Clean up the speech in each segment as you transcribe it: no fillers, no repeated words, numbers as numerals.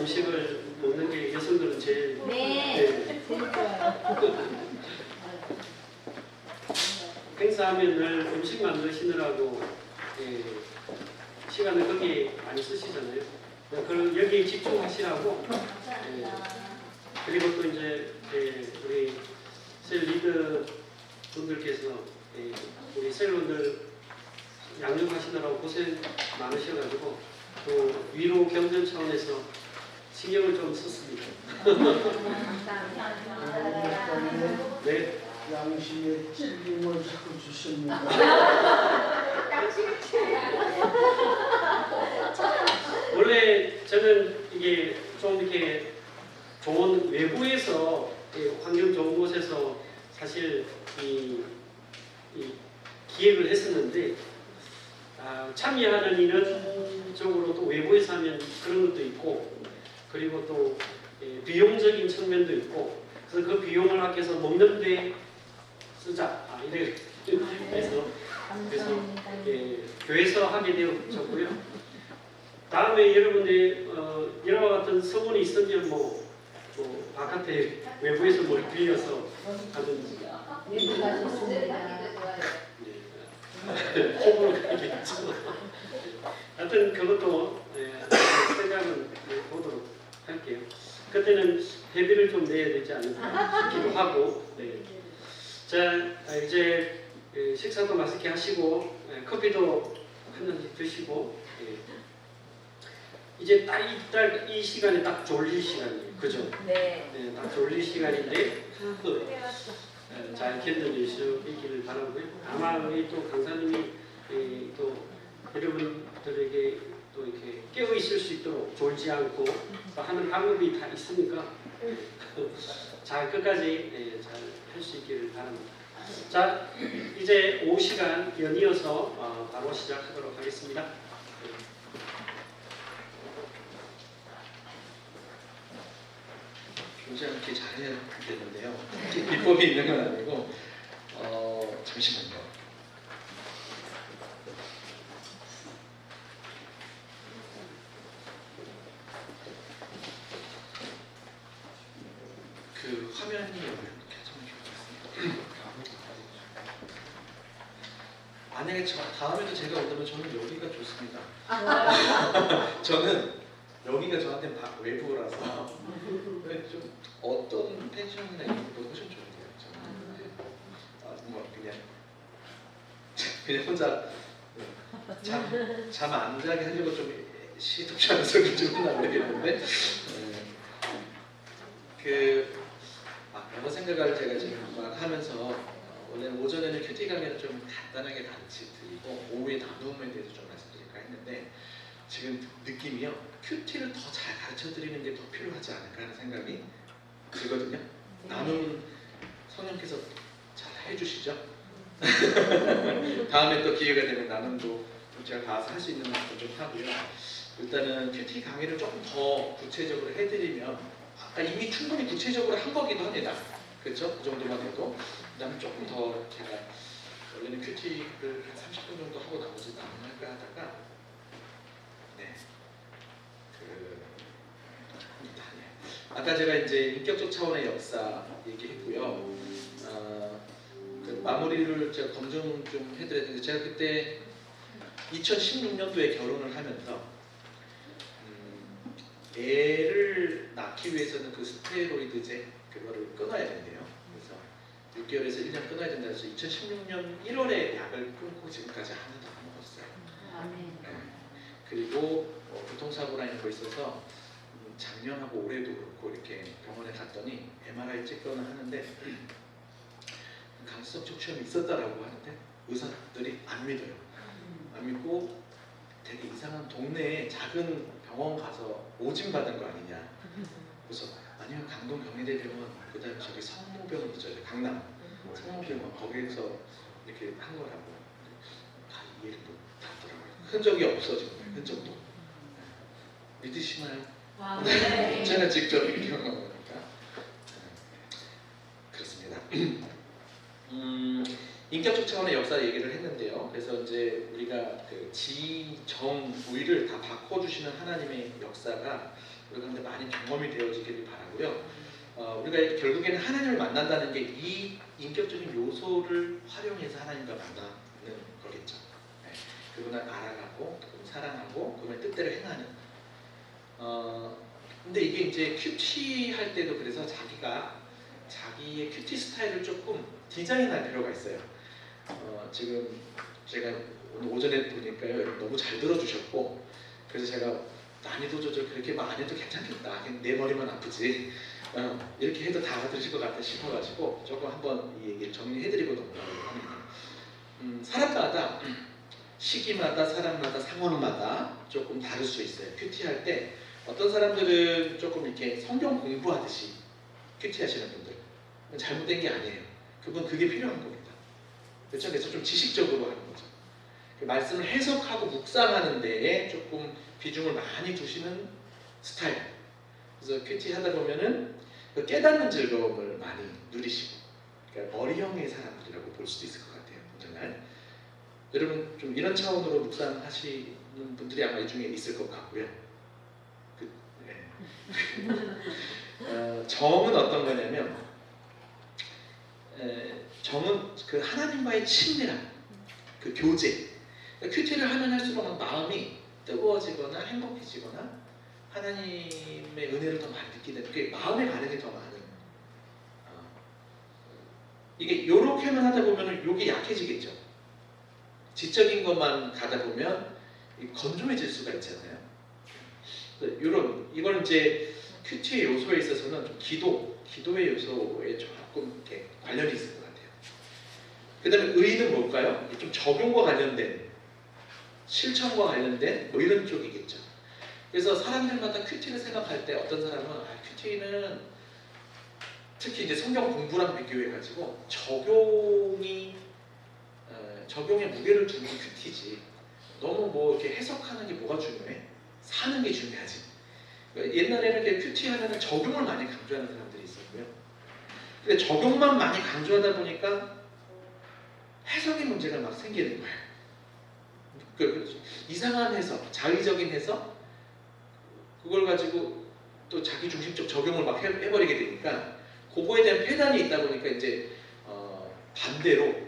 음식을 먹는 게 여성들은 제일 네. 행사하면 늘 음식 만드시느라고 시간을 거기에 많이 쓰시잖아요. 그럼 여기에 집중하시라고. 그리고 또 이제 우리 셀 리더 분들께서 우리 셀원들 양육하시느라고 고생 많으셔가지고 또 위로 경전 차원에서 신경을 좀 썼습니다. 네. 양심의 찔림을 자꾸 주십니다. 원래 저는 이게 좀 이렇게 좋은 외부에서 환경 좋은 곳에서 사실 이 기획을 했었는데 참여하는 인원적으로 또 외부에서 하면 그런 것도 있고 그리고 또 비용적인 측면도 있고 그래서 그 비용을 아껴서 먹는데 쓰자 이래 그래서 교회에서 하게 되었고요. 다음에 여러분들 이와 같은 소문이 있으면 뭐 바깥에 외부에서 뭘 빌려서 하든지 호불호 가겠죠. 하여튼 그것도 생각은 보도록 할게요. 그때는 회비를 좀 내야 되지 않을까 싶기도 하고. 네. 자 이제 식사도 맛있게 하시고 커피도 한 잔씩 드시고 이제 딱 이 시간에 딱 졸릴 시간이에요. 그죠? 네. 딱 졸릴 시간인데 잘 견뎌낼 수 있기를 바라고요. 아마 우리 또 강사님이 또 여러분들에게 또 이렇게 깨어 있을 수 있도록 졸지 않고 또 하는 방법이 다 있으니까 잘 끝까지 잘 할 수 있기를 바랍니다. 자, 이제 오후 시간 연이어서 바로 시작하도록 하겠습니다. 굉장히 이렇게 잘해야 되는데요. 비법이 있는 건 아니고 잠시만요. 그 화면이 이렇게 좀 좋겠습니다. 만약에 다음에도 제가 온다면 저는 여기가 좋습니다. 저는 여기가 저한테 외부라서 좀 어떤 펜션이나 이런 것도 훨씬 좋은데요. 저는 뭐 그냥 혼자 잠 안 자게 하려고 좀 시덥지 않은 소리를 좀 나오겠는데 여러 생각을 제가 지금 막 하면서 원래는 오전에는 큐티 강의를 좀 간단하게 가르치드리고 오후에 나눔에 대해서 좀 말씀드릴까 했는데 지금 느낌이요. 큐티를 더 잘 가르쳐드리는 게 더 필요하지 않을까 하는 생각이 들거든요. 나눔 성령께서 잘 해주시죠. 다음에 또 기회가 되면 나눔도 좀 제가 가서 할 수 있는 만큼 좀 하고요. 일단은 큐티 강의를 조금 더 구체적으로 해드리면 아까 이미 충분히 구체적으로 한 거기도 합니다. 그렇죠? 그 정도만 해도 그 다음에 조금 더 제가 원래는 큐티를 한 30분 정도 하고 나머지 나눔할까 하다가 아까 제가 이제 인격적 차원의 역사 얘기했고요. 그 마무리를 제가 검증 좀 해드려야 되는데 제가 그때 2016년도에 결혼을 하면서 애를 낳기 위해서는 그 스테로이드제 그거를 끊어야 된대요. 그래서 6개월에서 1년 끊어야 된다 해서 2016년 1월에 약을 끊고 지금까지 하나도 안 먹었어요. 네. 그리고 교통사고나 이런 거 있어서 작년하고 올해도 그렇고 이렇게 병원에 갔더니 MRI 찍거나 하는데 강수성 척추염이 있었다라고 하는데 의사들이 안 믿어요. 안 믿고 되게 이상한 동네에 작은 병원 가서 오진 받은 거 아니냐. 그래서 아니면 강동 경희대 병원 그다음에 저기 성모병원 있죠. 강남 성모병원 거기에서 이렇게 한 거라고 다 이해를 못 하더라고요. 흔적이 없어진 거예요. 흔적도. 믿으시나요? 네. 제가 직접 경험한 거니까 그렇습니다. 인격적 차원의 역사 얘기를 했는데요. 그래서 이제 우리가 그 지정의를 다 바꿔주시는 하나님의 역사가 그런데 많이 경험이 되어지기를 바라고요. 우리가 결국에는 하나님을 만난다는 게 이 인격적인 요소를 활용해서 하나님과 만나는 거겠죠. 네. 그분을 알아가고 그분을 사랑하고 그분의 뜻대로 행하는. 근데 이게 이제 큐티 할 때도 그래서 자기의 큐티 스타일을 조금 디자인할 필요가 있어요. 지금 제가 오늘 오전에 보니까요 너무 잘 들어주셨고 그래서 제가 난이도 조절 그렇게 안 해도 괜찮겠다. 그냥 내 머리만 아프지. 이렇게 해도 다 알아들으실 것 같아 싶어가지고 조금 한번 이 얘기를 정리해드리고 넘어가려고 합니다. 사람마다 시기마다 사람마다 상황마다 조금 다를 수 있어요. 큐티할 때 어떤 사람들은 조금 이렇게 성경 공부하듯이 큐티하시는 분들 잘못된 게 아니에요. 그게 필요한 겁니다. 그렇죠? 그래서 좀 지식적으로 하는 거죠. 그 말씀을 해석하고 묵상하는 데에 조금 비중을 많이 두시는 스타일. 그래서 큐티 하다 보면은 그 깨닫는 즐거움을 많이 누리시고, 그러니까 어리형의 사람들이라고 볼 수도 있을 것 같아요. 정말 여러분 좀 이런 차원으로 묵상하시는 분들이 아마 이 중에 있을 것 같고요. 정은 어떤 거냐면 정은 그 하나님과의 친밀함, 그 교제. 그러니까 큐티를 하면 할수록 막 마음이 뜨거워지거나 행복해지거나 하나님의 은혜를 더 많이 느끼는 그 마음의 반응이 더 많은. 이게 요렇게만 하다 보면 요게 약해지겠죠. 지적인 것만 가다 보면 건조해질 수가 있잖아요. 이걸 이제 큐티의 요소에 있어서는 좀 기도의 요소에 조금 이렇게 관련이 있을 것 같아요. 그 다음에 의는 뭘까요? 좀 적용과 관련된, 실천과 관련된 뭐 이런 쪽이겠죠. 그래서 사람들마다 큐티를 생각할 때 어떤 사람은 큐티는 특히 이제 성경 공부랑 비교해가지고 적용에 무게를 두는 큐티지. 너무 뭐 이렇게 해석하는 게 뭐가 중요해? 사는 게 중요하지. 옛날에는 큐티하면 적용을 많이 강조하는 사람들이 있었고요. 근데 적용만 많이 강조하다 보니까 해석의 문제가 막 생기는 거예요. 이상한 해석, 자의적인 해석, 그걸 가지고 또 자기 중심적 적용을 막 해버리게 되니까 그거에 대한 폐단이 있다 보니까 이제 반대로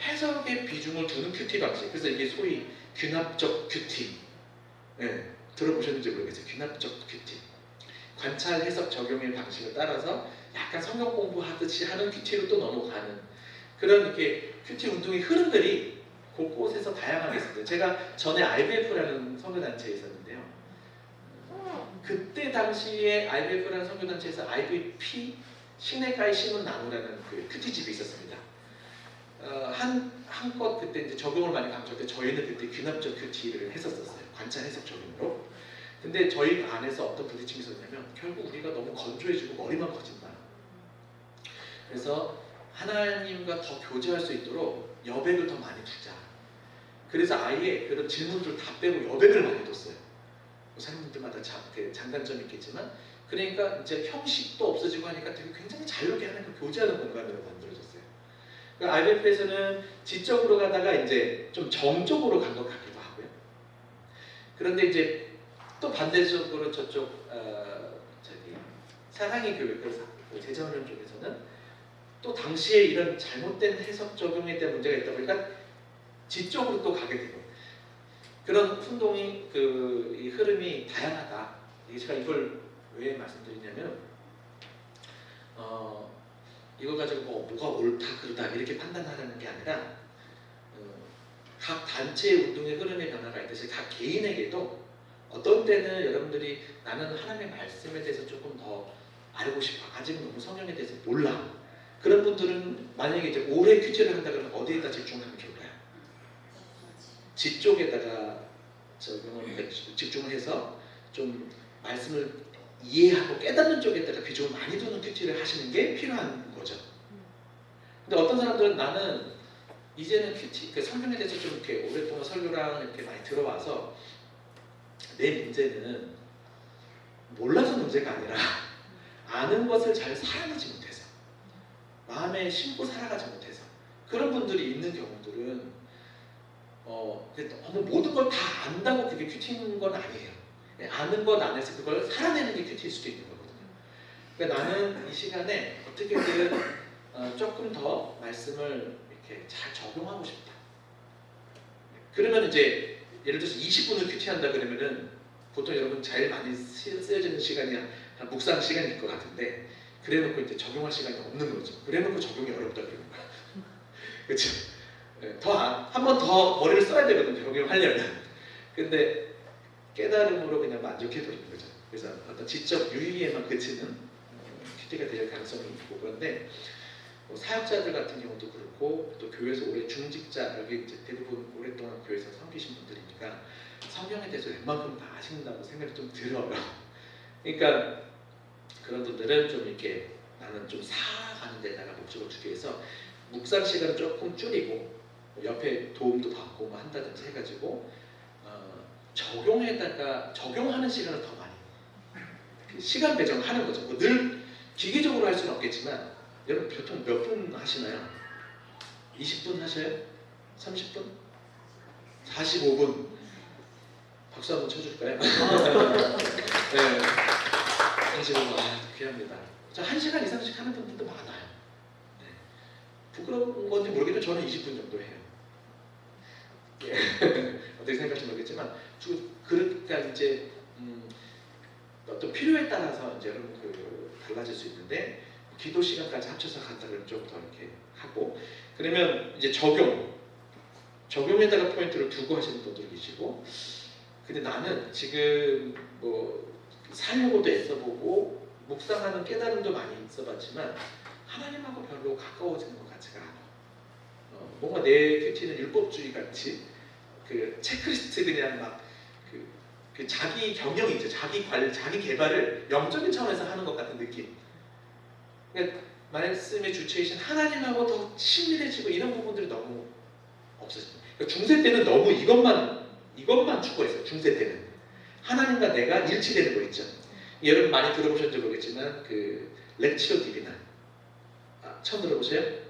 해석의 비중을 두는 큐티 방식. 그래서 이게 소위 귀납적 큐티. 네, 들어보셨는지 모르겠어요. 귀납적 큐티. 관찰, 해석, 적용의 방식을 따라서 약간 성경 공부하듯이 하는 큐티로 또 넘어가는 그런 이렇게 큐티 운동의 흐름들이 곳곳에서 다양하게 있습니다. 제가 전에 IBF라는 선교단체에 있었는데요. 그때 당시에 IBF라는 선교단체에서 IBP 신내가의 신은 나누라는 그 큐티집이 있었습니다. 한껏 그때 이제 적용을 많이 강조할 때 저희는 그때 귀납적 큐티를 했었어요. 관찰 해석 적용으로. 근데 저희 안에서 어떤 부딪힘이 있었냐면 결국 우리가 너무 건조해지고 머리만 커진다. 그래서 하나님과 더 교제할 수 있도록 여백을 더 많이 두자. 그래서 아예 그런 질문들 다 빼고 여백을 많이 뒀어요. 사람들마다 장단점이 있겠지만 그러니까 이제 형식도 없어지고 하니까 되게 굉장히 자유롭게 하나님과 교제하는 공간으로 만들어졌어요. 그러니까 IBF에서는 지적으로 가다가 이제 좀 정적으로 간 것 같기도 하고요. 그런데 이제 또 반대적으로 저쪽 사랑의 교회, 제자훈련 쪽에서는 또 당시에 이런 잘못된 해석 적용에 대한 문제가 있다 보니까 지적으로 또 가게 되고 그런 운동이 이 흐름이 다양하다. 제가 이걸 왜 말씀드리냐면 이걸 가지고 뭐가 옳다 그르다 이렇게 판단하라는 게 아니라 각 단체의 운동의 흐름의 변화가 있듯이 각 개인에게도 어떤 때는 여러분들이 나는 하나님의 말씀에 대해서 조금 더 알고 싶어. 아직은 너무 성경에 대해서 몰라. 그런 분들은 만약에 이제 오래 큐티를 한다 그러면 어디에다 집중하면 좋을까요? 지 쪽에다가 집중을 해서 좀 말씀을 이해하고 깨닫는 쪽에다가 비중을 많이 두는 큐티를 하시는 게 필요한 거죠. 근데 어떤 사람들은 나는 이제는 큐티, 성경에 대해서 좀 이렇게 오랫동안 설교랑 이렇게 많이 들어와서 내 문제는 몰라서 문제가 아니라 아는 것을 잘 사용하지 못해서 마음에 심고 살아가지 못해서 그런 분들이 있는 경우들은 너무 모든 걸 다 안다고 그게 큐티인 건 아니에요. 아는 것 안에서 그걸 살아내는 게 큐티일 수도 있는 거거든요. 그러니까 나는 이 시간에 어떻게든 조금 더 말씀을 이렇게 잘 적용하고 싶다. 그러면 이제 예를 들어서 20분을 큐티한다 그러면은 보통 여러분 제일 많이 쓰여지는 시간이 한 묵상 시간일 것 같은데 그래놓고 이제 적용할 시간이 없는 거죠. 그래놓고 적용이 어렵다 그러는 거야. 그렇죠? 한 번 더 머리를 써야 되거든요. 적용하려면. 근데 깨달음으로 그냥 만족해 버리는 거죠. 그래서 어떤 지적 유의에만 그치는 큐티가 될 가능성이 있고 그런데 사역자들 같은 경우도 그렇고 또 교회에서 오래 중직자 여기 이제 대부분 오랫동안 교회에서 섬기신 분들이니까 성경에 대해서 웬만큼 다 아신다고 생각이 좀 들어요. 그러니까 그런 분들은 좀 이렇게 나는 좀 살아가는 데다가 목적을 두기 위해서 묵상 시간을 조금 줄이고 옆에 도움도 받고 뭐 한다든지 해가지고 적용하는 시간을 더 많이 시간 배정하는 거죠. 뭐 늘 기계적으로 할 수는 없겠지만 여러분 보통 몇 분 하시나요? 20분 하셔요? 30분? 45분? 박수 한번 쳐줄까요? 네. 45분 귀합니다. 저 1시간 이상씩 하는 분들도 많아요. 네. 부끄러운 건지 모르겠는데 저는 20분 정도 해요. 예. 어떻게 생각할지 모르겠지만 그러니까 이제 어떤 필요에 따라서 이제 여러분 달라질 수 있는데 기도 시간까지 합쳐서 간다 그러면 좀 더 이렇게 하고 그러면 이제 적용에다가 포인트를 두고 하시는 분들 계시고 근데 나는 지금 뭐 살려고도 애써보고 묵상하는 깨달음도 많이 있어봤지만 하나님하고 별로 가까워지는 것 같지가 않아. 뭔가 내 큐티는 율법주의 같이 그 체크리스트 그냥 막 그 자기 경영이죠. 자기 관리, 자기 개발을 영적인 차원에서 하는 것 같은 느낌. 그러니까 말씀의 주체이신 하나님하고 더 친밀해지고 이런 부분들이 너무 없어집니다. 그러니까 중세 때는 너무 이것만 추구했어요. 중세 때는 하나님과 내가 일치되는 거 있죠. 여러분 많이 들어보셨는지 모르겠지만 그 렉치오 디비나 처음 들어보세요?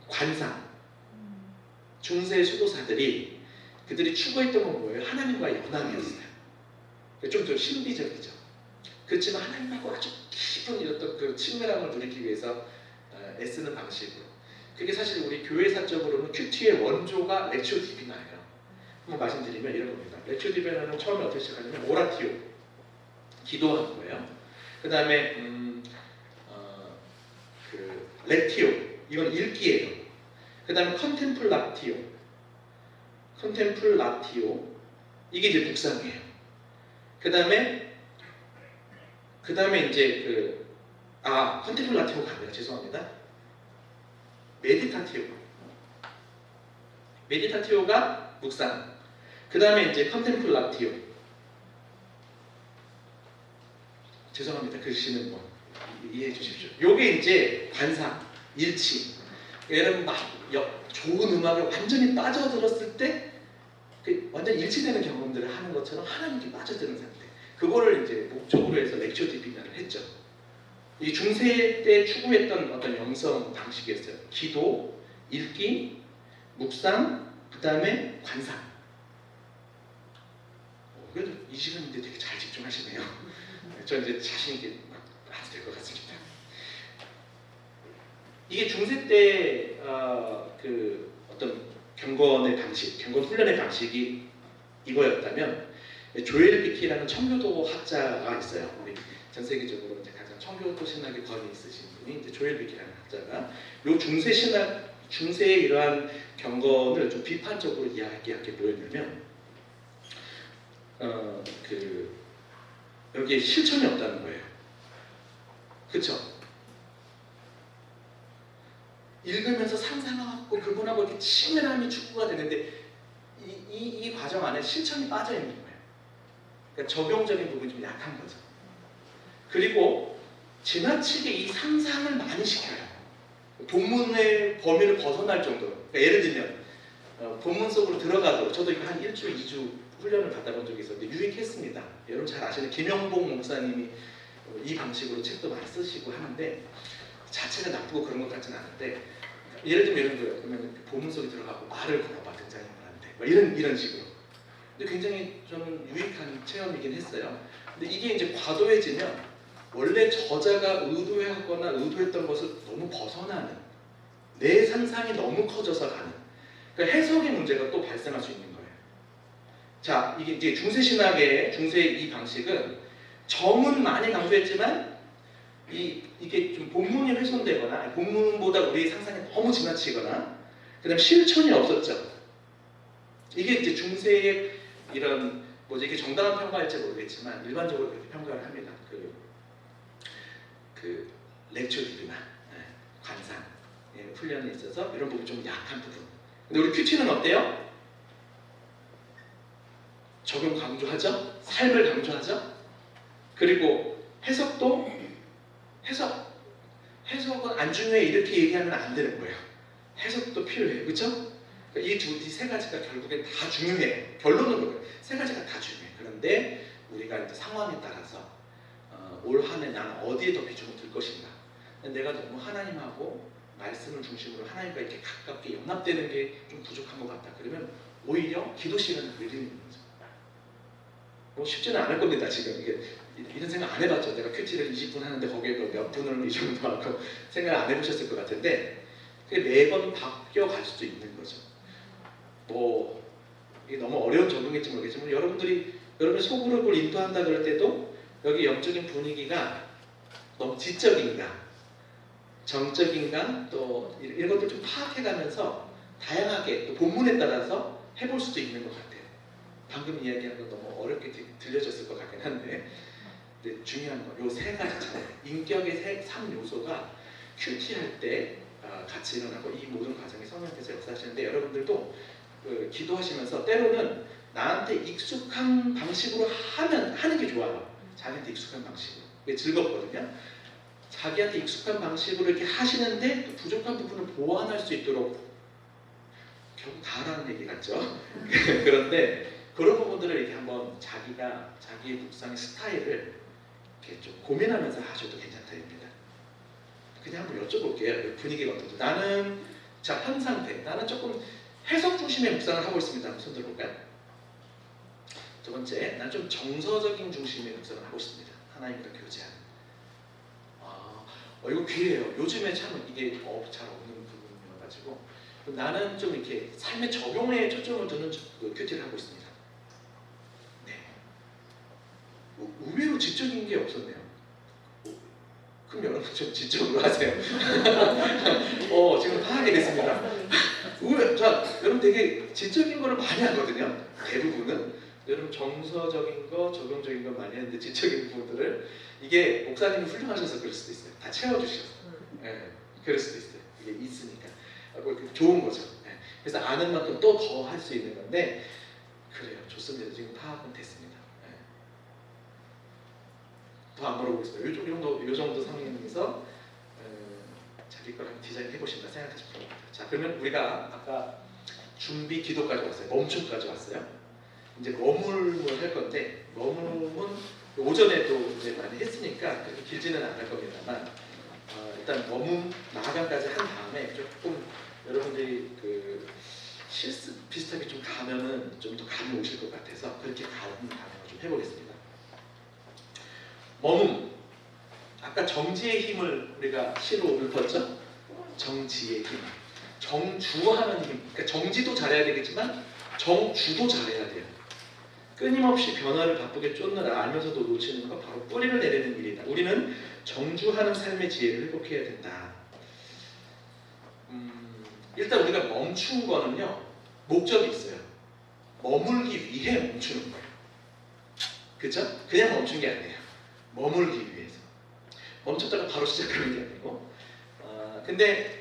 관상 중세 수도사들이 그들이 추구했던 건 뭐예요? 하나님과의 연합이었어요. 좀 더 신비적이죠. 그렇지만 하나님하고 아주 깊은 어떤 그 친밀함을 누리기 위해서 애쓰는 방식으로. 그게 사실 우리 교회사적으로는 큐티의 원조가 렉치오 디비나예요. 한번 말씀드리면 이런 겁니다. 렉치오 디비나는 처음에 어떻게 시작하냐면 오라티오, 기도하는 거예요. 그 다음에 그 렉티오, 이건 읽기예요. 그 다음에 컨템플라티오, 이게 이제 묵상이에요. 그 다음에 이제 컨템플라티오가 아니라 죄송합니다. 메디타티오가 묵상. 그 다음에 이제 컨템플라티오. 죄송합니다. 글씨는 뭐 이해해 주십시오. 요게 이제 관상, 일치. 여러분 막 좋은 음악에 완전히 빠져들었을 때 완전 일치되는 경험들을 하는 것처럼 하나님께 빠져드는 상태. 그거를 이제 목적으로 해서 렉치오 디비나를 했죠. 이 중세 때 추구했던 어떤 영성 방식이었어요. 기도, 읽기, 묵상, 그 다음에 관상. 그래도 이 시간인데 되게 잘 집중하시네요. 저 이제 자신 있게 해도 될 것 같습니다. 이게 중세 때 그 어떤 경건 훈련의 방식이 이거였다면 조엘 비키라는 청교도 학자가 있어요. 우리 전 세계적으로 이제 가장 청교도 신학에 권위 있으신 분이 이제 조엘 비키라는 학자가 요 중세의 이러한 경건을 좀 비판적으로 이야기한 게 뭐였냐면 여기에 실천이 없다는 거예요. 그렇죠? 읽으면서 상상하고 그분하고 이렇게 친밀함이 축구가 되는데 이 과정 안에 실천이 빠져 있는 거예요. 그러니까 적용적인 부분이 좀 약한 거죠. 그리고 지나치게 이 상상을 많이 시켜요. 본문의 범위를 벗어날 정도로. 그러니까 예를 들면 본문 속으로 들어가도 저도 이거 한 1주, 2주 훈련을 받아본 적이 있었는데 유익했습니다. 여러분 잘 아시는 김영복 목사님이 이 방식으로 책도 많이 쓰시고 하는데 자체가 나쁘고 그런 것 같지는 않은데 예를 들면 이런 거예요. 그러면 본문 속에 들어가고 말을 걸어봐 등장인물한테 이런 식으로 근데 굉장히 좀 유익한 체험이긴 했어요. 근데 이게 이제 과도해지면 원래 저자가 의도하거나 의도했던 것을 너무 벗어나는, 내 상상이 너무 커져서 가는, 그러니까 해석의 문제가 또 발생할 수 있는 거예요. 자, 이게 이제 중세신학의 중세의 이 방식은 정은 많이 강조했지만 이게 좀 본문이 훼손되거나 본문보다 우리 상상이 너무 지나치거나 그다음 실천이 없었죠. 이게 이제 중세의 이런 뭐지, 이게 정당한 평가일지 모르겠지만 일반적으로 그렇게 평가를 합니다. 그 렉처들이나 관상 훈련에 있어서 이런 부분 좀 약한 부분. 근데 우리 큐티는 어때요? 적용 강조하죠? 삶을 강조하죠? 그리고 해석도 해석은 안 중요해 이렇게 얘기하면 안 되는 거예요. 해석도 필요해요. 그렇죠? 이 세 가지가 결국엔 다 중요해요. 결론은 그거예요. 세 가지가 다 중요해요. 그런데 우리가 이제 상황에 따라서 올 한 해 나는 어디에 더 비중을 둘 것인가. 내가 너무 하나님하고 말씀을 중심으로 하나님과 이렇게 가깝게 연합되는 게 좀 부족한 것 같다. 그러면 오히려 기도 시간을 늘리는 거죠. 뭐 쉽지는 않을 겁니다. 지금 이게 이런 생각 안 해봤죠. 내가 큐티를 20분 하는데 거기에 몇 분을 이 정도 하고 생각 안 해보셨을 것 같은데 그게 매번 바뀌어갈 수도 있는 거죠. 뭐 이게 너무 어려운 적용일지 모르겠지만 여러분 소그룹을 인도한다 그럴 때도 여기 영적인 분위기가 너무 지적인가 정적인가 또 이런 것들 좀 파악해가면서 다양하게 또 본문에 따라서 해볼 수도 있는 것 같아요. 방금 이야기한 건 너무 어렵게 들려졌을 것 같긴 한데 근데 중요한 건 요 세 가지 인격의 3요소가 큐티할 때 같이 일어나고 이 모든 과정이 성령께서 역사하시는데 여러분들도 기도하시면서 때로는 나한테 익숙한 방식으로 하는 게 좋아요. 자기한테 익숙한 방식으로. 그게 즐겁거든요. 자기한테 익숙한 방식으로 이렇게 하시는데 또 부족한 부분을 보완할 수 있도록 결국 다라는 얘기 같죠. 그런데 그런 부분들을 이렇게 한번 자기의 묵상의 스타일을 이렇게 좀 고민하면서 하셔도 괜찮다입니다. 그냥 한번 여쭤볼게요. 분위기가 어떤지. 나는 현 상태. 나는 조금 해석 중심의 묵상을 하고 있습니다. 한번 손 들어볼까요? 두 번째, 난 좀 정서적인 중심의 묵상을 하고 있습니다. 하나님과 교제하는. 이거 귀해요. 요즘에 참 이게 잘 없는 부분이어가지고 나는 좀 이렇게 삶의 적용에 초점을 두는 큐티를 하고 있습니다. 네. 의외로 지적인 게 없었네요. 그럼 여러분 좀 지적으로 하세요. 지금 하게 됐습니다. 여러분 되게 지적인 거를 많이 하거든요. 대부분은. 여러분 정서적인 거, 적용적인 거 많이 하는데 지적인 부분들을 이게 목사님이 훌륭하셔서 그럴 수도 있어요. 다 채워주셔서. 그럴 수도 있어요. 이게 있으니까. 좋은 거죠. 그래서 아는 만큼 또 더 할 수 있는 건데 그래요. 좋습니다. 지금 파악은 됐습니다. 더 안 물어보겠습니다. 요 정도 상황에서 자기 걸 한번 디자인 해보신다 생각하시면 됩니다. 자, 그러면 우리가 아까 준비 기도까지 왔어요. 멈춤까지 왔어요. 이제 머물을 할 건데 머물은 오전에도 이제 많이 했으니까 그렇게 길지는 않을 겁니다만 일단 머문 마감까지 한 다음에 조금 여러분들이 실습 비슷하게 좀 가면은 좀 더 감이 오실 것 같아서 그렇게 가는 방향을 좀 해보겠습니다. 머문. 아까 정지의 힘을 우리가 시로 읊었죠? 정지의 힘. 정주하는 힘. 그러니까 정지도 잘해야 되겠지만 정주도 잘해야 돼요. 끊임없이 변화를 바쁘게 쫓느라 알면서도 놓치는 건 바로 뿌리를 내리는 일이다. 우리는 정주하는 삶의 지혜를 회복해야 된다. 일단 우리가 멈춘 거는요. 목적이 있어요. 머물기 위해 멈추는 거예요. 그렇죠? 그냥 멈춘 게 아니에요. 머물기 위해서. 멈췄다가 바로 시작하는 게 아니고 근데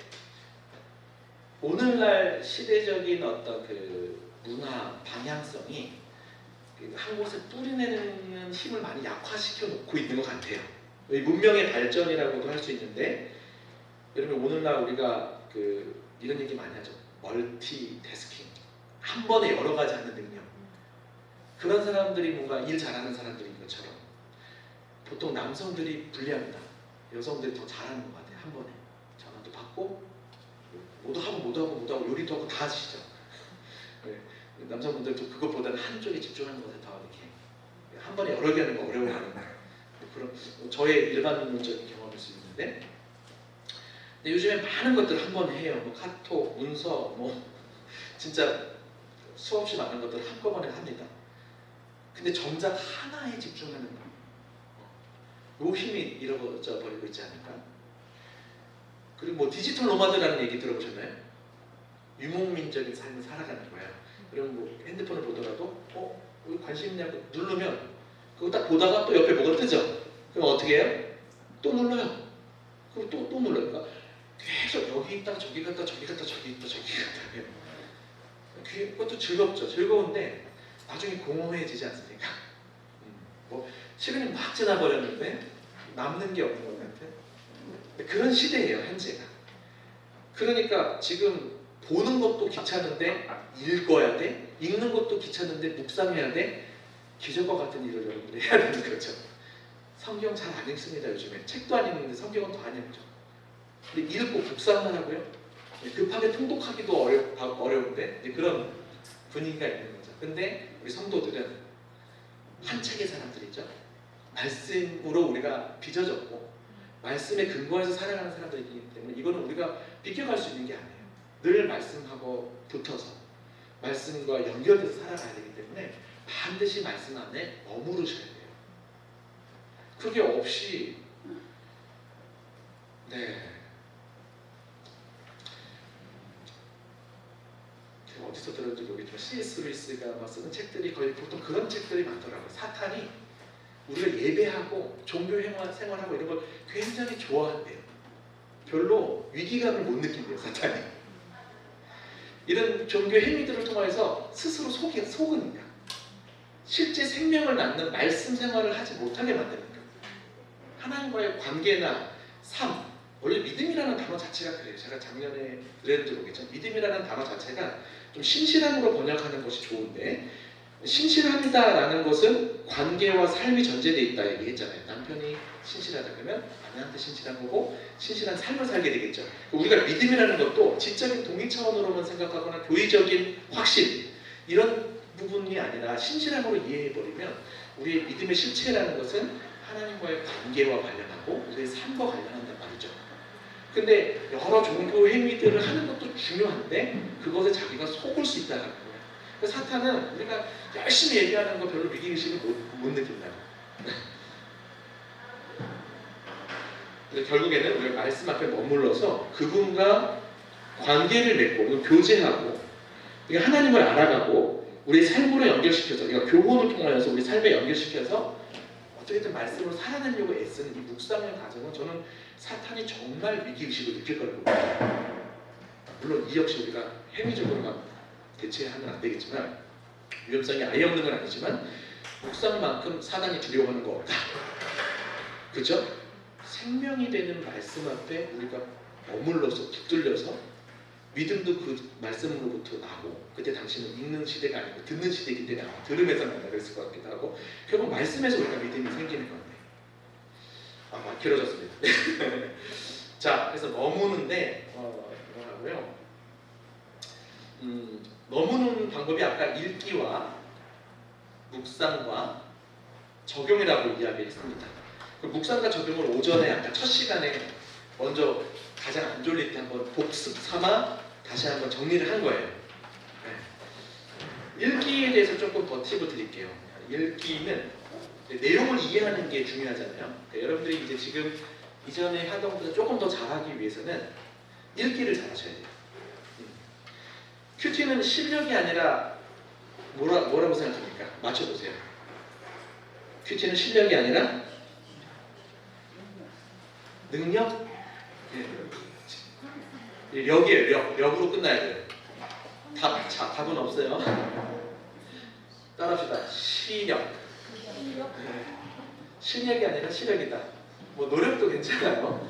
오늘날 시대적인 어떤 문화 방향성이 한 곳에 뿌리내는 힘을 많이 약화시켜 놓고 있는 것 같아요. 문명의 발전이라고도 할 수 있는데 여러분 오늘날 우리가 이런 얘기 많이 하죠. 멀티태스킹. 한 번에 여러 가지 하는 능력. 그런 사람들이 뭔가 일 잘하는 사람들인 것처럼 보통 남성들이 불리합니다. 여성들이 더 잘하는 것 같아요. 한 번에 전화도 받고 모두 하고 요리도 하고 다 하시죠. 네. 남성분들도 그것보다는 한쪽에 집중하는 것에 더 이렇게 한 번에 여러 개 하는 거 어려워하는 그런 저의 일반론적인 경험일 수 있는데, 근데 요즘에 많은 것들 한 번에 해요. 뭐 카톡, 문서, 뭐 진짜 수없이 많은 것들을 한꺼번에 합니다. 근데 정작 하나에 집중하는 거, 요 힘이 잃어져 버리고 있지 않을까? 그리고 뭐 디지털 노마드라는 얘기 들어보셨나요? 유목민적인 삶을 살아가는 거야. 그럼 뭐 핸드폰을 보더라도 여기 관심 있냐고 누르면 그거 딱 보다가 또 옆에 뭐가 뜨죠? 그럼 어떻게 해요? 또 눌러요. 그럼 또 눌러요. 그러니까 계속 여기 있다가 저기 갔다 저기 갔다 저기 있다 저기 갔다 해요. 그것도 즐겁죠. 즐거운데 나중에 공허해지지 않습니까? 뭐 시간이 막 지나버렸는데 남는 게 없는 것 같은 그런 시대예요, 현재가. 그러니까 지금 보는 것도 귀찮은데 읽어야 돼, 읽는 것도 귀찮은데 묵상해야 돼. 기적과 같은 일을 여러분들이 해야 되는 거죠. 성경 잘 안 읽습니다. 요즘에 책도 안 읽는데 성경은 더 안 읽죠. 근데 읽고 묵상만 하고요. 급하게 통독하기도 어려운데 그런 분위기가 있는 거죠. 근데 우리 성도들은 한 책의 사람들이죠. 말씀으로 우리가 빚어졌고 말씀에 근거해서 살아가는 사람들이기 때문에 이거는 우리가 비껴갈 수 있는 게 아니에요. 늘 말씀하고 붙어서 말씀과 연결돼서 살아가야 되기 때문에 반드시 말씀 안에 머무르셔야 돼요. 그게 없이 제가 어디서 들었는지 모르겠지만 C.S. 루이스가 막 쓰는 책들이 거의 보통 그런 책들이 많더라고요. 사탄이 우리가 예배하고 종교 생활하고 이런 걸 굉장히 좋아한대요. 별로 위기감을 못 느낀대요, 사탄이. 이런 종교 행위들을 통해서 스스로 속으니까 실제 생명을 낳는 말씀 생활을 하지 못하게 만드니까 하나님과의 관계나 삶, 원래 믿음이라는 단어 자체가 그래요. 제가 작년에 그랬는지 모르겠지만 믿음이라는 단어 자체가 좀 신실함으로 번역하는 것이 좋은데, 신실함이다라는 것은 관계와 삶이 전제되어 있다 얘기했잖아요. 남편이 신실하다 그러면 아내한테 신실한 거고 신실한 삶을 살게 되겠죠. 우리가 믿음이라는 것도 지적인 동의 차원으로만 생각하거나 교리적인 확신 이런 부분이 아니라 신실함으로 이해해버리면 우리의 믿음의 실체라는 것은 하나님과의 관계와 관련하고 우리의 삶과 관련한단 말이죠. 근데 여러 종교 행위들을 하는 것도 중요한데 그것에 자기가 속을 수 있다는 거예요. 그래서 사탄은 우리가 열심히 얘기하는 거 별로 위기의식을 못 느낀다. 결국에는 우리가 말씀 앞에 머물러서 그분과 관계를 맺고 교제하고 하나님을 알아가고 우리의 삶으로 연결시켜서 그러니까 교훈을 통하여서 우리 삶에 연결시켜서 어떻게든 말씀으로 살아내려고 애쓰는 이 묵상의 과정은 저는 사탄이 정말 위기의식을 느낄 거라고 봅니다. 물론 이 역시 우리가 행위적으로만 대체하면 안 되겠지만 위험성이 아예 없는 건 아니지만 묵상만큼 사단이 두려워하는 거 없다. 그죠? 생명이 되는 말씀 앞에 우리가 머물러서 붙들려서 믿음도 그 말씀으로부터 나고 그때 당시는 읽는 시대가 아니고 듣는 시대이기 때문에 들음에서 만나 그랬을 것 같기도 하고 결국 말씀에서 우리가 믿음이 생기는 건데 길어졌습니다. 자, 그래서 머무는데 뭐라고요? 머무는 방법이 아까 읽기와 묵상과 적용이라고 이야기했습니다. 그 묵상과 적용을 오전에 아까 첫 시간에 먼저 가장 안 졸릴 때 한번 복습 삼아 다시 한번 정리를 한 거예요. 읽기에 대해서 조금 더 팁을 드릴게요. 읽기는 내용을 이해하는 게 중요하잖아요. 그러니까 여러분들이 이제 지금 이전에 하던 것보다 조금 더 잘하기 위해서는 읽기를 잘하셔야 돼요. 큐티는 실력이 아니라 뭐라고 생각합니까? 맞춰보세요. 큐티는 실력이 아니라 능력? 력이에요. 력으로 끝나야 돼요. 답은 없어요. 따라합시다. 시력. 실력이 아니라 시력이다. 뭐 노력도 괜찮아요.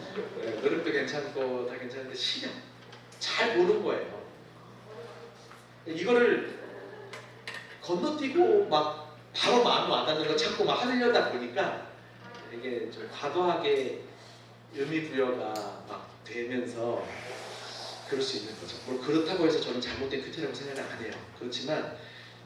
노력도 괜찮고 다 괜찮은데 시력. 잘 보는 거예요. 이거를 건너뛰고 막 바로 마음 와닿는 거 찾고 막 하려다 보니까 이게 좀 과도하게 의미 부여가 막 되면서 그럴 수 있는 거죠. 뭐 그렇다고 해서 저는 잘못된 큐티라고 생각을 안 해요. 그렇지만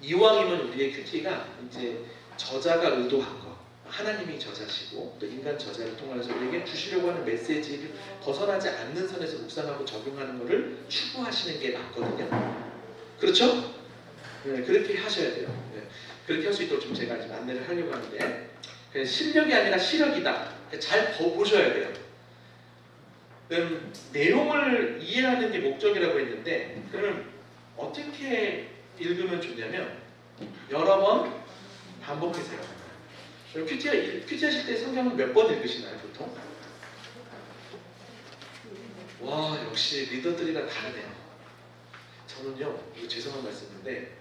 이왕이면 우리의 큐티가 이제 저자가 의도한 거, 하나님이 저자시고 또 인간 저자를 통해서 우리에게 주시려고 하는 메시지를 벗어나지 않는 선에서 묵상하고 적용하는 것을 추구하시는 게 맞거든요. 그렇죠? 네, 그렇게 하셔야 돼요. 네, 그렇게 할 수 있도록 좀 제가 지금 안내를 하려고 하는데, 실력이 아니라 시력이다. 잘 보셔야 돼요. 내용을 이해하는 게 목적이라고 했는데, 그러면 어떻게 읽으면 좋냐면 여러 번 반복해서요. 큐티 하실 때 성경을 몇 번 읽으시나요, 보통? 와, 역시 리더들이랑 다르네요. 저는요, 이거 죄송한 말씀인데,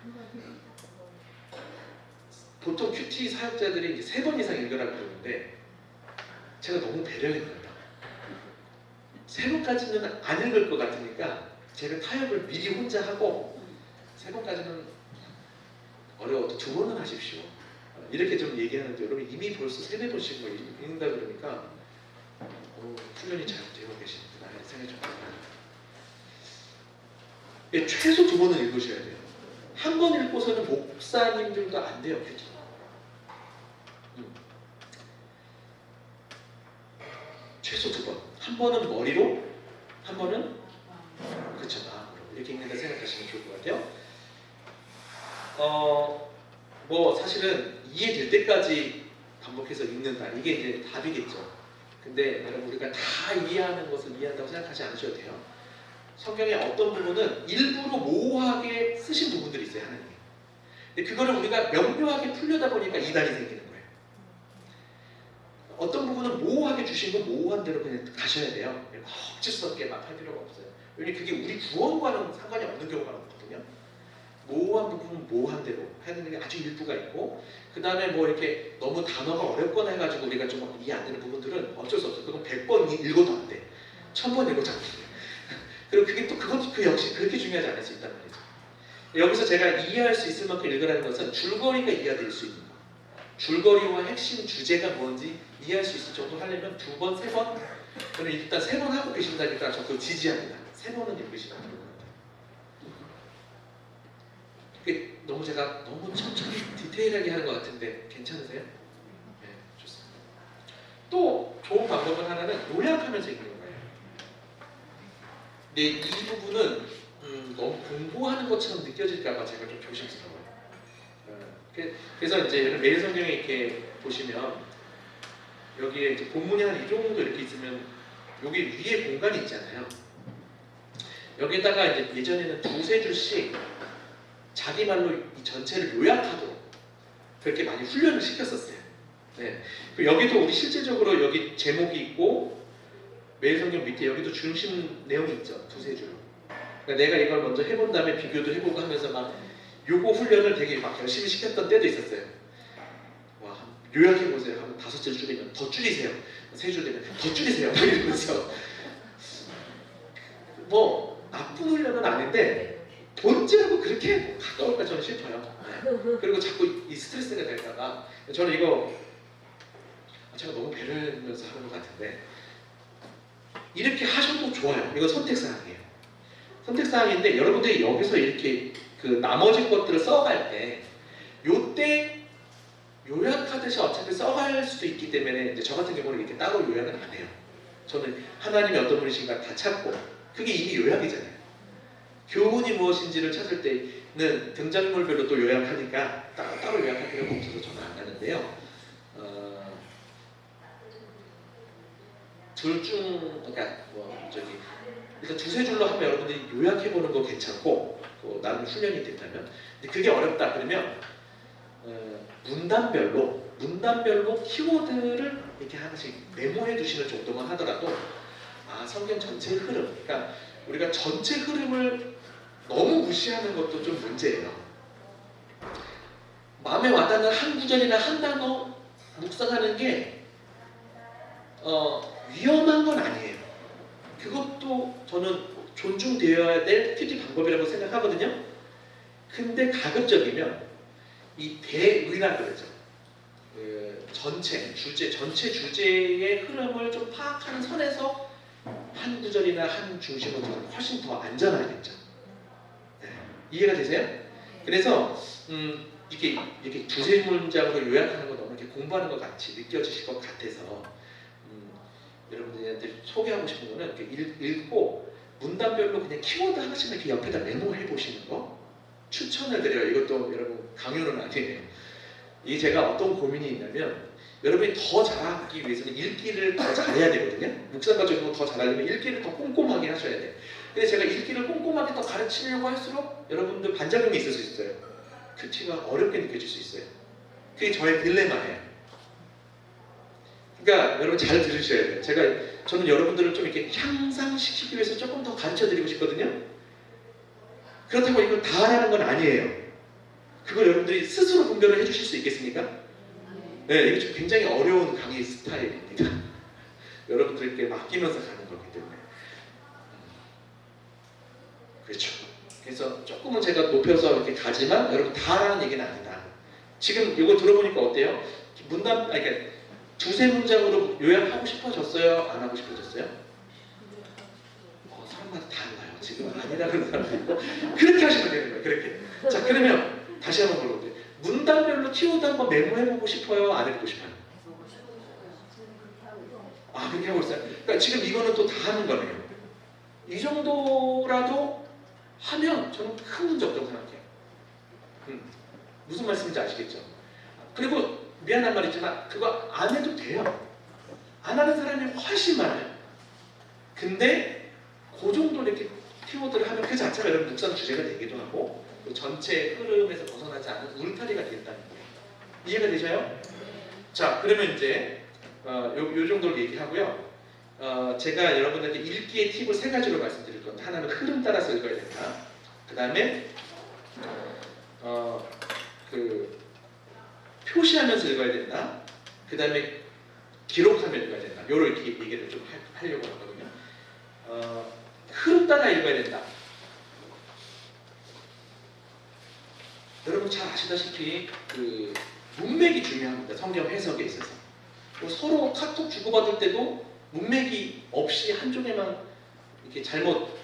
보통 큐티 사역자들이 이제 3번 이상 읽으라고 그러는데, 제가 너무 배려했거든요. 3번까지는 안 읽을 것 같으니까 제가 타협을 미리 혼자 하고 3번까지는 어려워도 2번은 하십시오. 이렇게 좀 얘기하는데, 여러분 이미 벌써 3-4번씩 뭐 읽는다 그러니까 훈련이 잘 되어 계시는구나 이런 생각이 좀 들어요. 예, 최소 2번은 읽으셔야 돼요. 한 번 읽고서는 목사님들도 안 돼요, 큐티. 최소 2번. 한 번은 머리로, 한 번은 그쵸, 마음으로 이렇게 읽는다 생각하시면 좋을 것 같아요. 뭐 사실은 이해될 때까지 반복해서 읽는다, 이게 이제 답이겠죠. 근데 여러분, 우리가 다 이해하는 것을 이해한다고 생각하지 않으셔도 돼요. 성경의 어떤 부분은 일부러 모호하게 쓰신 부분들이 있어요, 하나님이. 근데 그거를 우리가 명료하게 풀려다 보니까 이단이 생기는 거예요. 어떤 부분은 모호하게 주신 건 모호한 대로 그냥 가셔야 돼요. 억지스럽게 막 할 필요가 없어요. 왜냐면 그게 우리 구원과는 상관이 없는 경우가 많거든요. 모호한 부분은 모호한 대로 해야 되는 게 아주 일부가 있고, 그 다음에 뭐 이렇게 너무 단어가 어렵거나 해가지고 우리가 좀 이해 안 되는 부분들은 어쩔 수 없어요. 그건 100번 읽어도 안 돼. 1000번 읽어도 안 돼. 그리고 그게 또 그것도 그 역시 그렇게 중요하지 않을 수 있단 말이죠. 여기서 제가 이해할 수 있을 만큼 읽으라는 것은 줄거리가 이해될 수 있는 거, 줄거리와 핵심 주제가 뭔지 이해할 수 있을 정도 하려면 2번, 3번, 저는 일단 3번 하고 계신다니까 저 그거 지지합니다. 3번은 읽으시면 좋을 것 같아요. 그게 너무 제가 너무 천천히 디테일하게 하는 것 같은데 괜찮으세요? 네, 좋습니다. 또 좋은 방법은 하나는 요약하면서 읽는 거예요. 근데 이 부분은 너무 공부하는 것처럼 느껴질까봐 제가 좀 조심스러워요. 그래서 이제 매일 성경에 이렇게 보시면 여기에 이제 본문이 한 이 정도 이렇게 있으면 여기 위에 공간이 있잖아요. 여기다가 이제 예전에는 2-3줄씩 자기 말로 이 전체를 요약하도록 그렇게 많이 훈련을 시켰었어요. 네. 그리고 여기도 우리 실제적으로 여기 제목이 있고 매일 성경 밑에 여기도 중심 내용이 있죠. 2-3줄. 그러니까 내가 이걸 먼저 해본 다음에 비교도 해보고 하면서 막 요거 훈련을 되게 막 열심히 시켰던 때도 있었어요. 와, 요약해보세요. 한 5줄 줄이면 더 줄이세요. 3줄 되면 더 줄이세요. 이러면서 뭐 나쁜 훈련은 아닌데 본질하고 그렇게 가까울까 저는 싶어요. 네. 그리고 자꾸 이 스트레스가 될까봐 저는 이거 제가 너무 배려하면서 하는 것 같은데 이렇게 하셔도 좋아요. 이거 선택사항이에요. 선택사항인데 여러분들이 여기서 이렇게 그 나머지 것들을 써갈 때 요때 요약하듯이 어차피 써갈 수도 있기 때문에 이제 저 같은 경우는 이렇게 따로 요약은 안 해요. 저는 하나님이 어떤 분이신가 다 찾고 그게 이미 요약이잖아요. 교훈이 무엇인지를 찾을 때는 등장인물별로 또 요약하니까 따로 요약할 필요가 없어서 저는 안 하는데요. 둘 중 그러니까 뭐 저기 일단 2-3줄로 하면 여러분들이 요약해보는 거 괜찮고 나름 훈련이 된다면, 근데 그게 어렵다 그러면 문단별로 키워드를 이렇게 하나씩 메모해 두시는 정도만 하더라도 성경 전체의 흐름, 그러니까 우리가 전체 흐름을 너무 무시하는 것도 좀 문제예요. 마음에 와닿는 한 구절이나 한 단어 묵상하는 게 위험한 건 아니에요. 그것도 저는 존중되어야 될 큐티 방법이라고 생각하거든요. 근데 가급적이면 이 대의라 그러죠. 전체 주제의 흐름을 좀 파악하는 선에서 한 구절이나 한 중심을 두면 훨씬 더 안전하겠죠. 네. 이해가 되세요? 그래서 이렇게 두세 문장으로 요약하는 거 너무 이렇게 공부하는 것 같이 느껴지실 것 같아서 여러분들한테 소개하고 싶은 거는 이렇게 읽고 문단별로 그냥 키워드 하나씩 이렇게 옆에다 메모해 보시는 거 추천을 드려요. 이것도 여러분 강요는 아니에요. 이게 제가 어떤 고민이 있냐면 여러분이 더 잘하기 위해서는 읽기를 더 잘해야 되거든요. 묵상 가지고 더 잘하려면 읽기를 더 꼼꼼하게 하셔야 돼요. 근데 제가 읽기를 꼼꼼하게 더 가르치려고 할수록 여러분들 반작용이 있을 수 있어요. 큐티가 어렵게 느껴질 수 있어요. 그게 저의 딜레마예요. 그러니까 여러분 잘 들으셔야 돼요. 저는 여러분들을 좀 이렇게 향상시키기 위해서 조금 더 가르쳐드리고 싶거든요. 그렇다고 이걸 다 하라는 건 아니에요. 그걸 여러분들이 스스로 분별을 해주실 수 있겠습니까? 네, 이게 좀 굉장히 어려운 강의 스타일입니다. 여러분들께 맡기면서 가는 거기 때문에. 그렇죠. 그래서 조금은 제가 높여서 이렇게 가지만 여러분 다 하라는 얘기는 아니다. 지금 이거 들어보니까 어때요? 그러니까 두세 문장으로 요약하고 싶어졌어요? 안 하고 싶어졌어요? 사람마다 달라요. 지금 아니라는 사람도 있고 그렇게 하시면 되는 거예요. 그렇게. 자, 그러면 다시 한번 물어볼게요. 문단별로 키워드 한번 메모해보고 싶어요? 안 해보고 싶어요? 그렇게 하고 있어요? 그러니까 지금 이거는 또 다 하는 거네요. 이 정도라도 하면 저는 큰 문제 없다고 생각해요. 무슨 말씀인지 아시겠죠? 그리고 미안한 말이지만 그거 안 해도 돼요. 안 하는 사람이 훨씬 많아요. 근데 그 정도 이렇게 키워드를 하면 그 자체가 여러분 묵상 주제가 되기도 하고 또 전체 흐름에서 벗어나지 않은 울타리가 되겠다는 거예요. 이해가 되셔요? 자, 그러면 이제 요 정도로 얘기하고요. 제가 여러분들한테 읽기의 팁을 세 가지로 말씀드릴 건데 하나는 흐름 따라서 읽어야 된다. 그 다음에 표시하면서 읽어야 된다. 그 다음에 기록하며 읽어야 된다. 요렇게 얘기를 좀 하려고 하거든요. 흐름 따라 읽어야 된다. 여러분 잘 아시다시피 그 문맥이 중요합니다. 성경 해석에 있어서. 서로 카톡 주고받을 때도 문맥이 없이 한쪽에만 이렇게 잘못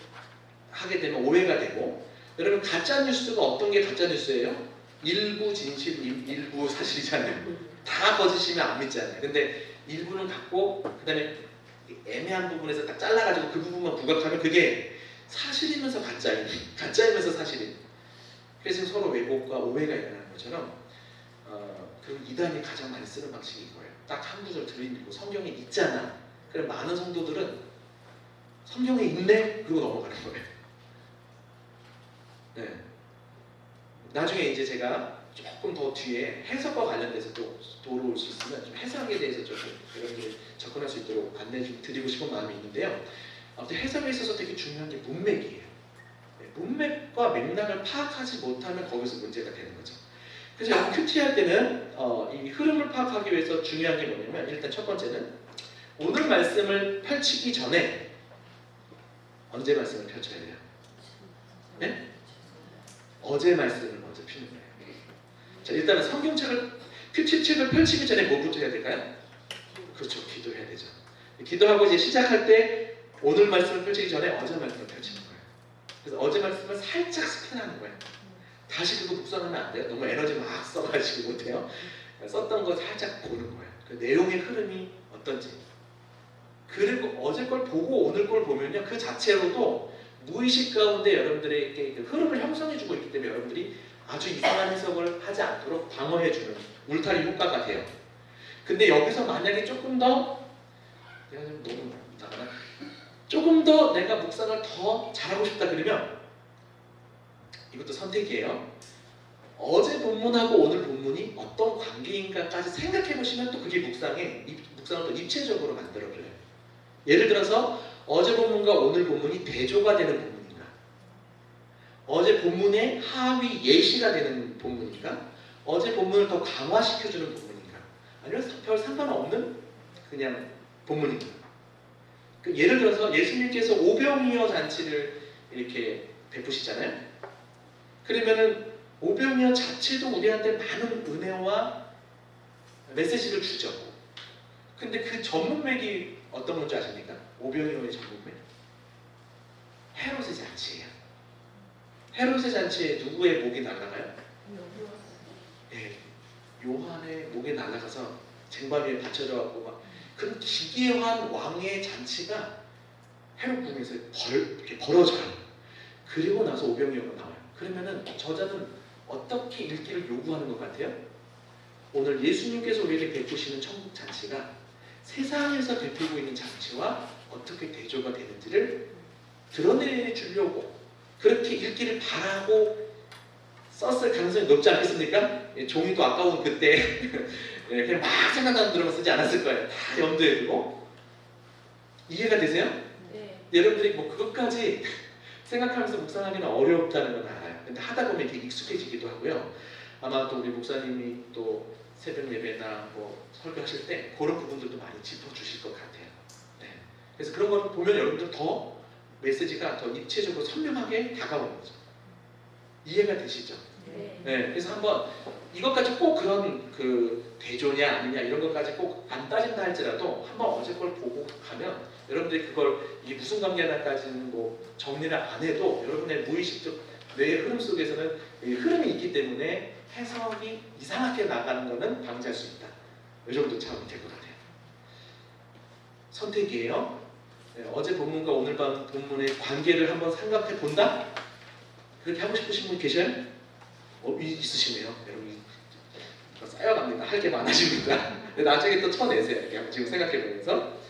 하게 되면 오해가 되고, 여러분 가짜 뉴스가 어떤 게 가짜 뉴스예요? 일부 진실, 일부 사실이잖아요. 다 거짓이면 안 믿잖아요. 근데 일부는 갖고 그다음에 애매한 부분에서 딱 잘라가지고 그 부분만 부각하면 그게 사실이면서 가짜인, 가짜이면서 사실인. 그래서 서로 왜곡과 오해가 일어나는 것처럼 그 이단이 가장 많이 쓰는 방식이 이거예요. 딱 한 구절 들이밀고 성경에 있잖아. 그럼 많은 성도들은 성경에 있네? 그러고 넘어가는 거예요. 네. 나중에 이제 제가 조금 더 뒤에 해석과 관련돼서 또 돌아올 수 있으면 좀 해석에 대해서 좀 여러분들이 접근할 수 있도록 안내 좀 드리고 싶은 마음이 있는데요. 아무튼 해석에 있어서 되게 중요한 게 문맥이에요. 네, 문맥과 맥락을 파악하지 못하면 거기서 문제가 되는 거죠. 그래서 여러분 큐티 할 때는 이 흐름을 파악하기 위해서 중요한 게 뭐냐면, 일단 첫 번째는 오늘 말씀을 펼치기 전에 언제 말씀을 펼쳐야 돼요? 네? 어제 말씀을 먼저 피는 거예요. 자, 일단은 성경책을 큐티책을 펼치기 전에 뭐부터 해야 될까요? 그렇죠, 기도해야 되죠. 기도하고 이제 시작할 때 오늘 말씀을 펼치기 전에 어제 말씀을 펼치는 거예요. 그래서 어제 말씀을 살짝 스캔하는 거예요. 다시 그거 묵상하면 안 돼요. 너무 에너지 막 써가지고 못해요. 썼던 거 살짝 보는 거예요. 그 내용의 흐름이 어떤지. 그리고 어제 걸 보고 오늘 걸 보면요, 그 자체로도 무의식 가운데 여러분들에게 그 흐름을 형성해주고 있기 때문에 여러분들이 아주 이상한 해석을 하지 않도록 방어해주는 울타리 효과가 돼요. 근데 여기서 만약에 조금 더 내가 좀 너무 나가나? 조금 더 내가 묵상을 더 잘하고 싶다 그러면 이것도 선택이에요. 어제 본문하고 오늘 본문이 어떤 관계인가까지 생각해 보시면 또 그게 묵상을 또 입체적으로 만들어줘요. 예를 들어서 어제 본문과 오늘 본문이 대조가 되는 본문인가? 어제 본문의 하위 예시가 되는 본문인가? 어제 본문을 더 강화시켜주는 본문인가? 아니면 별 상관없는 그냥 본문인가? 예를 들어서 예수님께서 오병이어 잔치를 이렇게 베푸시잖아요. 그러면은 오병이어 자체도 우리한테 많은 은혜와 메시지를 주죠. 근데 그 전문맥이 어떤 건지 아십니까? 오병이어의 전문맥. 헤롯의 잔치예요. 헤롯의 잔치에 누구의 목이 날아가요? 예, 요한의 목에 날아가서 쟁반 위에 받쳐져 갖고 막 그런 기괴한 왕의 잔치가 헤롯 궁에서 이렇게 벌어져요. 그리고 나서 오병이어가 나와요. 그러면은 저자는 어떻게 읽기를 요구하는 것 같아요? 오늘 예수님께서 우리에게 베푸시는 천국 잔치가 세상에서 베푸고 있는 잔치와 어떻게 대조가 되는지를 드러내주려고 그렇게 읽기를 바라고 썼을 가능성이 높지 않겠습니까? 예, 종이 또 아까운 그때 예, 그냥 막 생각나는 대로만 쓰지 않았을 거예요. 다 염두에 두고. 이해가 되세요? 네. 여러분들이 뭐 그것까지 생각하면서 묵상하기는 어렵다는 건 알아요. 근데 하다 보면 이렇게 익숙해지기도 하고요. 아마 또 우리 목사님이 또 새벽 예배나 뭐 설교하실 때 그런 부분들도 많이 짚어주실 것 같아요. 네. 그래서 그런 걸 보면 여러분들 더 메시지가 더 입체적으로 선명하게 다가오는 거죠. 이해가 되시죠? 네. 네. 그래서 한번 이것까지 꼭 그런 그 대조냐 아니냐 이런 것까지 꼭 안 따진다 할지라도 한번 어제 걸 보고 가면 여러분들이 그걸 이게 무슨 관계냐까지는 뭐 정리를 안 해도 여러분의 무의식적 뇌의 흐름 속에서는 이 흐름이 있기 때문에 해석이 이상하게 나가는 것은 방지할 수 있다. 이 정도 차원이 될 것 같아요. 선택이에요. 네, 어제 본문과 오늘 밤 본문의 관계를 한번 생각해 본다? 그렇게 하고 싶으신 분 계셔요? 있으시네요. 여러분 쌓여갑니다. 할 게 많아집니다. 나중에 또 쳐내세요. 이렇게 지금 생각해보면서.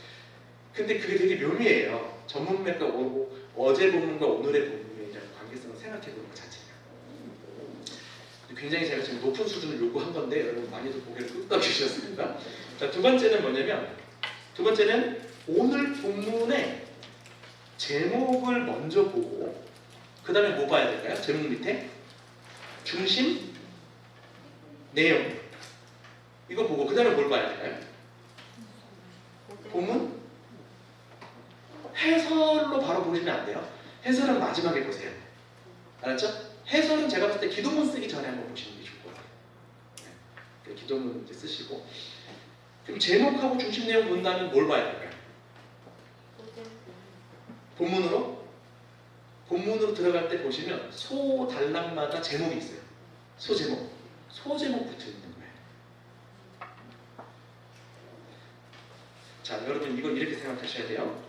근데 그게 되게 묘미해요. 전문맥과 어제 본문과 오늘의 본문의 관계성을 생각해보는 것 자체가. 굉장히 제가 지금 높은 수준을 요구한 건데 여러분 많이들 고개를 끄덕이셨습니다. 자, 두 번째는 뭐냐면 두 번째는 오늘 본문의 제목을 먼저 보고 그 다음에 뭐 봐야 될까요? 제목 밑에 중심, 내용 이거 보고 그 다음에 뭘 봐야 될까요? 본문? 해설로 바로 보시면 안 돼요. 해설은 마지막에 보세요. 알았죠? 해설은 제가 봤을 때 기도문 쓰기 전에 한번 보시는 게 좋을 것 같아요. 네. 기도문 이제 쓰시고 그럼 제목하고 중심 내용 본다면 뭘 봐야 될까요? 본문으로? 본문으로 들어갈 때 보시면 소 단락마다 제목이 있어요. 소제목. 소제목 붙어 있는 거예요. 자, 여러분 이걸 이렇게 생각하셔야 돼요.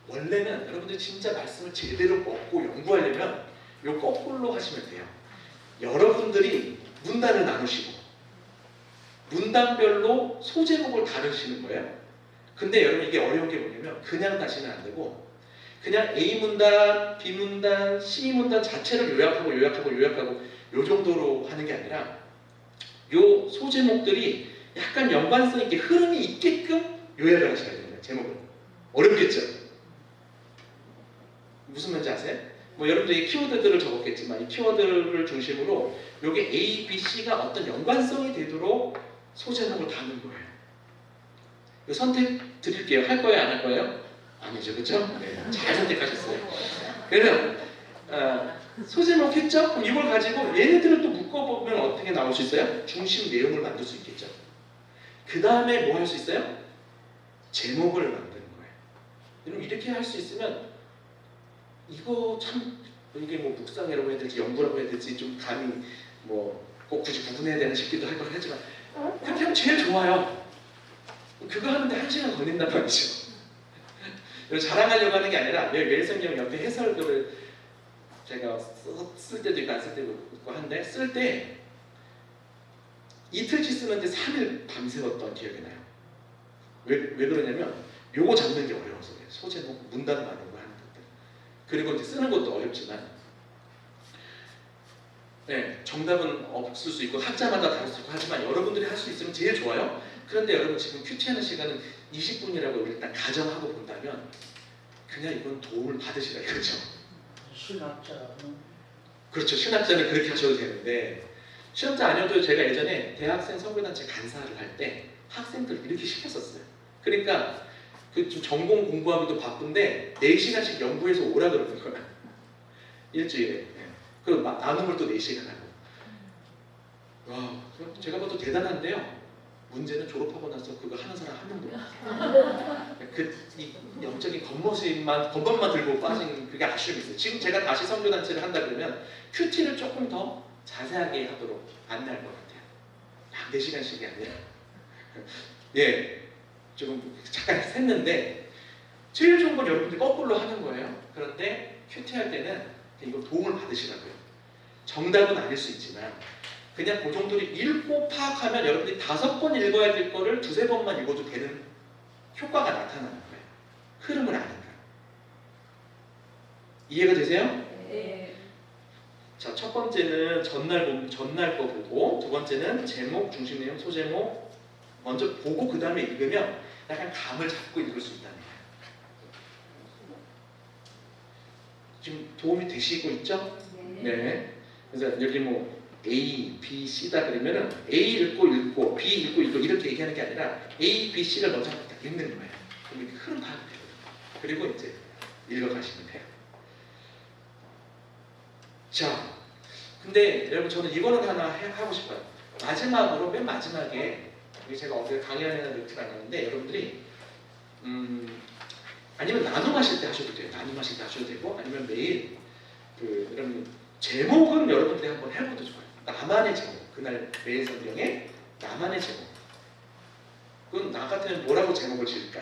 원래는 여러분들 진짜 말씀을 제대로 먹고 연구하려면 요 거꾸로 하시면 돼요. 여러분들이 문단을 나누시고 문단별로 소제목을 다루시는 거예요. 근데 여러분 이게 어려운 게 뭐냐면 그냥 다시는 안 되고 그냥 A 문단, B 문단, C 문단 자체를 요약하고 요 정도로 하는 게 아니라 요 소제목들이 약간 연관성 있게 흐름이 있게끔 요약을 하셔야 됩니다. 제목을. 어렵겠죠? 무슨 말인지 아세요? 뭐 여러분들이 키워드들을 적었겠지만 이 키워드를 중심으로 요게 A, B, C가 어떤 연관성이 되도록 소제목을 담는 거예요. 선택 드릴게요. 할 거예요? 안 할 거예요? 아니죠. 그렇죠? 네, 잘 선택하셨어요. 그러면 소제목 했죠? 그럼 이걸 가지고 얘네들을 또 묶어보면 어떻게 나올 수 있어요? 중심 내용을 만들 수 있겠죠. 그 다음에 뭐 할 수 있어요? 제목을 만드는 거예요. 여러분 이렇게 할 수 있으면 이거 참 이게 뭐 묵상이라고 해야 될지 연구라고 해야 될지 좀 감이 뭐 꼭 굳이 구분해야 되나 싶기도 할 건 하지만 그렇게 하면 제일 좋아요. 그거 하는데 1시간 걸린단 말이죠. 자랑하려고 하는 게 아니라 열성경 옆에 해설글을 제가 쓸 때도 있고 안 쓸 때도 있고 한데 쓸 때 이틀치 쓰는데 3일 밤새웠던 기억이 나요. 왜 그러냐면 요거 잡는 게 어려워서 그래요. 소제목, 문단 많은 거 하는 것들. 그리고 이제 쓰는 것도 어렵지만 네, 정답은 없을 수 있고 학자마다 다를 수 있고 하지만 여러분들이 할 수 있으면 제일 좋아요. 그런데 여러분 지금 큐티하는 시간은 20분이라고 일단 가정하고 본다면 그냥 이건 도움을 받으시라 이거죠. 신학자는 그렇죠. 신학자는 그렇게 하셔도 되는데 신학자 아니어도 제가 예전에 대학생 선교단체 간사를 할 때 학생들 이렇게 시켰었어요. 그러니까 그 좀 전공 공부하기도 바쁜데 4시간씩 연구해서 오라 그러는 거야. 일주일에. 그 나눔을 또 4시간 하고. 와, 제가 봐도 대단한데요. 문제는 졸업하고 나서 그거 하는 사람 한 명도 없어요. 이 영적인 겉멋만 들고 빠진 그게 아쉬움이 있어요. 지금 제가 다시 선교단체를 한다 그러면 큐티를 조금 더 자세하게 하도록 안내할 것 같아요. 막 4시간씩이 아니라 예, 조금 잠깐 샜는데 제일 좋은 건 여러분들이 거꾸로 하는 거예요. 그런데 큐티할 때는 이거 도움을 받으시라고요. 정답은 아닐 수 있지만 그냥 그 정도로 읽고 파악하면 여러분들이 5번 읽어야 될 거를 2-3번만 읽어도 되는 효과가 나타나는 거예요. 흐름을 아니까. 이해가 되세요? 네. 자, 첫 번째는 전날 거 보고, 두 번째는 제목, 중심 내용, 소제목 먼저 보고 그 다음에 읽으면 약간 감을 잡고 읽을 수 있다는 거예요. 지금 도움이 되시고 있죠? 네. 그래서 여기 뭐 A, B, C다 그러면은 A 읽고 B 읽고 이렇게 얘기하는 게 아니라 A, B, C를 먼저 읽는 거예요. 그럼 이렇게 흐름 파악이 돼요. 그리고 이제 읽어가시면 돼요. 자, 근데 여러분 저는 이거는 하나 하고 싶어요. 마지막으로 맨 마지막에 제가 어제 강의하는 노트를 안 하는데 여러분들이 아니면 나눔하실 때 하셔도 돼요. 나눔하실 때 하셔도 되고 아니면 매일 여러분 제목은 여러분들이 한번 해봐도 좋아요. 나만의 제목. 그날 매일 성경에 나만의 제목. 그건 나 같으면 뭐라고 제목을 지을까?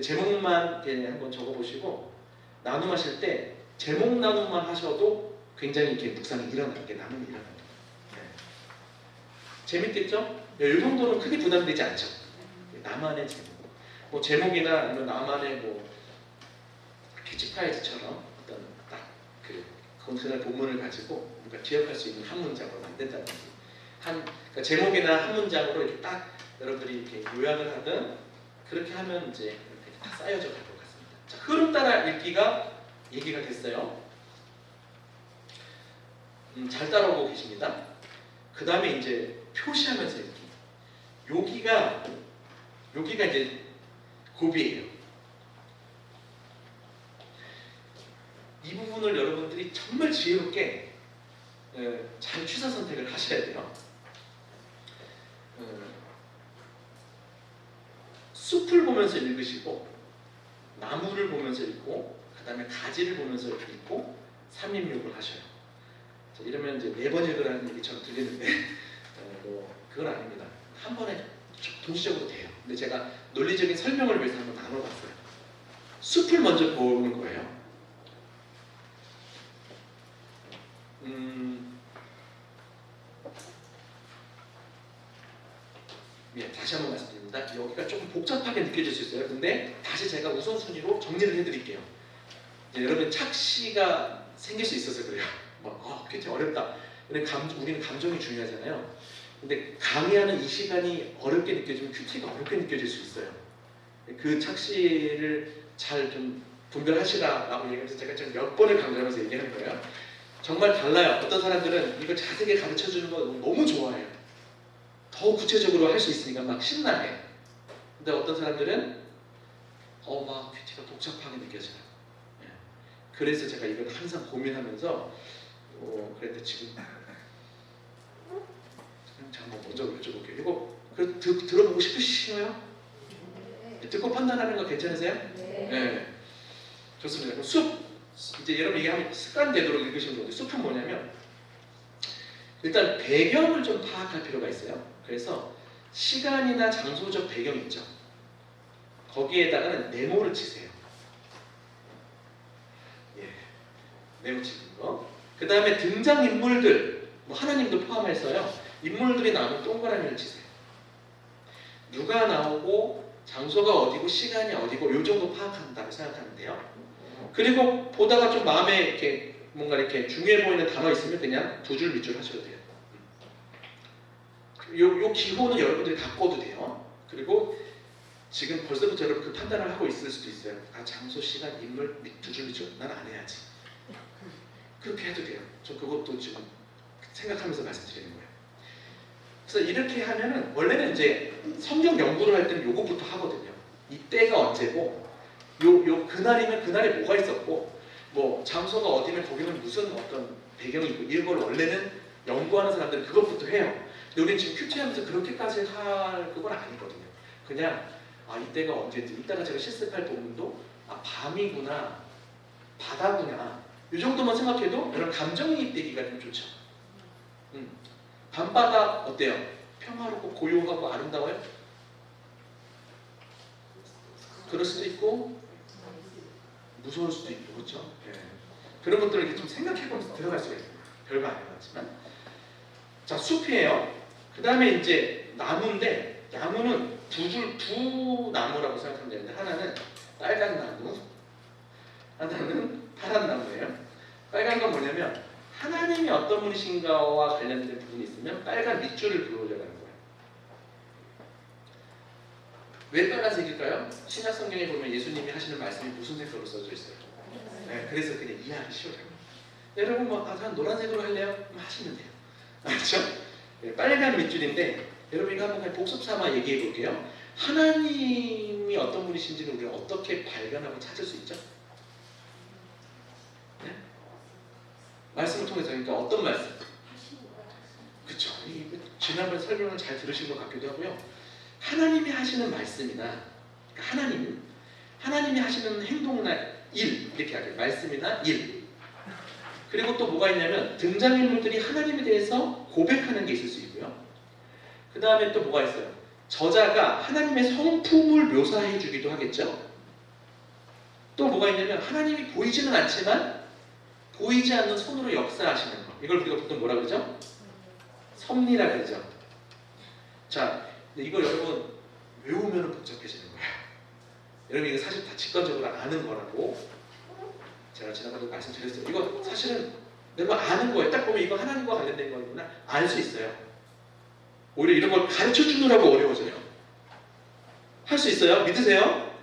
제목만 한번 적어보시고 나눔하실 때 제목 나눔만 하셔도 굉장히 이렇게 묵상이 일어나게 나눔이 일어납니다. 네. 재밌겠죠? 이 정도는 크게 부담되지 않죠. 나만의 제목. 뭐 제목이나 아니면 나만의 뭐 캐치프라이즈처럼 어떤 딱그 그날 본문을 가지고 뭔가 기억할 수 있는 한 문장으로 만든다든지 그러니까 제목이나 한 문장으로 이렇게 딱 여러분들이 이렇게 요약을 하든 그렇게 하면 이제 이렇게 다 쌓여져 갈 것 같습니다. 자, 흐름 따라 읽기가 얘기가 됐어요. 잘 따라오고 계십니다. 그 다음에 이제 표시하면서 읽기. 여기가 이제 고비예요. 이 부분을 여러분들이 정말 지혜롭게 잘 취사 선택을 하셔야 돼요. 숲을 보면서 읽으시고 나무를 보면서 읽고 그 다음에 가지를 보면서 읽고 삼임욕을 하셔요. 자, 이러면 이제 4번 읽으라는 얘기처럼 들리는데 뭐 그건 아닙니다. 한 번에 동시적으로 돼요. 근데 제가 논리적인 설명을 위해서 한번 나눠봤어요. 숲을 먼저 보는 거예요. 예, 다시 한번 말씀드립니다. 여기가 조금 복잡하게 느껴질 수 있어요. 근데 다시 제가 우선순위로 정리를 해드릴게요. 여러분 착시가 생길 수 있어서 그래요. 큐티 어렵다. 우리는 감정이 중요하잖아요. 근데 강의하는 이 시간이 어렵게 느껴지면 큐티가 어렵게 느껴질 수 있어요. 그 착시를 잘 좀 분별하시라라고 얘기하면서 제가 지금 몇 번을 강조하면서 얘기하는 거예요. 정말 달라요. 어떤 사람들은 이걸 자세하게 가르쳐주는 거 너무 좋아해요. 더 구체적으로 할 수 있으니까 막 신나게. 근데 어떤 사람들은 막 큐티가 복잡하게 느껴져요. 예. 그래서 제가 이걸 항상 고민하면서 그래도 지금 한번 먼저 여쭤볼게요. 이거 들어보고 싶으시나요? 네. 듣고 판단하는 거 괜찮으세요? 네. 네. 좋습니다. 그럼 숲 이제 여러분 이게 한번 습관 되도록 읽으시면 좋은데 숲은 뭐냐면 일단 배경을 좀 파악할 필요가 있어요. 그래서 시간이나 장소적 배경이 있죠. 거기에다가는 네모를 치세요. 예, 네모 치는 거. 그 다음에 등장인물들, 뭐 하나님도 포함해서요. 인물들이 나오는 동그라미를 치세요. 누가 나오고 장소가 어디고 시간이 어디고 요 정도 파악한다고 생각하는데요. 그리고 보다가 좀 마음에 이렇게 뭔가 이렇게 중요해 보이는 단어 있으면 그냥 2줄 밑줄 하셔도 돼요. 요 기호는 여러분들이 바꿔도 돼요. 그리고 지금 벌써부터 여러분 그 판단을 하고 있을 수도 있어요. 장소, 시간, 인물, 2줄 밑줄 난 안 해야지. 그렇게 해도 돼요. 저 그것도 지금 생각하면서 말씀드리는 거예요. 그래서 이렇게 하면은 원래는 이제 성경 연구를 할 때는 요거부터 하거든요. 이때가 언제고 요 그날이면 그날에 뭐가 있었고 뭐 장소가 어디면 거기는 무슨 어떤 배경이 있고 이런 걸 원래는 연구하는 사람들은 그것부터 해요. 근데 우리는 지금 큐티하면서 그렇게까지 할 그건 아니거든요. 그냥 이때가 언제인지 이따가 제가 실습할 부분도 밤이구나 바다구나 이 정도만 생각해도 여러분 감정이입되기가 좀 좋죠. 밤바다 어때요? 평화롭고 고요하고 아름다워요? 그럴 수도 있고 무서울 수도 있고 그렇죠? 예. 그런 것들을 이렇게 좀 생각해보면서 들어갈 수가 있어요. 별거 아니지만 자 숲이에요. 그 다음에 이제 나무인데 나무는 두 나무라고 생각하면 되는데 하나는 빨간 나무 하나는 파란 나무예요. 빨간 건 뭐냐면 하나님이 어떤 분이신가와 관련된 부분이 있으면 빨간 밑줄을 그어오려고 하는 거예요. 왜 빨간색일까요? 신약 성경에 보면 예수님이 하시는 말씀이 무슨 색으로 써져 있어요? 네, 그래서 그냥 이해하기 쉬워요. 여러분 뭐 난 노란색으로 할래요? 그럼 하시면 돼요. 알죠? 네, 빨간 밑줄인데 여러분 이거 한번 그냥 복습 삼아 얘기해 볼게요. 하나님이 어떤 분이신지를 우리가 어떻게 발견하고 찾을 수 있죠? 네? 말씀을 통해서 그러니까 어떤 말씀? 그쵸? 지난번 설명을 잘 들으신 것 같기도 하고요. 하나님이 하시는 말씀이나 그러니까 하나님이 하시는 행동이나 일 이렇게 하죠. 말씀이나 일 그리고 또 뭐가 있냐면 등장인물들이 하나님에 대해서 고백하는 게 있을 수 있고요. 그 다음에 또 뭐가 있어요? 저자가 하나님의 성품을 묘사해 주기도 하겠죠. 또 뭐가 있냐면 하나님이 보이지는 않지만 보이지 않는 손으로 역사하시는 거 이걸 우리가 보통 뭐라 그러죠? 섭리라 그러죠. 자, 근데 이거 여러분 외우면 복잡해지는 거예요. 여러분 이거 사실 다 직관적으로 아는 거라고 제가 지난번에 말씀드렸어요. 이거 사실은 여러분 아는 거예요. 딱 보면 이거 하나님과 관련된 거구나 알 수 있어요. 오히려 이런 걸 가르쳐 주느라고 어려워져요. 할 수 있어요? 믿으세요?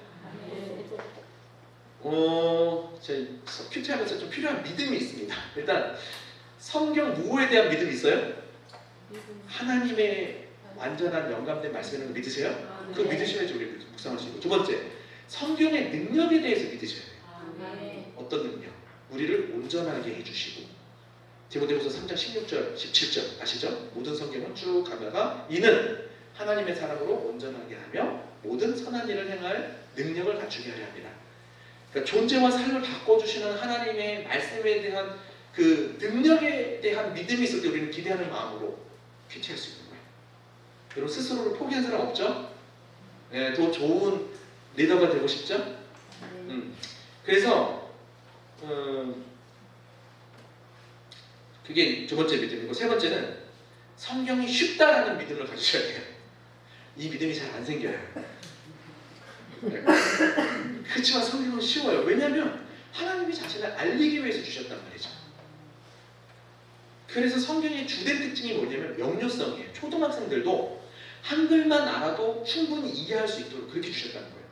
제 큐티하면서 좀 필요한 믿음이 있습니다. 일단 성경 무호에 대한 믿음이 있어요? 하나님의 완전한 영감된 말씀이라는 거 믿으세요? 그거 믿으셔야죠. 우리 묵상하시고. 두 번째, 성경의 능력에 대해서 믿으셔야 돼요. 어떤 능력? 우리를 온전하게 해주시고 디모데후서 3장 16절, 17절 아시죠? 모든 성경은 쭉 가다가 이는 하나님의 사랑으로 온전하게 하며 모든 선한 일을 행할 능력을 갖추게 하려 합니다. 그러니까 존재와 삶을 바꿔주시는 하나님의 말씀에 대한 그 능력에 대한 믿음이 있을 때 우리는 기대하는 마음으로 퀴치할 수 있는 거예요. 여러분 스스로를 포기한 사람 없죠? 네, 더 좋은 리더가 되고 싶죠? 그래서 그게 두 번째 믿음이고 세 번째는 성경이 쉽다라는 믿음을 가지셔야 돼요. 이 믿음이 잘 안 생겨요. 네. 그렇지만 성경은 쉬워요. 왜냐하면 하나님이 자신을 알리기 위해서 주셨단 말이죠. 그래서 성경의 주된 특징이 뭐냐면 명료성이에요. 초등학생들도 한글만 알아도 충분히 이해할 수 있도록 그렇게 주셨다는 거예요.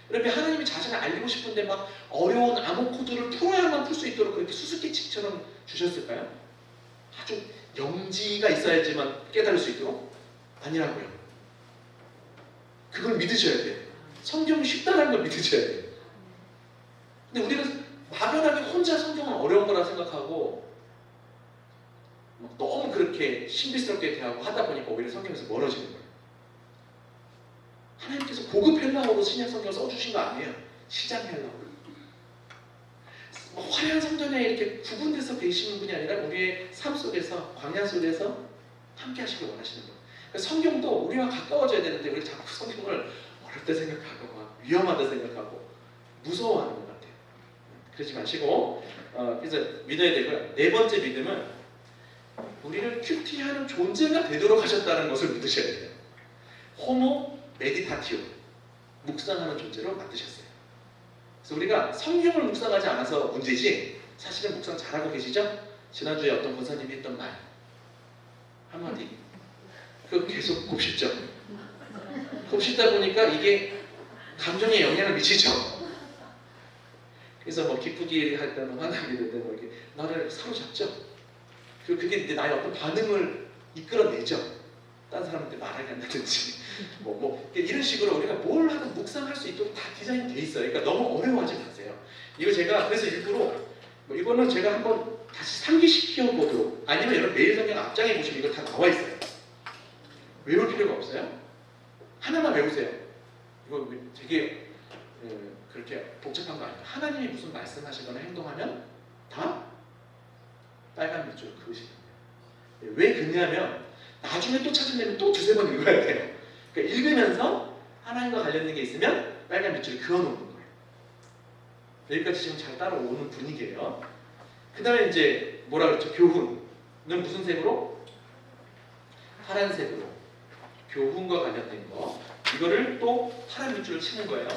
그러면 하나님이 자신을 알리고 싶은데 막 어려운 암호 코드를 풀어야만 풀 수 있도록 그렇게 수수께끼처럼 주셨을까요? 아주 영지가 있어야지만 깨달을 수 있도록? 아니라고요. 그걸 믿으셔야 돼요. 성경이 쉽다는 걸 믿으셔야 돼요. 근데 우리는 막연하게 혼자 성경은 어려운 거라 생각하고 너무 그렇게 신비스럽게 대하고 하다 보니까 오히려 성경에서 멀어지는 거예요. 하나님께서 고급 헬라어로 신약 성경을 써주신 거 아니에요. 시장 헬라어. 화려한 성전에 이렇게 구분돼서 계시는 분이 아니라 우리의 삶 속에서 광야 속에서 함께 하시길 원하시는 거예요. 그러니까 성경도 우리와 가까워져야 되는데 우리 자꾸 성경을 어렵다 생각하고 막 위험하다 생각하고 무서워하는 것 같아요. 그러지 마시고 그래서 믿어야 되고요. 네 번째 믿음은 우리를 큐티하는 존재가 되도록 하셨다는 것을 믿으셔야 돼요. 호모 메디타티오 묵상하는 존재로 만드셨어요. 그래서 우리가 성경을 묵상하지 않아서 문제지 사실은 묵상 잘하고 계시죠? 지난주에 어떤 권사님이 했던 말 한마디 그거 계속 곱씹죠? 곱씹다 보니까 이게 감정에 영향을 미치죠? 그래서 뭐 기쁘게 할 때는 화나게 될 때는 이렇게 나를 사로잡죠? 그게 이제 나의 어떤 반응을 이끌어내죠? 딴 사람한테 말하게 한다든지 이런 식으로 우리가 뭘 하든 묵상할 수 있도록 다 디자인돼 있어요. 그러니까 너무 어려워하지 마세요. 이거 제가 그래서 일부러 이거는 제가 한번 다시 상기시켜 보도록 아니면 여러분 매일 성경 앞장에 보시면 이거 다 나와 있어요. 외울 필요가 없어요. 하나만 외우세요. 이거 되게 그렇게 복잡한 거 아니에요. 하나님이 무슨 말씀하시거나 행동하면 다 빨간 밑줄 그으시는 거예요. 왜 그러냐면 나중에 또 찾으려면 또 두세 번 읽어야 돼요. 그러니까 읽으면서 하나님과 관련된 게 있으면 빨간 밑줄을 그어놓는 거예요. 여기까지 지금 잘 따라오는 분위기예요. 그 다음에 이제 뭐라 그랬죠? 교훈은 무슨 색으로? 파란색으로. 교훈과 관련된 거. 이거를 또 파란 밑줄을 치는 거예요.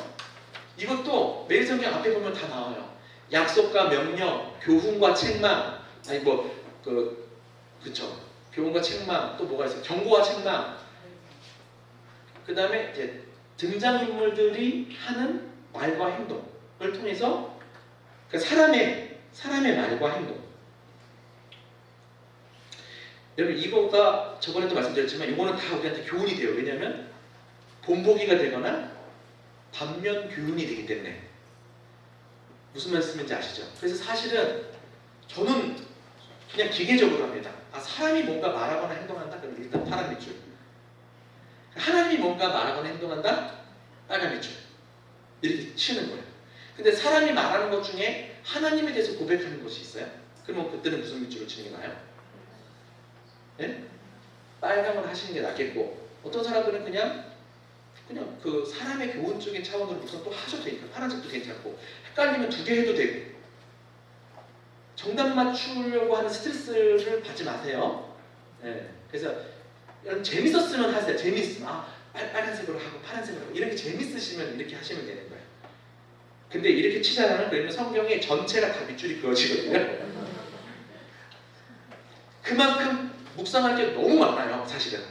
이것도 매일 성경 앞에 보면 다 나와요. 약속과 명령, 교훈과 책망, 아니 그쵸. 교훈과 책망, 또 뭐가 있어요? 경고와 책망. 그 다음에 이제 등장인물들이 하는 말과 행동을 통해서 사람의 말과 행동. 여러분 이거가 저번에도 말씀드렸지만 이거는 다 우리한테 교훈이 돼요. 왜냐하면 본보기가 되거나 반면 교훈이 되기 때문에. 무슨 말씀인지 아시죠? 그래서 사실은 저는 그냥 기계적으로 합니다. 사람이 뭔가 말하거나 행동한다? 그럼 일단 파란 밑줄. 하나님이 뭔가 말하거나 행동한다? 빨간 밑줄. 이렇게 치는 거예요. 근데 사람이 말하는 것 중에 하나님에 대해서 고백하는 것이 있어요? 그러면 그때는 무슨 밑줄을 치는 게 나아요? 네? 빨강을 하시는 게 낫겠고, 어떤 사람들은 그냥 그 사람의 교훈적인 차원으로 우선 또 하셔도 되니까 파란색도 괜찮고, 헷갈리면 두 개 해도 되고, 정답 맞추려고 하는 스트레스를 받지 마세요. 네. 그래서 여러분 재밌었으면 하세요. 재밌으면 빨간색으로 하고 파란색으로 하고 이렇게 재밌으시면 이렇게 하시면 되는 거예요. 근데 이렇게 치잖아요. 그러면 성경에 전체가 다 밑줄이 그어지거든요. 그만큼 묵상할 게 너무 많아요, 사실은.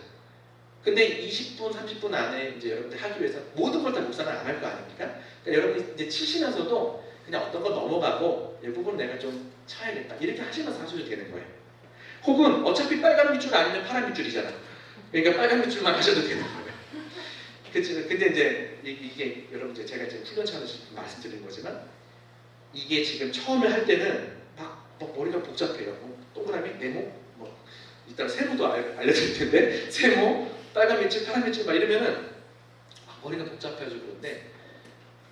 근데 20분, 30분 안에 이제 여러분들 하기 위해서 모든 걸 다 묵상을 안 할 거 아닙니까? 그러니까 여러분이 이제 치시면서도 그냥 어떤 거 넘어가고 이 부분 내가 좀 쳐야겠다 이렇게 하시면서 하셔도 되는 거예요. 혹은 어차피 빨간 밑줄 아니면 파란 밑줄이잖아. 그러니까 빨간 밑줄만 하셔도 되는 거예요. 그치? 근데 이제 이게 여러분 제가 이제 훈련차원에서 말씀드리는 거지만 이게 지금 처음에 할 때는 막 머리가 복잡해요. 동그라미, 네모, 이따가 세모도 알려드릴 텐데 세모, 빨간 밑줄, 파란 밑줄 막 이러면은 머리가 복잡해가지고 그런데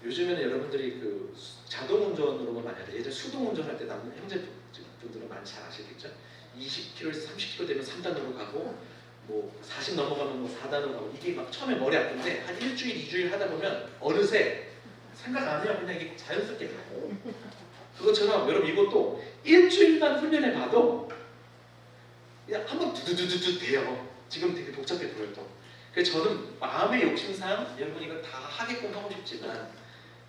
요즘에는 여러분들이 그 자동 운전으로만 많이 하죠. 예전 수동 운전할 때 남는 형제분들은 많이 잘 아시겠죠? 20km에서 30km 되면 3단으로 가고 뭐 40 넘어가면 뭐 4단으로 가고 이게 막 처음에 머리 아픈데 한 일주일, 2주일 하다 보면 어느새 생각 안 해요. 그냥 이게 자연스럽게 가고 그것처럼 여러분 이것도 일주일만 훈련해 봐도 그냥 한번 두두두두 돼요. 지금 되게 복잡해 보여도. 그래서 저는 마음의 욕심상 여러분 이거 다 하게끔 하고 싶지만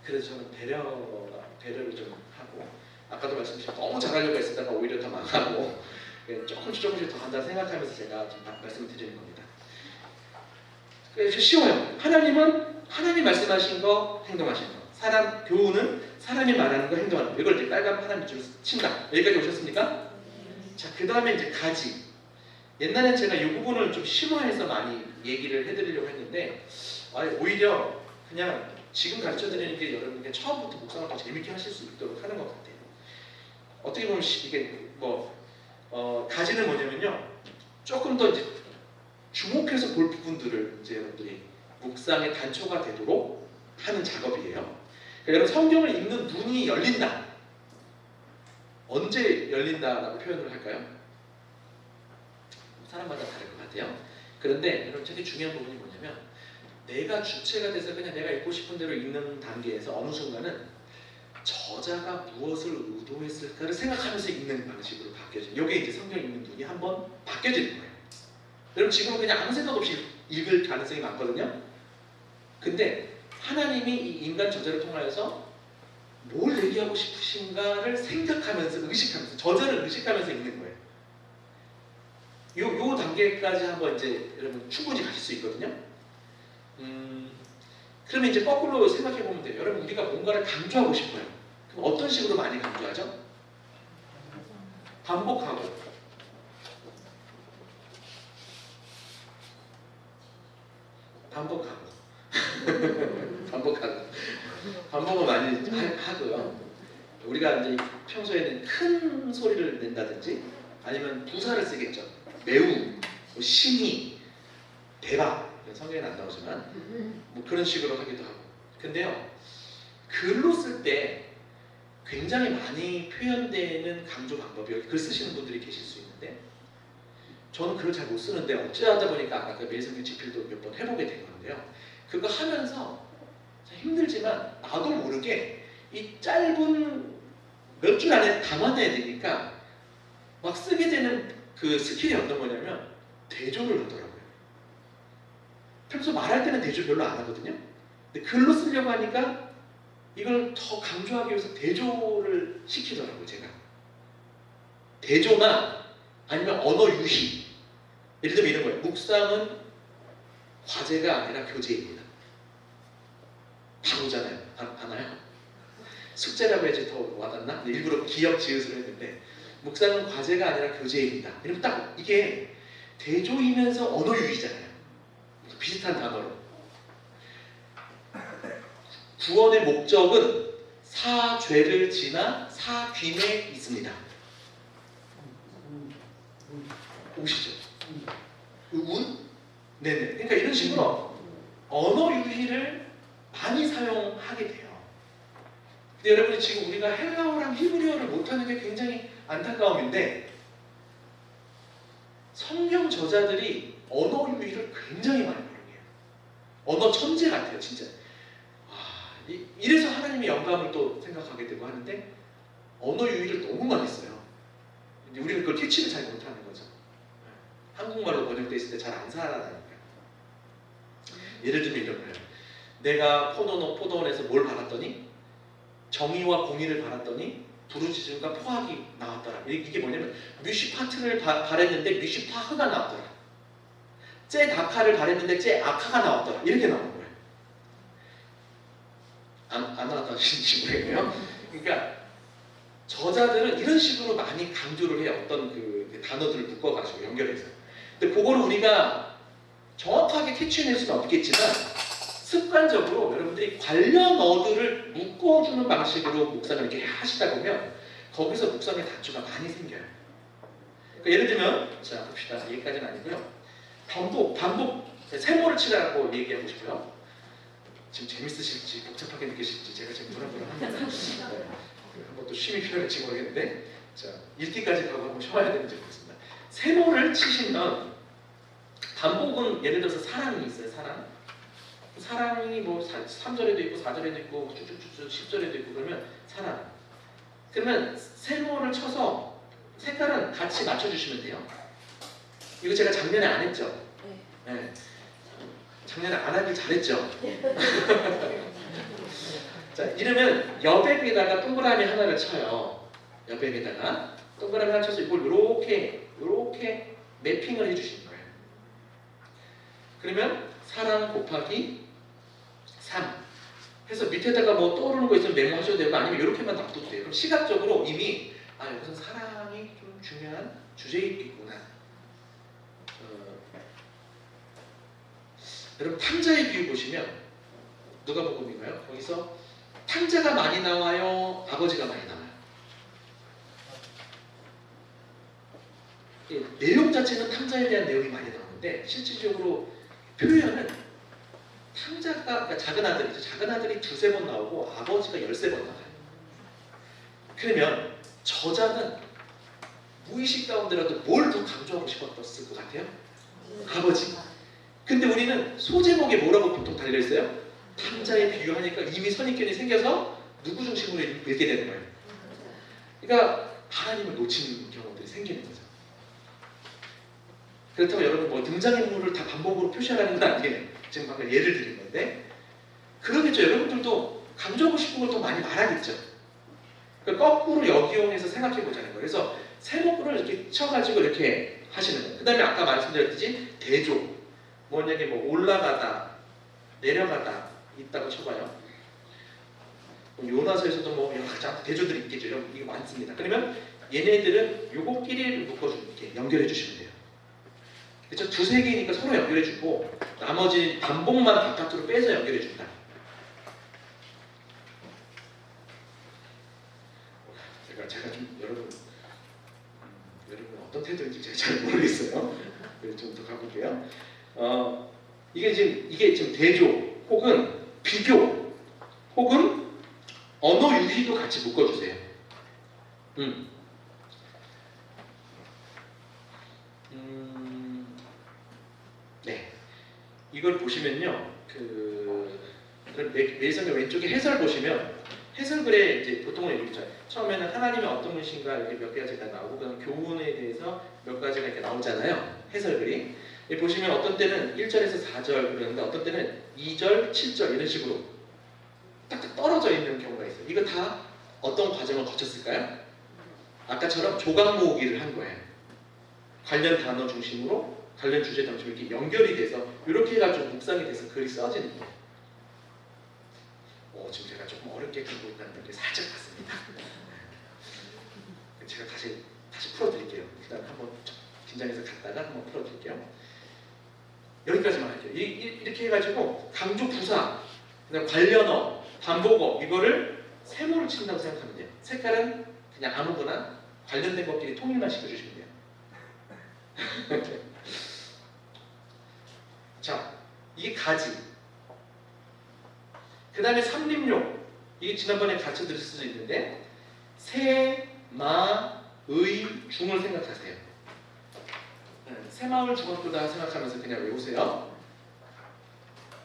그래서 저는 배려를 좀 하고 아까도 말씀드렸지만 너무 잘하려고 했다가 오히려 더 망하고 조금씩 더 한다 생각하면서 제가 좀 말씀을 드리는 겁니다. 그래서 쉬워요. 하나님은 하나님 말씀하신 거 행동하신 거. 사람 교훈은 사람이 말하는 거 행동하는 거. 이걸 이제 빨간 파란 밑줄로 친다. 여기까지 오셨습니까? 자, 그 다음에 이제 가지. 옛날엔 제가 이 부분을 좀 심화해서 많이 얘기를 해드리려고 했는데 오히려 그냥 지금 가르쳐드리는 게 여러분께 처음부터 묵상을 더 재밌게 하실 수 있도록 하는 것 같아요. 어떻게 보면 이게 가지는 뭐냐면요, 조금 더 이제 주목해서 볼 부분들을 이제 여러분들이 묵상의 단초가 되도록 하는 작업이에요. 그러니까 여러분 성경을 읽는 눈이 열린다. 언제 열린다라고 표현을 할까요? 사람마다 다를 것 같아요. 그런데 여러분 되게 중요한 부분이 뭐냐면 내가 주체가 돼서 그냥 내가 읽고 싶은 대로 읽는 단계에서 어느 순간은 저자가 무엇을 의도했을까를 생각하면서 읽는 방식으로 바뀌어져요. 이게 이제 성경 읽는 눈이 한번 바뀌어지는 거예요. 여러분 지금은 그냥 아무 생각 없이 읽을 가능성이 많거든요. 근데 하나님이 이 인간 저자를 통하여서 뭘 얘기하고 싶으신가를 생각하면서 의식하면서 저자를 의식하면서 읽는 거예요. 요 단계까지 한번 이제 여러분 충분히 가실 수 있거든요. 그러면 이제 거꾸로 생각해 보면 돼요. 여러분 우리가 뭔가를 강조하고 싶어요. 그럼 어떤 식으로 많이 강조하죠? 반복하고 반복을 많이 하고요. 우리가 이제 평소에는 큰 소리를 낸다든지 아니면 부사를 쓰겠죠. 매우, 신이, 대박, 성경에는 안 나오지만 뭐 그런 식으로 하기도 하고. 근데요, 글로 쓸 때 굉장히 많이 표현되는 강조 방법이, 여기 글 쓰시는 분들이 계실 수 있는데 저는 글을 잘 못 쓰는데 어찌하다 보니까 아까 그 매일성경 집필도 몇 번 해보게 된 건데요. 그거 하면서 힘들지만 나도 모르게 이 짧은 몇 줄 안에 담아내야 되니까 막 쓰게 되는 그 스킬이 어떤 거냐면 대조를 하더라고요. 평소 말할 때는 대조 별로 안 하거든요. 근데 글로 쓰려고 하니까 이걸 더 강조하기 위해서 대조를 시키더라고요. 제가 대조나 아니면 언어 유희. 예를 들면 이런 거예요. 묵상은 과제가 아니라 교제입니다. 바로잖아요. 아나요? 숙제라고 해야지 더 와닿나? 일부러 기억 지읒을 했는데 묵상은 과제가 아니라 교제입니다. 이러면 딱 이게 대조이면서 언어 유희잖아요. 비슷한 단어로. 구원의 목적은 사죄를 지나 사귐에 있습니다. 오시죠? 운? 네네. 그러니까 이런 식으로 언어 유희를 많이 사용하게 돼요. 근데 여러분 지금 우리가 헬라어랑 히브리어를 못하는 게 굉장히 안타까움인데 성경 저자들이 언어 유희를 굉장히 많이 활용해요. 언어 천재 같아요, 진짜. 이래서 하나님의 영감을 또 생각하게 되고 하는데 언어 유희를 너무 많이 써요. 근데 우리는 그걸 캐치를 잘 못하는 거죠. 한국말로 번역돼 있을 때 잘 안 살아나니까. 예를 들면 이런 거예요. 내가 포도원에서 뭘 받았더니 정의와 공의를 바랐더니 부르짖음과 포악이 나왔더라. 이게 뭐냐면 뮤시파트를 바랬는데 뮤시파흐가 나왔더라. 제 다카를 바랬는데 제 아카가 나왔더라. 이렇게 나오는 거예요. 안 나왔다는 거예요. 그러니까 저자들은 이런 식으로 많이 강조를 해요. 어떤 그 단어들을 묶어가지고 연결해서. 근데 그거를 우리가 정확하게 캐치해낼 수는 없겠지만 습관적으로 여러분들이 관련 어들을 묶어주는 방식으로 묵상을 이렇게 하시다 보면 거기서 묵상의 단초가 많이 생겨요. 그러니까 예를 들면 자 봅시다. 여기까지는 아니고요. 반복 세모를 치라고 얘기하고 싶어요. 지금 재밌으실지 복잡하게 느끼실지 제가 지금 불안불안합니다. 네. 한번 또 쉼이 필요할지 모르겠는데 자 읽기까지 가고 한번 쉬어야 되는지 모르겠습니다. 세모를 치시면 반복은 예를 들어서 사랑이 있어요. 사랑이 뭐 3절에도 있고 4절에도 있고 쭉쭉쭉 10절에도 있고 그러면 사랑. 그러면 세모를 쳐서 색깔은 같이 맞춰주시면 돼요. 이거 제가 작년에 안 했죠? 네. 작년에 안 하길 잘했죠? 자, 이러면 여백에다가 동그라미 하나를 쳐요. 여백에다가 동그라미 하나 쳐서 이걸 이렇게 매핑을 해주시는 거예요. 그러면 사랑 곱하기 3 해서 밑에다가 뭐 떠오르는 거 있으면 메모하셔도 되고 아니면 이렇게만 놔둬도 돼요. 그럼 시각적으로 이미 여기서 사랑이 좀 중요한 주제이겠구나. 여러분 탕자의 비유 보시면 누가복음인가요? 거기서 탕자가 많이 나와요? 아버지가 많이 나와요? 내용 자체는 탕자에 대한 내용이 많이 나오는데 실질적으로 표현은 탕자가 그러니까 작은 아들이죠. 작은 아들이 2-3번 나오고 아버지가 13번 나와요. 그러면 저자는 무의식 가운데라도 뭘 더 강조하고 싶었을 것 같아요? 아버지. 근데 우리는 소제목에 뭐라고 보통 달려있어요? 탕자에 비유하니까 이미 선입견이 생겨서 누구 중심으로 읽게 되는 거예요. 그러니까 하나님을 놓치는 경우들이 생기는 거죠. 그렇다고 여러분 뭐 등장인물을 다 반복으로 표시하라는 건 아니에요. 지금 방금 예를 드린 건데 그러겠죠. 여러분들도 강조하고 싶은 걸 더 많이 말하겠죠. 그러니까 거꾸로 역이용해서 생각해 보자는 거예요. 그래서 세목을 이렇게 쳐가지고 이렇게 하시는 거예요. 그 다음에 아까 말씀드렸듯이 대조 뭐냐면 뭐 올라가다 내려가다 있다고 쳐봐요. 요나서에서도 뭐 여러 가지 대조들이 있겠죠. 이거 많습니다. 그러면 얘네들은 요거끼리를 묶어주게 연결해 주시면 돼요. 그렇죠? 2-3개니까 서로 연결해 주고 나머지 반복만 바깥으로 빼서 연결해 준다. 제가 좀 여러분 어떤 태도인지 제가 잘 모르겠어요. 좀 더 가볼게요. 이게 지금 대조 혹은 비교 혹은 언어 유희도 같이 묶어주세요. 네, 이걸 보시면요, 매일성경 왼쪽에 해설 보시면 해설글에 이제 보통은 이렇게 있죠. 처음에는 하나님이 어떤 분이신가 이렇게 몇 가지가 나오고 그다음 교훈에 대해서 몇 가지가 이렇게 나오잖아요. 해설글이 보시면 어떤 때는 1절에서 4절 그러는데 어떤 때는 2절, 7절 이런 식으로 딱딱 떨어져 있는 경우가 있어요. 이거 다 어떤 과정을 거쳤을까요? 아까처럼 조각 모으기를 한 거예요. 관련 단어 중심으로 관련 주제 중심으로 이렇게 연결이 돼서 이렇게 해가지고 묵상이 돼서 글이 써지는 거예요. 지금 제가 조금 어렵게 긋고 있다는 게 살짝 같습니다. 제가 다시 풀어드릴게요. 일단 한번 긴장해서 갔다가 한번 풀어드릴게요. 여기까지만 할게요. 이렇게 해가지고 강조 부사, 그다음 관련어, 반복어 이거를 세모를 친다고 생각하면 돼요. 색깔은 그냥 아무거나 관련된 것끼리 통일만 시켜주시면 돼요. 자, 이게 가지. 그 다음에 삼림용. 이게 지난번에 같이 들을 수도 있는데 새, 마, 의, 중을 생각하세요. 새마을 중학교다 생각하면서 그냥 외우세요.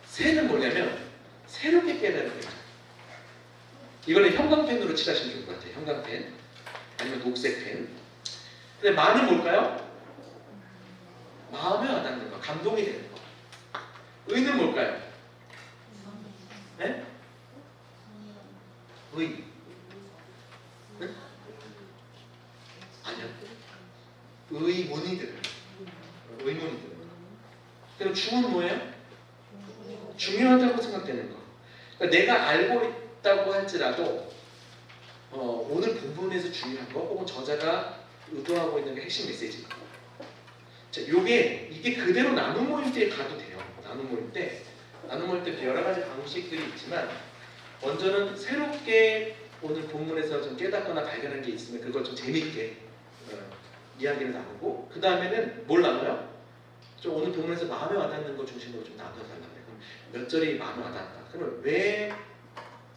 새는 뭐냐면 새롭게 깨달은 거예요. 이거는 형광펜으로 칠하시면 좋을 것 같아요. 형광펜 아니면 녹색펜. 근데 마는 뭘까요? 마음에 와닿는 거, 감동이 되는 거. 의는 뭘까요? 네? 의. 네? 아니요. 의문이 들어요. 의문이 들어요. 그럼 중은 뭐예요? 중요하다고 생각되는 거. 그러니까 내가 알고 있다고 할지라도 오늘 본문에서 중요한 거 혹은 저자가 의도하고 있는 게 핵심 메시지. 자, 이게 그대로 나눔 모임 때 가도 돼요. 나눔 모임 때 여러 가지 방식들이 있지만 먼저는 새롭게 오늘 본문에서 좀 깨닫거나 발견한 게 있으면 그걸 좀 재밌게 이야기를 나누고 그 다음에는 뭘 나눠요? 좀 오늘 본문에서 마음에 와닿는 것 중심으로 좀 나눠달라고 해요. 그럼 몇 절이 마음에 와닿았다. 그러면 왜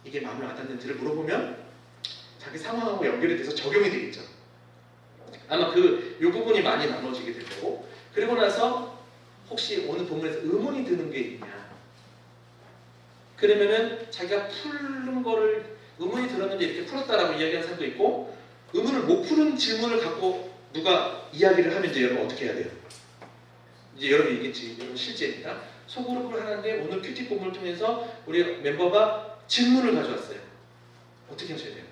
이게 마음에 와닿는지를 물어보면 자기 상황하고 연결이 돼서 적용이 되겠죠. 아마 이 부분이 많이 나눠지게 될 거고 그리고 나서 혹시 오늘 본문에서 의문이 드는 게 있냐 그러면은 자기가 푸는 거를 의문이 들었는데 이렇게 풀었다라고 이야기하는 사람도 있고 의문을 못 푸는 질문을 갖고 누가 이야기를 하면 이제 여러분 어떻게 해야 돼요? 이제 여러분 얘기했지. 여러분 실제입니다. 소그룹을 하는데 오늘 큐티 본문을 통해서 우리 멤버가 질문을 가져왔어요. 어떻게 하셔야 돼요?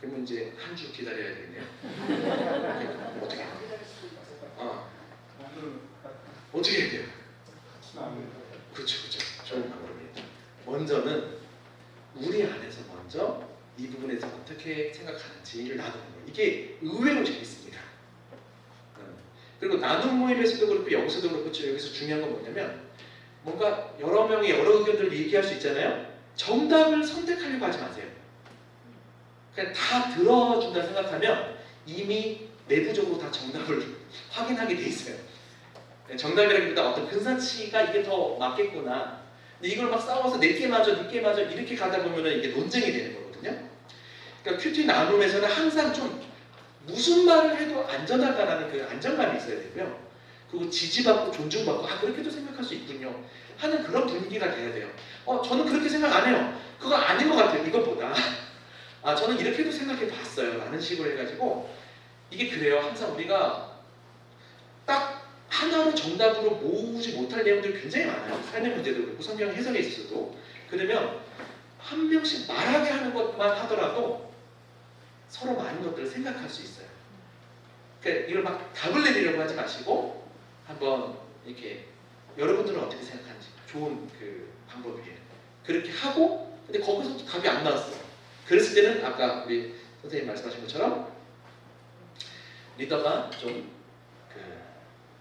그러면 이제 한 주 기다려야 되겠네요. 어떻게 해요? 어떻게 해야 돼요? 그렇죠. 좋은 방법입니다. 먼저는 우리 안에서 먼저 이 부분에서 어떻게 생각하는지를 나누는 거예요. 이게 의외로 재밌습니다. 그리고 나눔 모임에서도 그렇고 여기서도 그렇고 여기서 중요한 건 뭐냐면 뭔가 여러 명의 여러 의견들을 얘기할 수 있잖아요. 정답을 선택하려고 하지 마세요. 그냥 다 들어준다 생각하면 이미 내부적으로 다 정답을 확인하게 돼 있어요. 정답이라기보다 어떤 근사치가 이게 더 맞겠구나. 근데 이걸 막 싸워서 내게 맞아 이렇게 가다 보면은 이게 논쟁이 되는 거거든요. 그러니까 큐티 나눔에서는 항상 좀 무슨 말을 해도 안전하다라는 그 안정감이 있어야 되고요. 그리고 지지받고 존중받고 그렇게도 생각할 수 있군요 하는 그런 분위기가 돼야 돼요. 저는 그렇게 생각 안 해요. 그거 아닌 것 같아요. 이것보다 저는 이렇게도 생각해 봤어요 라는 식으로 해가지고 이게 그래요. 항상 우리가 딱 하나로 정답으로 모으지 못할 내용들이 굉장히 많아요. 삶의 문제도 그렇고 성경 해석에 있어도. 그러면 한 명씩 말하게 하는 것만 하더라도 서로 많은 것들을 생각할 수 있어요. 그러니까 이걸 막 답을 내리려고 하지 마시고 한번 이렇게 여러분들은 어떻게 생각하는지 좋은 그 방법이에요. 그렇게 하고 근데 거기서도 답이 안 나왔어요. 그랬을 때는 아까 우리 선생님 말씀하신 것처럼 리더가 좀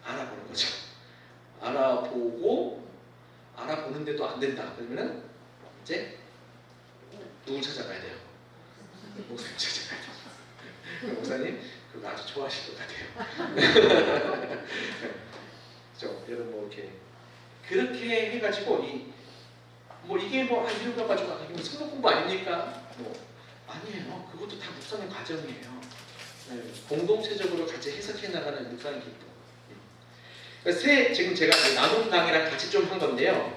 알아보는 거죠. 알아보는데도 안 된다. 그러면은 이제 누굴 찾아가야 돼요? 목사님 찾아가야 돼요. 목사님 그거 아주 좋아하실 것 같아요. 그렇죠? 여러분 뭐 이렇게 그렇게 해가지고 이게 이런 거 가지고 이거 성경 공부 아닙니까? 아니에요. 그것도 다 묵상의 과정이에요. 네, 공동체적으로 같이 해석해 나가는 묵상의 기도. 그러니까 지금 제가 나눔 강의랑 같이 좀 한 건데요.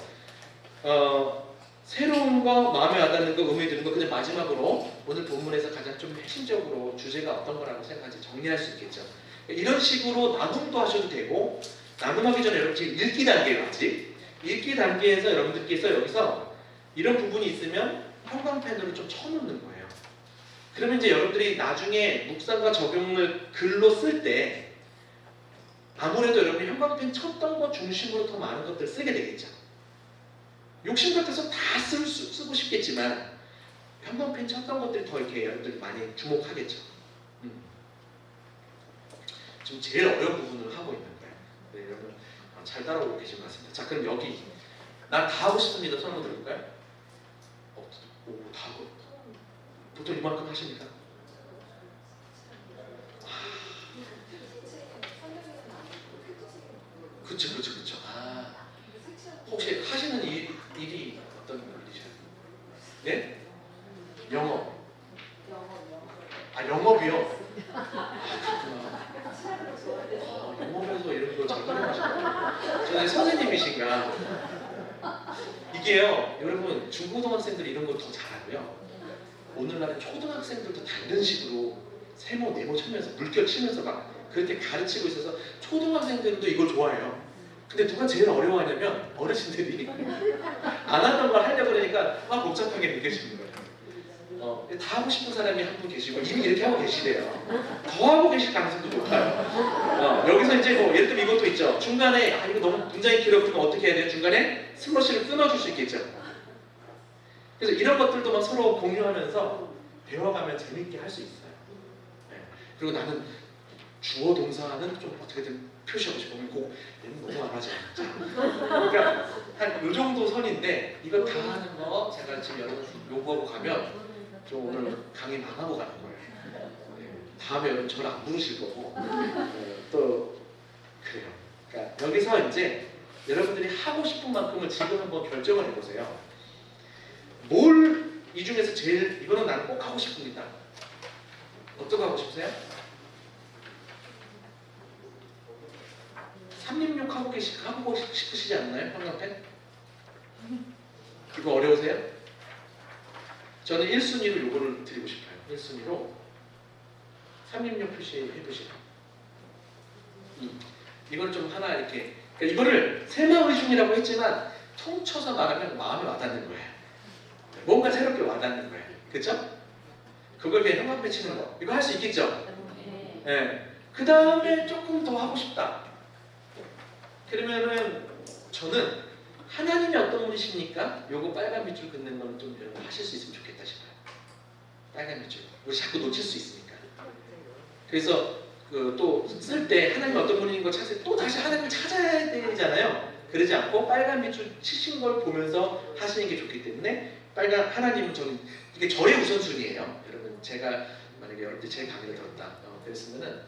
새로운 거, 마음에 와닿는 거, 의미 드는 거, 근데 마지막으로 오늘 본문에서 가장 좀 핵심적으로 주제가 어떤 거라고 생각하지 정리할 수 있겠죠. 이런 식으로 나눔도 하셔도 되고, 나눔하기 전에 여러분 지금 읽기 단계예요. 아직 읽기 단계에서 여러분들께서 여기서 이런 부분이 있으면 형광펜으로 좀 쳐놓는 거예요. 그러면 이제 여러분들이 나중에 묵상과 적용을 글로 쓸 때 아무래도 여러분이 형광펜 쳤던 것 중심으로 더 많은 것들을 쓰게 되겠죠. 욕심 같아서 다 쓰고 싶겠지만 형광펜 쳤던 것들이 더 이렇게 여러분들이 많이 주목하겠죠. 지금 제일 어려운 부분을 하고 있는 거예요. 네, 여러분 잘 따라오고 계신 것 같습니다. 자, 그럼 여기 난 다 하고 싶습니다. 손 한번 들어볼까요? 다 하고 보통 이만큼 하십니까? 그쵸. 혹시 하시는 일이 어떤 일이세요? 네? 영업. 영업이요? 영업에서 이런 거 잘 활용하시나요? 저는 선생님이신가? 이게요, 여러분 중고등학생들이 이런 거 더 잘하고요. 오늘날은 초등학생들도 다 이런 식으로 세모, 네모 쳐면서 물결 치면서 막 그렇게 가르치고 있어서 초등학생들도 이걸 좋아해요. 근데 누가 제일 어려워하냐면 어르신들이 안 하던 걸 하려고 그러니까 막 복잡하게 느껴지는 거예요. 다 하고 싶은 사람이 한 분 계시고 이미 이렇게 하고 계시대요. 더 하고 계실 가능성도 높아요. 여기서 이제 뭐 예를 들면 이것도 있죠. 중간에 이거 너무 굉장히 길어 그러면 어떻게 해야 돼요? 중간에 슬러시를 끊어줄 수 있겠죠. 그래서 이런 것들도 막 서로 공유하면서 배워가면 재밌게 할 수 있어요. 네. 그리고 나는 주어 동사는 좀 어떻게든 표시하고 싶으면 얘는 너무 안 하죠. 그러니까 한 요 정도 선인데 이거 다 하는 거 제가 지금 여러분 요구하고 가면 저 오늘 강의 망하고 가는 거예요. 네. 다음에 여러분 저를 안 부르실 거고 또 그래요. 그러니까 여기서 이제 여러분들이 하고 싶은 만큼을 지금 한번 결정을 해보세요. 뭘 이 중에서 제일 이거는 나는 꼭 하고 싶습니다. 어떤 거 하고 싶으세요? 366 하고 싶으시지 않나요? 형광펜? 이거 어려우세요? 저는 1순위로 요거를 드리고 싶어요. 1순위로 366 표시해 보시고 이걸 좀 하나 이렇게 그러니까 이거를 새마을중이라고 했지만 통쳐서 말하면 마음에 와닿는 거예요. 뭔가 새롭게 와닿는 거예요. 그렇죠? 그걸 그냥 형광펜 치는 거 이거 할 수 있겠죠? 네. 그 다음에 조금 더 하고 싶다. 그러면은 저는 하나님이 어떤 분이십니까? 요거 빨간 밑줄 긋는 건 좀 하실 수 있으면 좋겠다 싶어요. 빨간 밑줄. 우리 자꾸 놓칠 수 있으니까. 그래서 또 쓸 때 하나님이 어떤 분인 걸 찾을 때 또 다시 하나님을 찾아야 되잖아요. 그러지 않고 빨간 밑줄 치신 걸 보면서 하시는 게 좋기 때문에 빨간 하나님은 저는 이게 저의 우선순위예요. 여러분 제가 만약에 여러분들 제 강의를 들었다 그랬으면은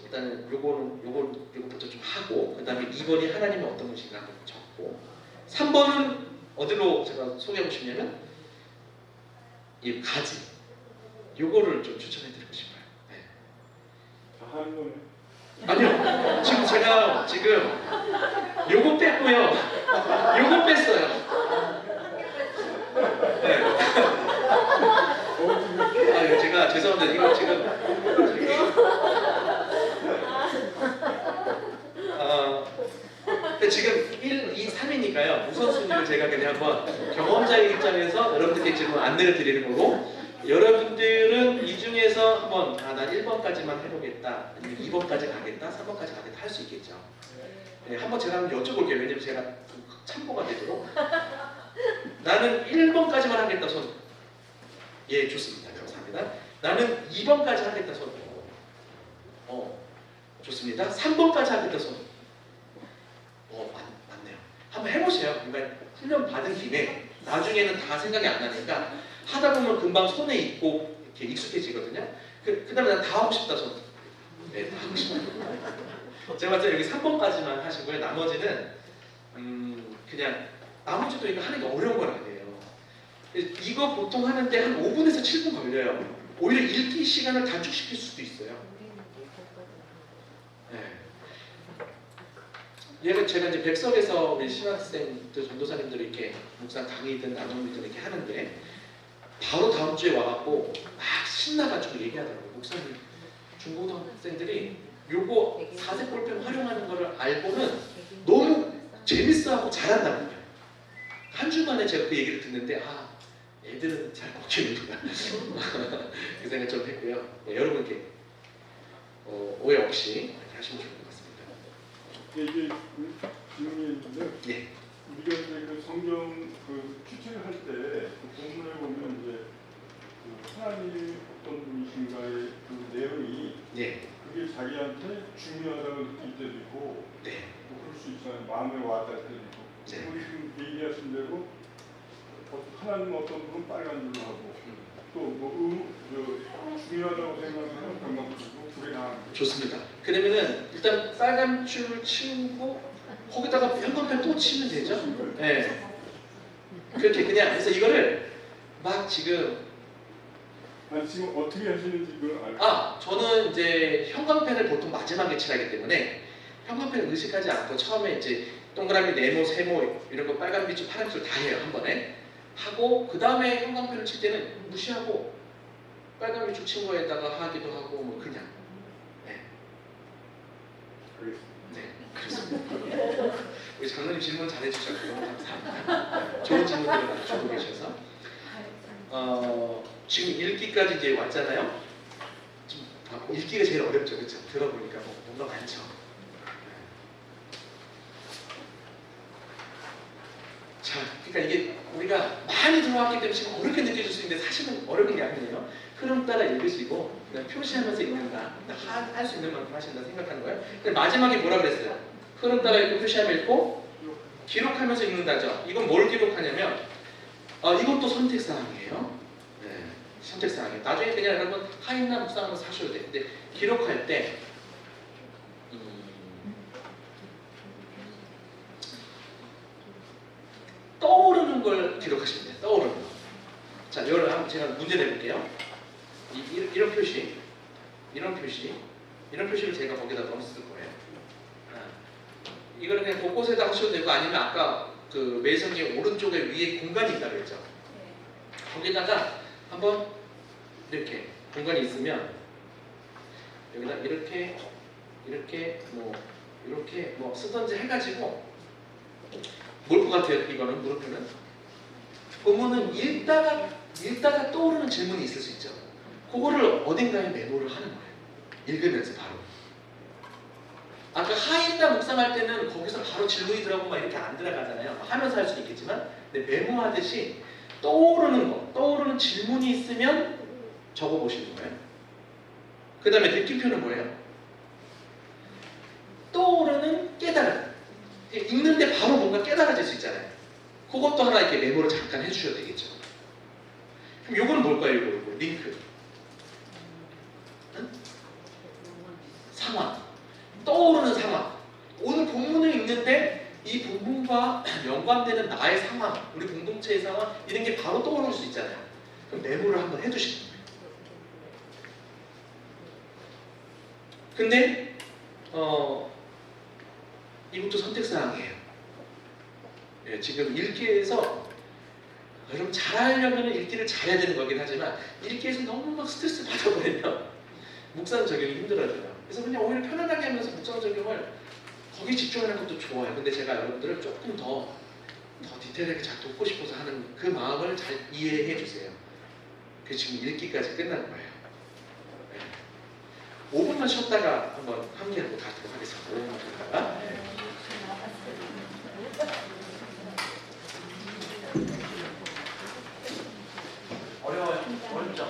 일단은 요거부터 좀 하고 그 다음에 2번이 하나님은 어떤 분이신가 한번 적고 3번은 어디로 제가 소개하고 싶냐면 이 가지 요거를 좀 추천해드리고 싶어요. 네. 다 하는 거네. 아니요. 지금 요거 뺐고요. 요거 뺐어요. 네. 제가 죄송합니다. 이거 지금 지금 1, 2, 3이니까요. 우선순위를 제가 그냥 한번 경험자의 입장에서 여러분들께 지금 안내를 드리는 거고 여러분들은 이 중에서 한번 난 1번까지만 해보겠다 아니면 2번까지 가겠다 3번까지 가겠다 할 수 있겠죠. 네, 한번 제가 한번 여쭤볼게요. 왜냐면 제가 참고가 되도록 나는 1번까지만 하겠다 손. 예, 좋습니다. 감사합니다. 나는 2번까지 하겠다 손. 좋습니다. 3번까지 하겠다 손. 맞네요. 한번 해보세요. 그러니까 훈련 받은 김에 나중에는 다 생각이 안 나니까 하다 보면 금방 손에 익고 이렇게 익숙해지거든요. 그 다음에 난 다 하고 싶다 손. 네, 다 하고 싶어요. 제가 봤을 때 여기 3번까지만 하시고요. 나머지는 그냥 나머지도 이거 하는 게 어려운 건 아니에요. 이거 보통 하는데 한 5분에서 7분 걸려요. 오히려 읽기 시간을 단축시킬 수도 있어요. 네. 얘가 제가 이제 백석에서 우리 신학생들, 전도사님들이 이렇게 묵상 강의든 나눔이든 이렇게 하는데 바로 다음 주에 와갖고 막 신나가지고 얘기하더라고요. 목사님, 중고등학생들이 요거 4색 볼펜 활용하는 거를 알고는 너무 재밌어하고 잘한다는 거예요. 한 주 만에 제가 그 얘기를 듣는데 아, 애들은 잘 먹히는구나 그 생각 좀 했고요. 네, 여러분께 오해 없이 이렇게 하시면 좋을 것 같습니다. 이게 질문이 있는데 네. 우리가 이제 그 성경 그 추측을 할 때 그 본문에 보면 이제 그 하나님 어떤 분이신가의 그 내용이 네. 그게 자기한테 중요하다고 느낄 때도 있고 네. 뭐 그럴 수 있잖아요. 마음에 와닿을 때도 있고 네. 우리 지금 얘기하신 대로 하나님 어떤 분은 빨간 줄로 하고 또 뭐 중요하다고 생각하는 경감들도 두개 다 좋습니다. 그러면은 일단 빨간 줄 치우고 거기다가 형광펜 또 치면 되죠? 네. 그렇게 그냥 해서 이거를 막 지금 아니 지금 어떻게 하시는지 그걸 알고 저는 이제 형광펜을 보통 마지막에 칠하기 때문에 형광펜을 의식하지 않고 처음에 이제 동그라미, 네모, 세모 이런 거 빨간 빛줄, 파란 빛줄 다 해요 한 번에 하고 그 다음에 형광펜을 칠 때는 무시하고 빨간 빛줄 친 거에다가 하기도 하고 뭐 그냥 네 그렇습니다. 우리 장로님 질문 잘해주셔서 너무 감사합니다. 좋은 질문들을 주고 계셔서 지금 읽기까지 이제 왔잖아요. 좀 읽기가 제일 어렵죠, 그렇죠? 들어보니까 뭔가 많죠. 자, 그러니까 이게 우리가 많이 들어왔기 때문에 지금 어렵게 느껴질 수 있는데 사실은 어려운 게 아니에요. 흐름 따라 읽으시고 그냥 표시하면서 읽는다. 할 수 있는 만큼 하신다 생각하는 거예요. 근데 마지막에 뭐라 그랬어요? 흐름 따라 읽고 표시하면 읽고 기록하면서 읽는다죠. 이건 뭘 기록하냐면 이것도 선택사항이에요. 네, 선택사항이에요. 나중에 그냥 여러분 하인나 묵상하면서 하셔도 돼요. 근데 기록할 때 떠오르는 걸 기록하시면 돼요. 떠오르는 거. 자, 이걸 한번 제가 문제 내볼게요. 이런 표시, 이런 표시를 제가 거기다 넣었을 거예요. 이거는 그냥 곳곳에다 하셔도 되고 아니면 아까 그 매성의 오른쪽에 위에 공간이 있다고 했죠. 거기다가 한번 이렇게 공간이 있으면 여기다 이렇게 뭐 쓰던지 해가지고 뭘 것 같아요? 이거는 물음표는 본문은 읽다가 떠오르는 질문이 있을 수 있죠. 그거를 어딘가에 메모를 하는 거예요. 읽으면서 바로. 아까 하인다 묵상할 때는 거기서 바로 질문이 들어가고 막 이렇게 안 들어가잖아요. 하면서 할 수는 있겠지만 근데 메모하듯이 떠오르는 질문이 있으면 적어보시는 거예요. 그 다음에 느낌표는 뭐예요? 떠오르는 깨달음. 읽는데 바로 뭔가 깨달아질 수 있잖아요. 그것도 하나 이렇게 메모를 잠깐 해주셔야 되겠죠. 그럼 요거는 뭘까요? 요거 링크. 응? 상황. 떠오르는 상황. 오늘 본문을 읽는데 이 본문과 연관되는 나의 상황, 우리 공동체의 상황 이런 게 바로 떠오를 수 있잖아요. 그럼 메모를 한번 해두시는 거예요. 근데 이것도 선택사항이에요. 예, 지금 읽기에서 여러분 잘하려면 읽기를 잘해야 되는 거긴 하지만 읽기에서 너무 막 스트레스 받아버리면 묵상 적용이 힘들어져요. 그래서 그냥 오히려 편안하게 하면서 묵상 적용을 거기 집중하는 것도 좋아요. 근데 제가 여러분들을 조금 더 디테일하게 잘 돕고 싶어서 하는 그 마음을 잘 이해해 주세요. 그래서 지금 읽기까지 끝난 거예요. 네. 5분만 쉬었다가 한번 함께하고 가도록 하겠습니다. 5분만 쉬었다가. 어려워요? 어렵죠?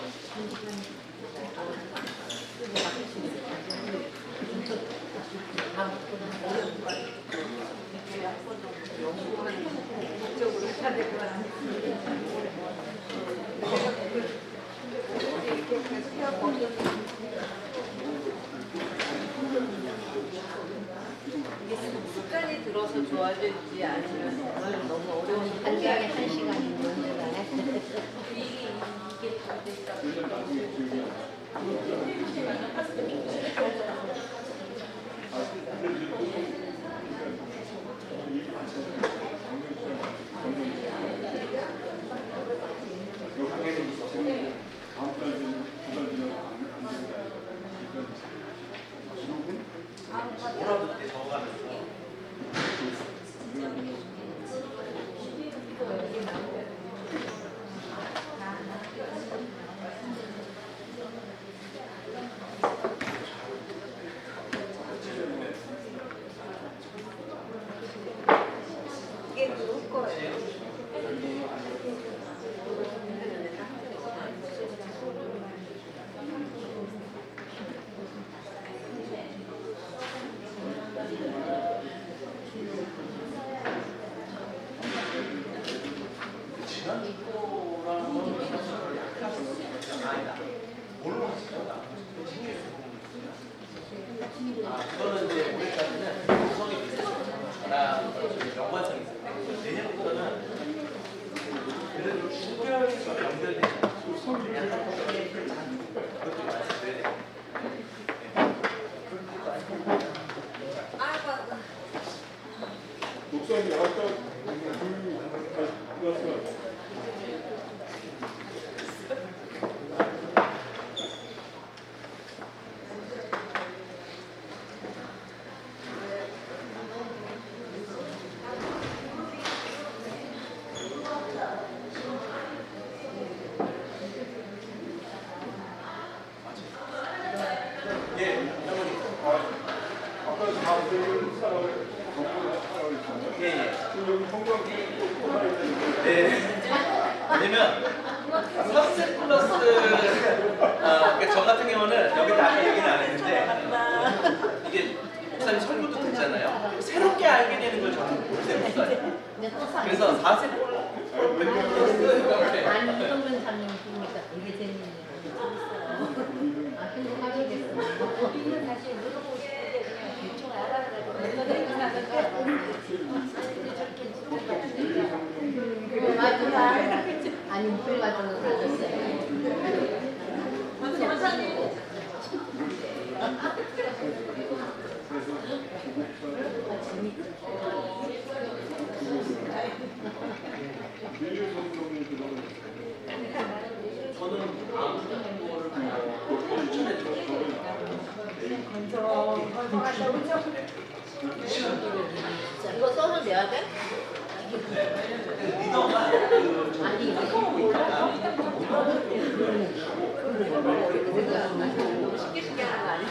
습관이 들어서 좋아질지 아니면 너무 어려운 한시간에 1시간이 넘는다네. 이게 다 됐다. 뭐라도 때 적어가면서 이게 누울 거예요. 그거는 이제 올해까지는 구성이 비슷하거나 연관성이 있는데 내년부터는 그래도 주별에서 연결되지 않고 약간 그것도 말씀드려야 돼요. 목사님 아까 그래서 예, 어머니. 아까 사업을 사라고 했잖아요. 예, 예. 그럼 여기 성경 또 사야 되는데 네. 왜냐면 3세 플러스 그러니까 저 같은 경우는 여기다 아까 얘기는 안 했는데 이게 목사님 설교도 듣잖아요. 새롭게 알게 되는 걸 저는 모르세요, 목사님. 그래서 4세 플러스 아니 이성근 사님 보니까 되게 재밌네요. 아 행복하시겠어요. 우리는 다시 물어보고 싶은데 그냥 대충 알아가지고 내가 생각하니까 맞아. 아니 물 같은 거 사줬어요. 저는 아무 거를 추천해줘요. 이거 써서 내야 돼? 리더가 아니 이거 쉽게 쉽게 하는 거 아니야?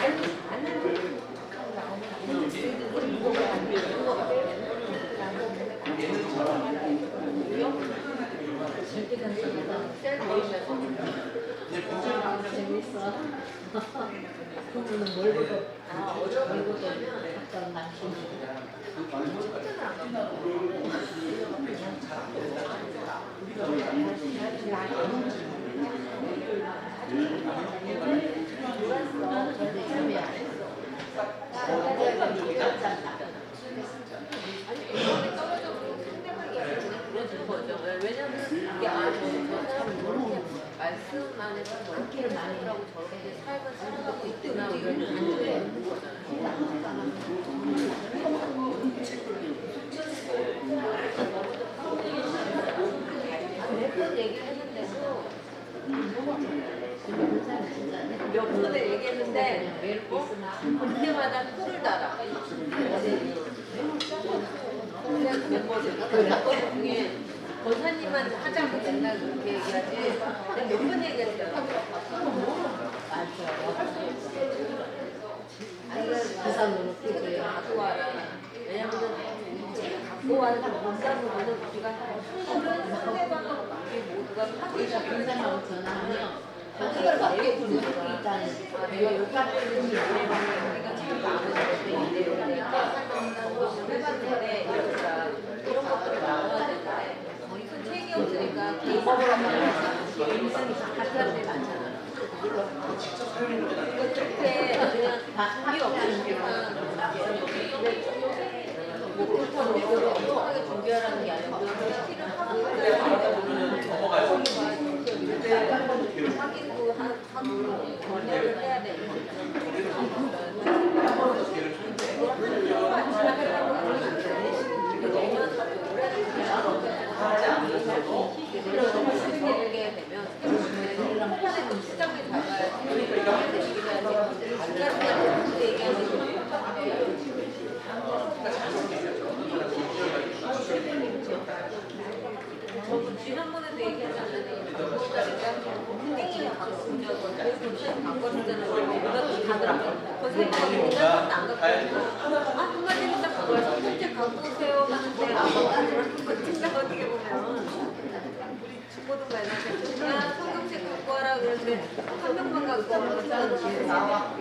재밌어. 그분은 뭘 보고 뭘 보고 어떤 당신이 근데 참여 안 했어. 왜냐면 이게 저 사람 너무 말씀만 해서 저렇게 많이 하고 저렇게 삶을 사는 것도 있구나 이런 게 있는 거잖아요. 몇번 얘기를 했는데도 몇 번을 얘기했는데 그때마다 토를 달아. 그냥 멤버들 멤버들 중에 권사님만 하자고 맨날 그렇게 얘기하지. 내가 몇 번 얘기했어요. 부산으로 책을 갖고 와라. 왜냐면 책을 갖고 와서 못 사는 우리가 술은 상대방하고 우리 모두가 우리가 분산하고 전화하면 자기를 맡게 부르는 일단은 내가 욕하는 우리가 참 많은데 이래니까 해봤는데 이런 것들이 나와야 되는데 거의 큰 책이 없으니까 개인적으로 인생이 같은 사람들이 많잖아. 그때 그냥 답이 없으니까 뭐 그렇다고 이걸 엄청나게 준비하라는 게 아니고 그냥 티를 하고 넘어가요. 확인도 하고 결정을 해야 되는 되게 되면 시장에 나가야 저도 지난번에도 얘기했잖아요. 땡이랑 바꿨잖아요. 가더라고요. 그 생각이 안 갖고 아, 정말 재밌다. 그걸 선택 갖고 오세요 하는데 안 갖고 오는 진짜 어떻게 보면 우리 중고등부 애들한테 그냥 성경책 갖고 와라 그랬는데 한 명만 갖고 와서 나는 뒤에 나와.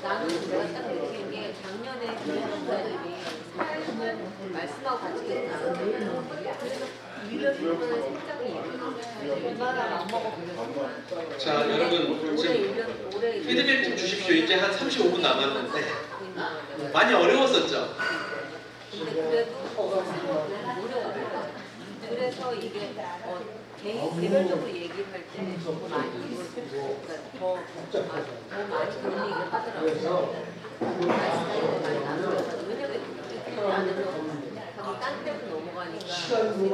나는 내가 딱 느낀 게 작년에 교육자들이 말씀하고 같이 계셨잖아요. 그래서 유료기관의 생장이 얼마나 안 먹어보려고. 자, 여러분 지금 피드백 좀 주십시오. 이제 한 35분 남았는데 많이 어려웠었죠? 근데 그래도 노력을 그래서 이게 개별적으로 얘기할 때 더 많이 그러니까 더 많이 그런 얘기를 하더라고요. 말씀을 많이 나누려고 왜냐면 나는 딴 데로 넘어가니까 돈은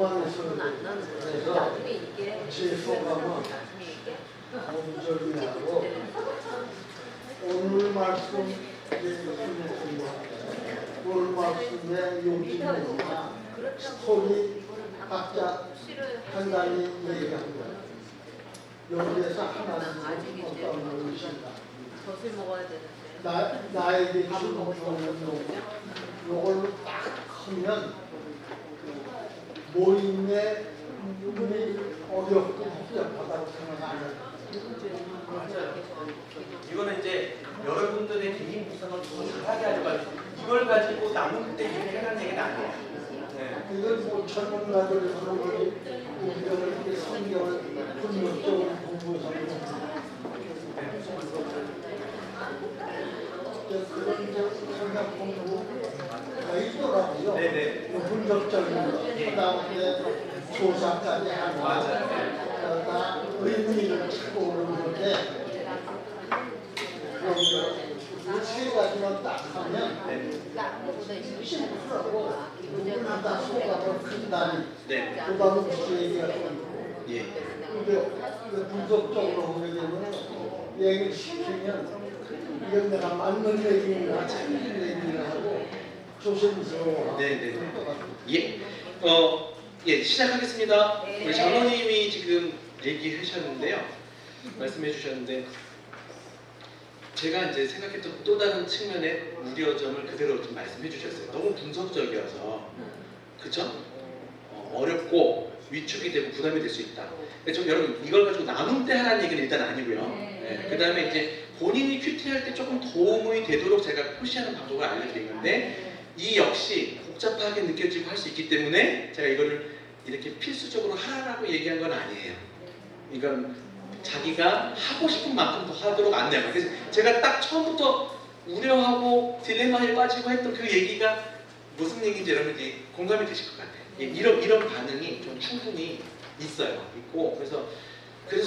안 나는 거예요. 나중에 이게 나중에 이게 공적이하고 오늘 말씀 오늘 말씀의 용기는 스토리 각자 한단이 얘기한 거예요. 여기에서 하나는 어떤 것인가. 젖을 먹어야 되는데 나에게 주는 요걸로 딱 하면 모임의 눈이 어렵고 복잡하다고 생각 안 해요. 이거는 이제 여러분들의 개인 구성을 더 잘하게 하려고 이걸 가지고 남은 때 얘기하는 얘기는 아니에요. 네. 이건 뭐 전문가들이 그런 거지 우리가 이렇게 성경을 분석적으로 공부해서 그런 성경 공부가 있더라고요. 네네. 분석적인 거, 그다음에 조사까지 하고 다 의미를 찾고 오는 건데 세 가지만 딱 하면 쉽더라고. 누구나 다 소감을 큰다니. 네. 그다음에 무슨 얘기하고. 예. 근데 분석적으로 보게 되면 얘기를 시키면 이건 내가 맞는 얘기인가 틀린 얘기를 하고 조심스러워. 네네. 예. 예, 시작하겠습니다. 우리 장로님이 지금 얘기하셨는데요. 말씀해 주셨는데 제가 이제 생각했던 또 다른 측면의 우려점을 그대로 좀 말씀해 주셨어요. 너무 분석적이어서 그쵸? 어렵고 위축이 되고 부담이 될 수 있다. 그래서 여러분 이걸 가지고 나눔 때 하라는 얘기는 일단 아니고요. 그 다음에 이제 본인이 큐티할 때 조금 도움이 되도록 제가 표시하는 방법을 알려드리는데 이 역시 복잡하게 느껴지고 할 수 있기 때문에 제가 이거를 이렇게 필수적으로 하라고 얘기한 건 아니에요. 이건 자기가 하고 싶은 만큼 더 하도록 안내해요. 그래서 제가 딱 처음부터 우려하고 딜레마에 빠지고 했던 그 얘기가 무슨 얘기인지 여러분들이 공감이 되실 것 같아요. 이런 반응이 좀 충분히 있고 그래서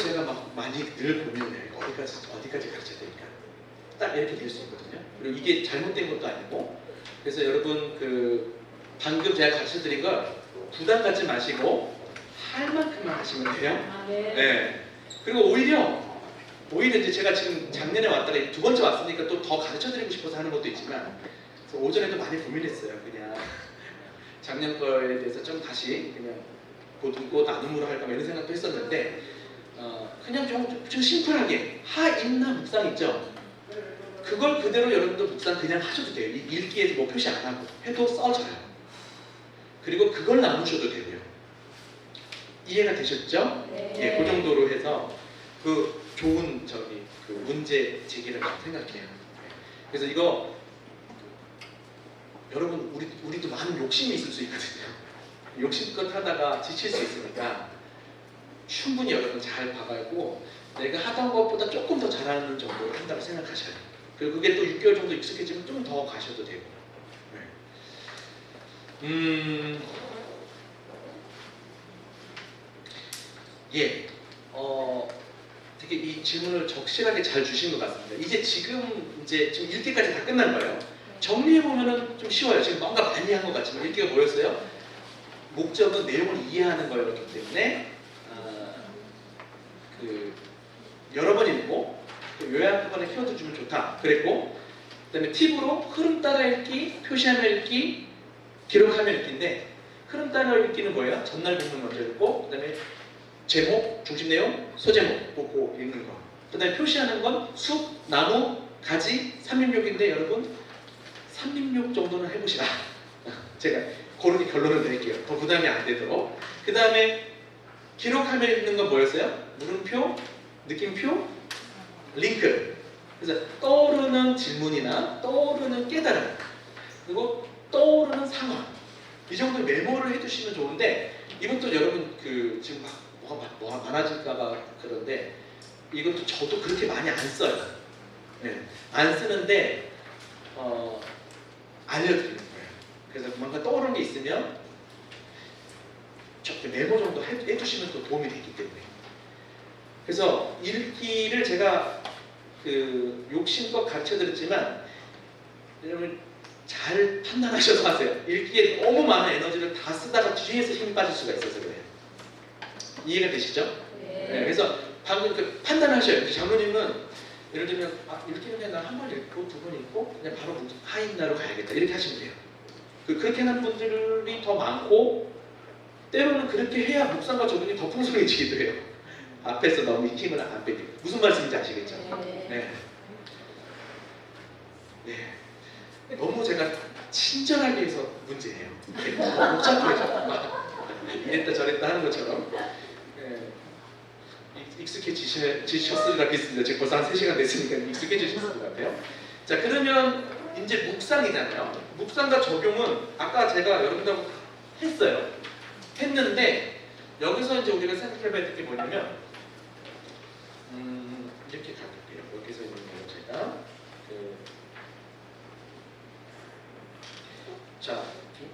제가 막 많이 늘 고민해요. 어디까지 가르쳐야 될까? 딱 이렇게 될 수 있거든요. 그리고 이게 잘못된 것도 아니고 그래서 여러분 방금 제가 가르쳐드린 걸 부담 갖지 마시고 할 만큼만 하시면 돼요. 네. 그리고 오히려 이제 제가 지금 작년에 왔다가 두 번째 왔으니까 또 더 가르쳐드리고 싶어서 하는 것도 있지만 그래서 오전에도 많이 고민했어요. 그냥 작년 거에 대해서 좀 다시 그냥 보듬고 나눔으로 할까 이런 생각도 했었는데 그냥 좀 심플하게 하임나 묵상 있죠. 그걸 그대로 여러분도 묵상 그냥 하셔도 돼요. 이 읽기에 뭐 표시 안 하고 해도 써져요. 그리고 그걸 나누셔도 되고요. 이해가 되셨죠? 예, 그 정도로 해서 그 좋은 그 문제 제기를 생각해요. 그래서 이거 여러분 우리도 많은 욕심이 있을 수 있거든요. 욕심껏 하다가 지칠 수 있으니까 충분히 여러분 잘 봐가지고 내가 하던 것보다 조금 더 잘하는 정도로 한다고 생각하셔야 돼요. 그리고 그게 또 6개월 정도 익숙해지면 좀 더 가셔도 되고. 예, 되게 이 질문을 적실하게 잘 주신 것 같습니다. 지금 읽기까지 다 끝난 거예요. 정리해 보면은 좀 쉬워요. 지금 뭔가 많이 한 것 같지만 읽기가 뭐였어요? 목적은 내용을 이해하는 거였기 때문에 여러 번 읽고 요약본에 키워드 주면 좋다. 그랬고, 그다음에 팁으로 흐름 따라 읽기, 표시하며 읽기, 기록하며 읽기인데 흐름 따라 읽기는 뭐예요? 전날 부분 먼저 읽고, 그다음에 제목, 중심 내용, 소제목 보고 읽는 거. 그다음에 표시하는 건 숲, 나무, 가지, 366인데 여러분 366 정도는 해보시라. 제가 고르게 결론을 드릴게요. 더 부담이 안 되도록. 그 다음에 기록하며 읽는 건 뭐였어요? 물음표, 느낌표, 링크. 그래서 떠오르는 질문이나 떠오르는 깨달음, 그리고 떠오르는 상황. 이 정도 메모를 해두시면 좋은데 이것도 여러분 지금 뭐가 많아질까봐 그런데 이것도 저도 그렇게 많이 안 써요. 네, 안 쓰는데 알려드리는 거예요. 그래서 뭔가 떠오르는 게 있으면 메모 정도 해두시면 또 도움이 되기 때문에. 그래서 읽기를 제가 욕심껏 가르쳐드렸지만 여러분 잘 판단하셔서 하세요. 읽기에 너무 많은 에너지를 다 쓰다가 뒤에서 힘이 빠질 수가 있어서 그래요. 이해가 되시죠? 네. 네, 그래서 방금 판단하셔요. 장로님은 예를 들면 읽기는 그냥 한 번 읽고 두 번 읽고 그냥 바로 하인나로 가야겠다 이렇게 하시면 돼요. 그렇게 하는 분들이 더 많고 때로는 그렇게 해야 묵상과 적용이 더 풍성해지기도 해요. 앞에서 너무 힘을 안 빼고. 무슨 말씀인지 아시겠죠? 네. 네. 너무 제가 친절하게 해서 문제예요. 복잡해져. 이랬다 저랬다 하는 것처럼. 네. 익숙해지셨을 것 같습니다. 지금 벌써 한 3시간 됐으니까 익숙해지셨을 것 같아요. 자, 그러면 이제 묵상이잖아요. 묵상과 적용은 아까 제가 여러분들하고 했어요. 했는데 여기서 이제 우리가 생각해봐야 될 게 뭐냐면 이렇게 가볼게요. 여기서 있는 거 제가 자,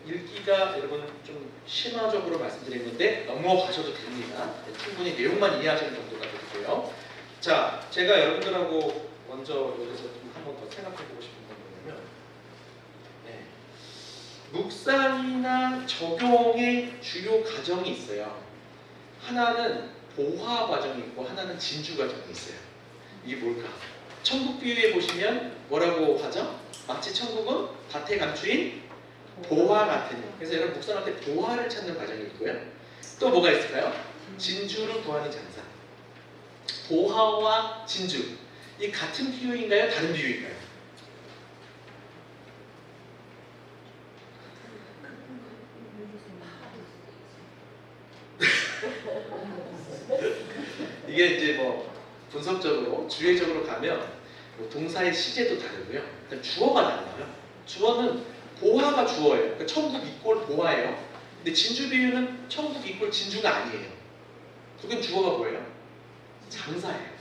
읽기가 여러분 좀 심화적으로 말씀드렸는데 넘어가셔도 됩니다. 충분히 내용만 이해하시는 정도가 되고요. 자, 제가 여러분들하고 먼저 여기서 좀 한 번 더 생각해보고 싶은 건 뭐냐면 묵상이나 적용의 주요 과정이 있어요. 하나는 보화 과정이 있고 하나는 진주 과정이 있어요. 이게 뭘까? 천국 비유에 보시면 뭐라고 하죠? 마치 천국은 밭에 감추인 보화 같은. 그래서 여러분 묵상할 때 보화를 찾는 과정이 있고요. 또 뭐가 있을까요? 진주를 구하는 장사. 보화와 진주, 이 같은 비유인가요? 다른 비유인가요? 이게 이제 뭐 분석적으로 주의적으로 가면 뭐 동사의 시제도 다르고요. 일단 주어가 달라요. 주어는 보화가 주어예요. 그러니까 천국 이꼴 보화예요. 근데 진주 비유는 천국 이꼴 진주가 아니에요. 그건 주어가 뭐예요? 장사예요.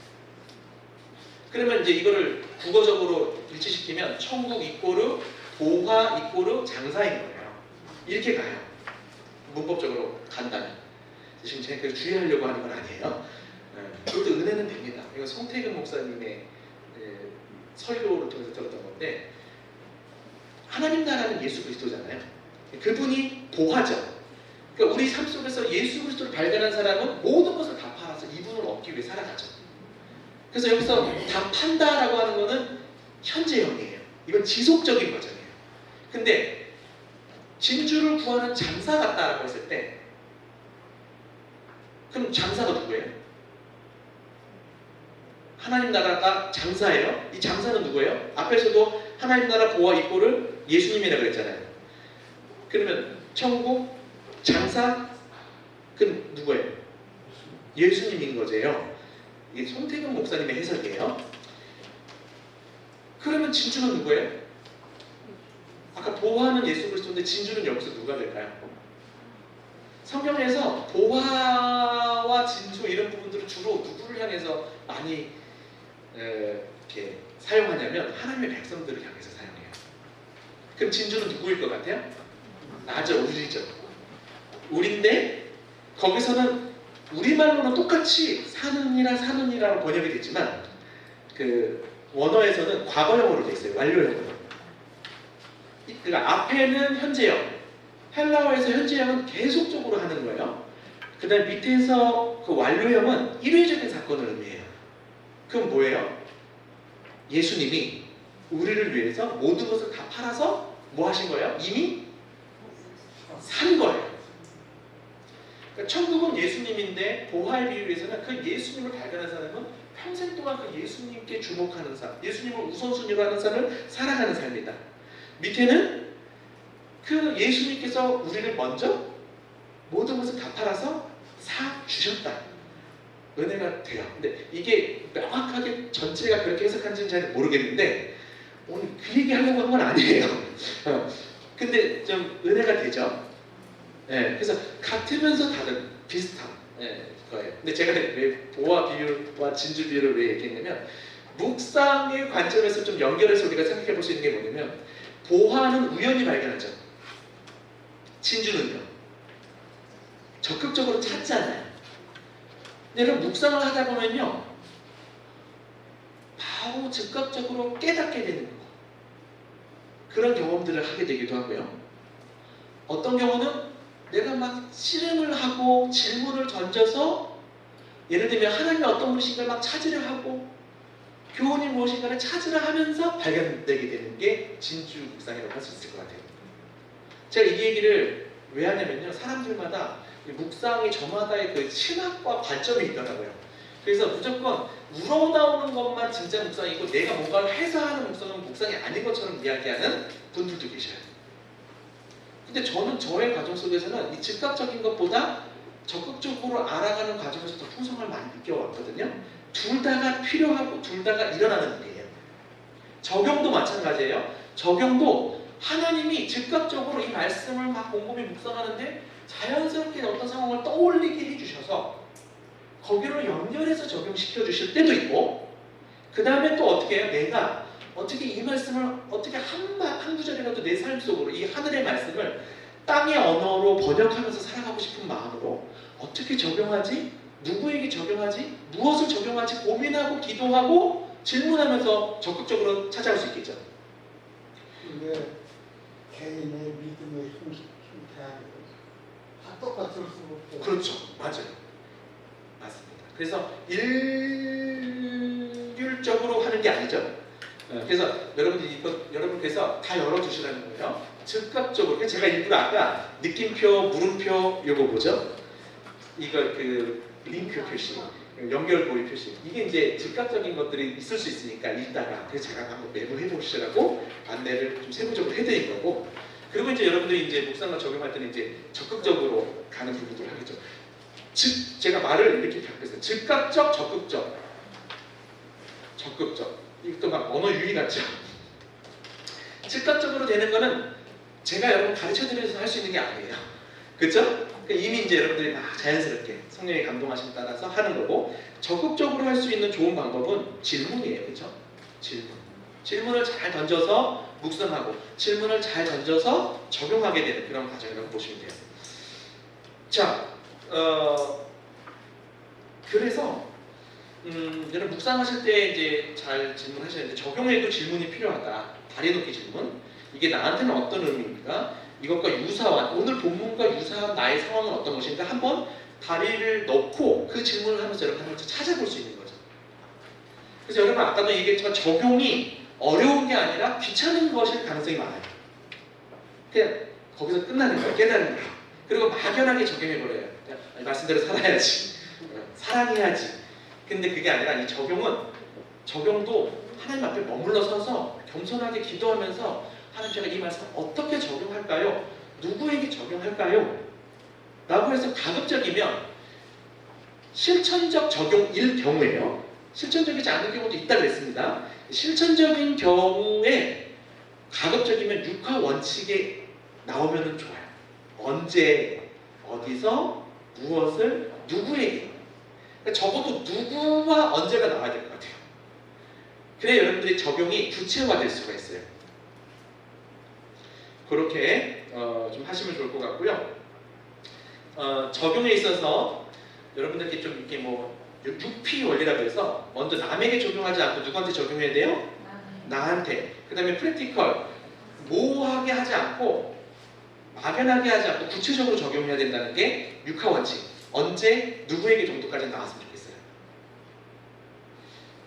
그러면 이제 이거를 국어적으로 일치시키면 천국 이꼴 보화 이꼴 장사인 거예요. 이렇게 가요. 문법적으로 간다면. 지금 제가 그 주의하려고 하는 건 아니에요. 그것도 은혜는 됩니다. 이거 송태근 목사님의 설교를 통해서 들었던 건데 하나님 나라는 예수 그리스도잖아요. 그분이 보화죠. 그러니까 우리 삶 속에서 예수 그리스도를 발견한 사람은 모든 것을 다 팔아서 이분을 얻기 위해 살아가죠. 그래서 여기서 다 판다라고 하는 거는 현재형이에요. 이건 지속적인 과정이에요. 근데 진주를 구하는 장사 같다라고 했을 때 그럼 장사가 누구예요? 하나님 나라가 장사예요. 이 장사는 누구예요? 앞에서도 하나님 나라 보화 이꼴을 예수님이라고 그랬잖아요. 그러면 천국 장사 그 누구예요? 예수님인 거죠. 이게 손태근 목사님의 해석이에요. 그러면 진주는 누구예요? 아까 보화는 예수 그리스도인데 진주는 여기서 누가 될까요? 성경에서 보화와 진주 이런 부분들을 주로 누구를 향해서 많이 이렇게 사용하냐면 하나님의 백성들을 향해서 사용해요. 그럼 진주는 누구일 것 같아요? 맞아, 우리죠. 우리인데 거기서는 우리말로는 똑같이 사는이라고 번역이 됐지만 그 원어에서는 과거형으로 돼 있어요. 완료형으로. 그러니까 앞에는 현재형, 헬라어에서 현재형은 계속적으로 하는 거예요. 그 다음 밑에서 그 완료형은 일회적인 사건을 의미해요. 그럼 뭐예요? 예수님이 우리를 위해서 모든 것을 다 팔아서 뭐 하신 거예요? 이미 산 거예요. 그러니까 천국은 예수님인데 보화의 비유에서는 그 예수님을 발견한 사람은 평생 동안 그 예수님께 주목하는 삶, 예수님을 우선순위로 하는 삶을 살아가는 삶이다. 밑에는 그 예수님께서 우리를 먼저 모든 것을 다 팔아서 사 주셨다. 은혜가 돼요. 근데 이게 명확하게 전체가 그렇게 해석한지는 잘 모르겠는데 오늘 그 얘기 하려고 한 건 아니에요. 근데 좀 은혜가 되죠. 네, 그래서 같으면서 다른 비슷한 거예요. 근데 제가 왜 보화 비유와 진주 비유를 왜 얘기했냐면 묵상의 관점에서 좀 연결해서 우리가 생각해 볼 수 있는 게 뭐냐면 보화는 우연히 발견하죠. 진주는요 적극적으로 찾잖아요. 근데 여러분 묵상을 하다 보면요 바로 즉각적으로 깨닫게 되는 거 그런 경험들을 하게 되기도 하고요. 어떤 경우는 내가 막 실행을 하고 질문을 던져서 예를 들면 하나님이 어떤 분이신가를 막 찾으려 하고 교훈이 무엇인가를 찾으려 하면서 발견되게 되는 게 진주 묵상이라고 할 수 있을 것 같아요. 제가 이 얘기를 왜 하냐면요 사람들마다 묵상이 저마다의 그 신학과 관점이 있더라고요. 그래서 무조건 우러나오는 것만 진짜 묵상이고 내가 뭔가를 해서 하는 묵상은 묵상이 아닌 것처럼 이야기하는 분들도 계셔요. 근데 저는 저의 과정 속에서는 이 즉각적인 것보다 적극적으로 알아가는 과정에서 더 풍성함을 많이 느껴왔거든요. 둘 다가 필요하고 둘 다가 일어나는 일이에요. 적용도 마찬가지예요. 적용도 하나님이 즉각적으로 이 말씀을 막 곰곰이 묵상하는데 자연스럽게 어떤 상황을 떠올리게 해주셔서 거기로 연결해서 적용시켜 주실 때도 있고 그 다음에 또 어떻게 해요? 내가 어떻게 이 말씀을 어떻게 한 구절이라도 내 삶 속으로 이 하늘의 말씀을 땅의 언어로 번역하면서 살아가고 싶은 마음으로 어떻게 적용하지? 누구에게 적용하지? 무엇을 적용하지? 고민하고 기도하고 질문하면서 적극적으로 찾아올 수 있겠죠. 근데 개인의 믿음의 형태하고 다 똑같을 수 없죠. 그렇죠. 맞아요. 맞습니다. 그래서 일률적으로 하는 게 아니죠. 그래서 여러분께서 다 열어주시라는 거예요. 즉각적으로. 제가 일부러 아까 느낌표, 물음표 요거 뭐죠? 이거 그 링크 표시, 연결고리 표시. 이게 이제 즉각적인 것들이 있을 수 있으니까 읽다가 그래서 제가 한번 메모해 보시라고 안내를 좀 세부적으로 해드린 거고. 그리고 이제 여러분들이 이제 묵상과 적용할 때는 이제 적극적으로 가는 부분들을 하겠죠. 제가 말을 이렇게 바꿨어요. 즉각적, 적극적. 이것도 막 언어 유희 같죠. 즉각적으로 되는 거는 제가 여러분 가르쳐드려서 할 수 있는 게 아니에요. 그렇죠? 이미 이제 여러분들이 막 자연스럽게 성령의 감동하심 따라서 하는 거고 적극적으로 할 수 있는 좋은 방법은 질문이에요. 그렇죠? 질문을 잘 던져서 묵상하고 질문을 잘 던져서 적용하게 되는 그런 과정이라고 보시면 돼요. 자, 그래서 여러분 묵상하실 때 이제 잘 질문하셔야 되는데 적용에도 질문이 필요하다. 다리 놓기 질문. 이게 나한테는 어떤 의미입니까? 이것과 유사한 오늘 본문과 유사한 나의 상황은 어떤 것인가 한번 다리를 넣고 그 질문을 하면서 여러분 한번 찾아볼 수 있는 거죠. 그래서 여러분 아까도 얘기했지만 적용이 어려운 게 아니라 귀찮은 것일 가능성이 많아요. 그냥 거기서 끝나는 거예요. 깨달은 거예요. 그리고 막연하게 적용해버려요. 말씀대로 살아야지. 사랑해야지. 근데 그게 아니라 이 적용은 적용도 하나님 앞에 머물러 서서 겸손하게 기도하면서 하나님 제가 이 말씀 어떻게 적용할까요? 누구에게 적용할까요? 라고 해서 가급적이면 실천적 적용일 경우에요. 실천적이지 않은 경우도 있다고 했습니다. 실천적인 경우에 가급적이면 육하 원칙에 나오면 좋아요. 언제, 어디서, 무엇을, 누구에게. 그러니까 적어도 누구와 언제가 나와야 될 것 같아요. 그래야 여러분들이 적용이 구체화될 수가 있어요. 그렇게 좀 하시면 좋을 것 같고요. 적용에 있어서 여러분들께 좀 이렇게 뭐 6P 원리라고 해서 먼저 남에게 적용하지 않고 누구한테 적용해야 돼요? 나한테. 그 다음에 프랙티컬, 모호하게 하지 않고 막연하게 하지 않고 구체적으로 적용해야 된다는 게 6하 원칙. 언제 누구에게 정도까지 나왔으면 좋겠어요.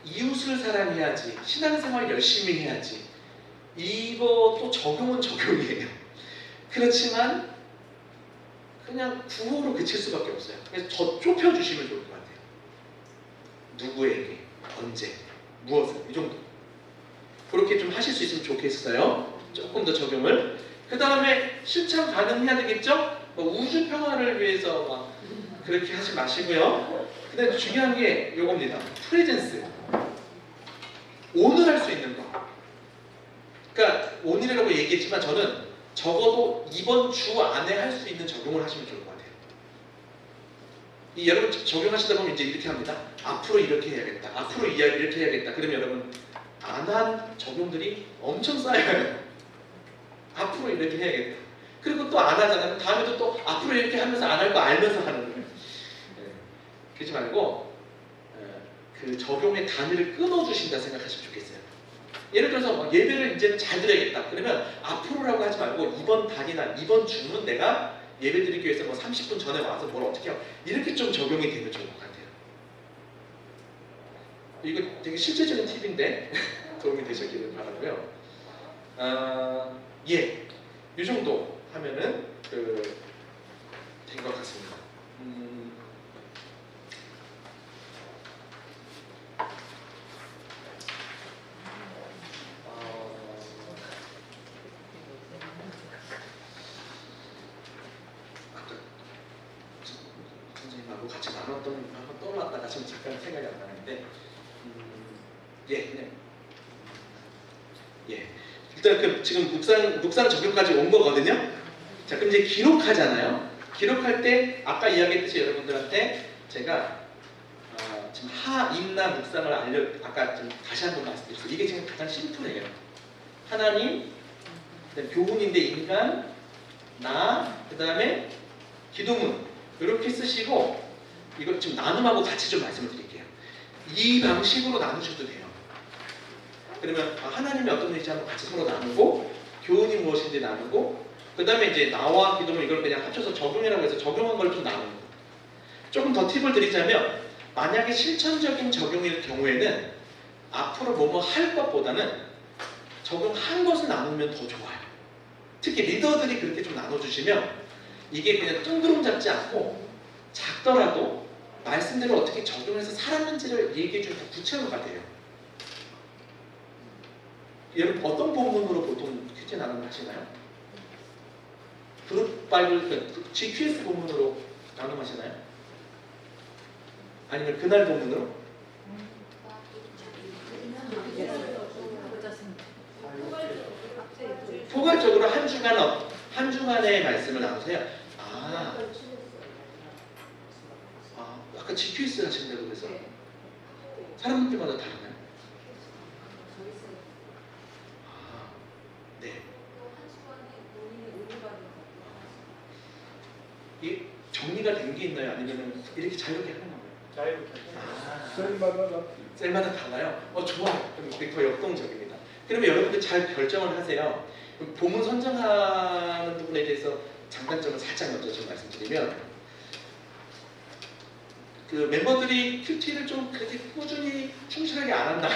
이웃을 사랑해야지, 신앙생활 열심히 해야지. 이것도 적용은 적용이에요. 그렇지만 그냥 구호로 그칠 수밖에 없어요. 그래서 더 좁혀주시면 좋을 것 같아요. 누구에게, 언제, 무엇을, 이 정도. 그렇게 좀 하실 수 있으면 좋겠어요. 조금 더 적용을. 그 다음에 실천 가능해야 되겠죠? 뭐 우주 평화를 위해서 막 그렇게 하지 마시고요. 그 다음에 중요한 게 요겁니다. 프레젠스. 오늘 할 수 있는 거. 그러니까 오늘이라고 얘기했지만 저는 적어도 이번 주 안에 할 수 있는 적용을 하시면 좋을 것 같아요. 여러분 적용하시다 보면 이제 이렇게 합니다. 앞으로 이렇게 해야겠다. 앞으로 이렇게 해야겠다. 그러면 여러분 안 한 적용들이 엄청 쌓여요. 앞으로 이렇게 해야겠다. 그리고 또 안 하잖아요. 다음에도 또 앞으로 이렇게 하면서 안 할 거 알면서 하는 거예요. 그러지 말고 그 적용의 단위를 끊어주신다 생각하시면 좋겠어요. 예를 들어서 예배를 이제는 잘 드려야겠다. 그러면 앞으로라고 하지 말고 이번 달이나 이번 주는 내가 예배 드리기 위해서 뭐 30분 전에 와서 뭘 어떻게 하고 이렇게 좀 적용이 되면 좋을 것 같아요. 이거 되게 실제적인 팁인데 도움이 되셨기를 바라고요. 예, 이 정도 하면은 된 것 같습니다. 선생님하고 같이 나눴던 한번 떠올랐다가 지금 잠깐 생각이 안 나는데 일단 지금 묵상 적용까지 온 거거든요. 자, 그럼 이제 기록하잖아요. 기록할 때 아까 이야기했듯이 여러분들한테 제가 지금 임나 묵상을 아까 좀 다시 한번 말씀드렸어요. 이게 지금 가장 심플해요. 하나님, 그다음에 교훈인데 인간, 나, 그 다음에 기도문 이렇게 쓰시고 이걸 지금 나눔하고 같이 좀 말씀을 드릴게요. 이 방식으로 나누셔도 돼요. 그러면 하나님이 어떤 분인지 한번 같이 서로 나누고 교훈이 무엇인지 나누고 그 다음에 이제 나와 기도문 이걸 그냥 합쳐서 적용이라고 해서 적용한 걸 좀 나누는 거예요. 조금 더 팁을 드리자면 만약에 실천적인 적용일 경우에는 앞으로 뭐뭐 할 것보다는 적용한 것을 나누면 더 좋아요. 특히 리더들이 그렇게 좀 나눠주시면 이게 그냥 뜬구름 잡지 않고 작더라도 말씀대로 어떻게 적용해서 살았는지를 얘기해주면 더 구체화가 돼요. 여러분 어떤 본문으로 보통 퀴즈 나눔을 하시나요? 그룹 바이블, GQS 본문으로 나눔하시나요? 아니면 그날 본문으로? 포괄적으로 한 주간의 말씀을 나누세요. 아까 GQS 하신다고 그래서 사람들마다 다르나요? 네. 이 정리가 된 게 있나요? 아니면 이렇게 자유롭게 하는 건가요? 셀마다 셀마다 달라요? 좋아요. 그럼 더 역동적입니다. 그러면 여러분들 잘 결정을 하세요. 본문 선정하는 부분에 대해서 장단점을 살짝 먼저 좀 말씀드리면 그 멤버들이 큐티를 좀 그렇게 꾸준히 충실하게 안 한다.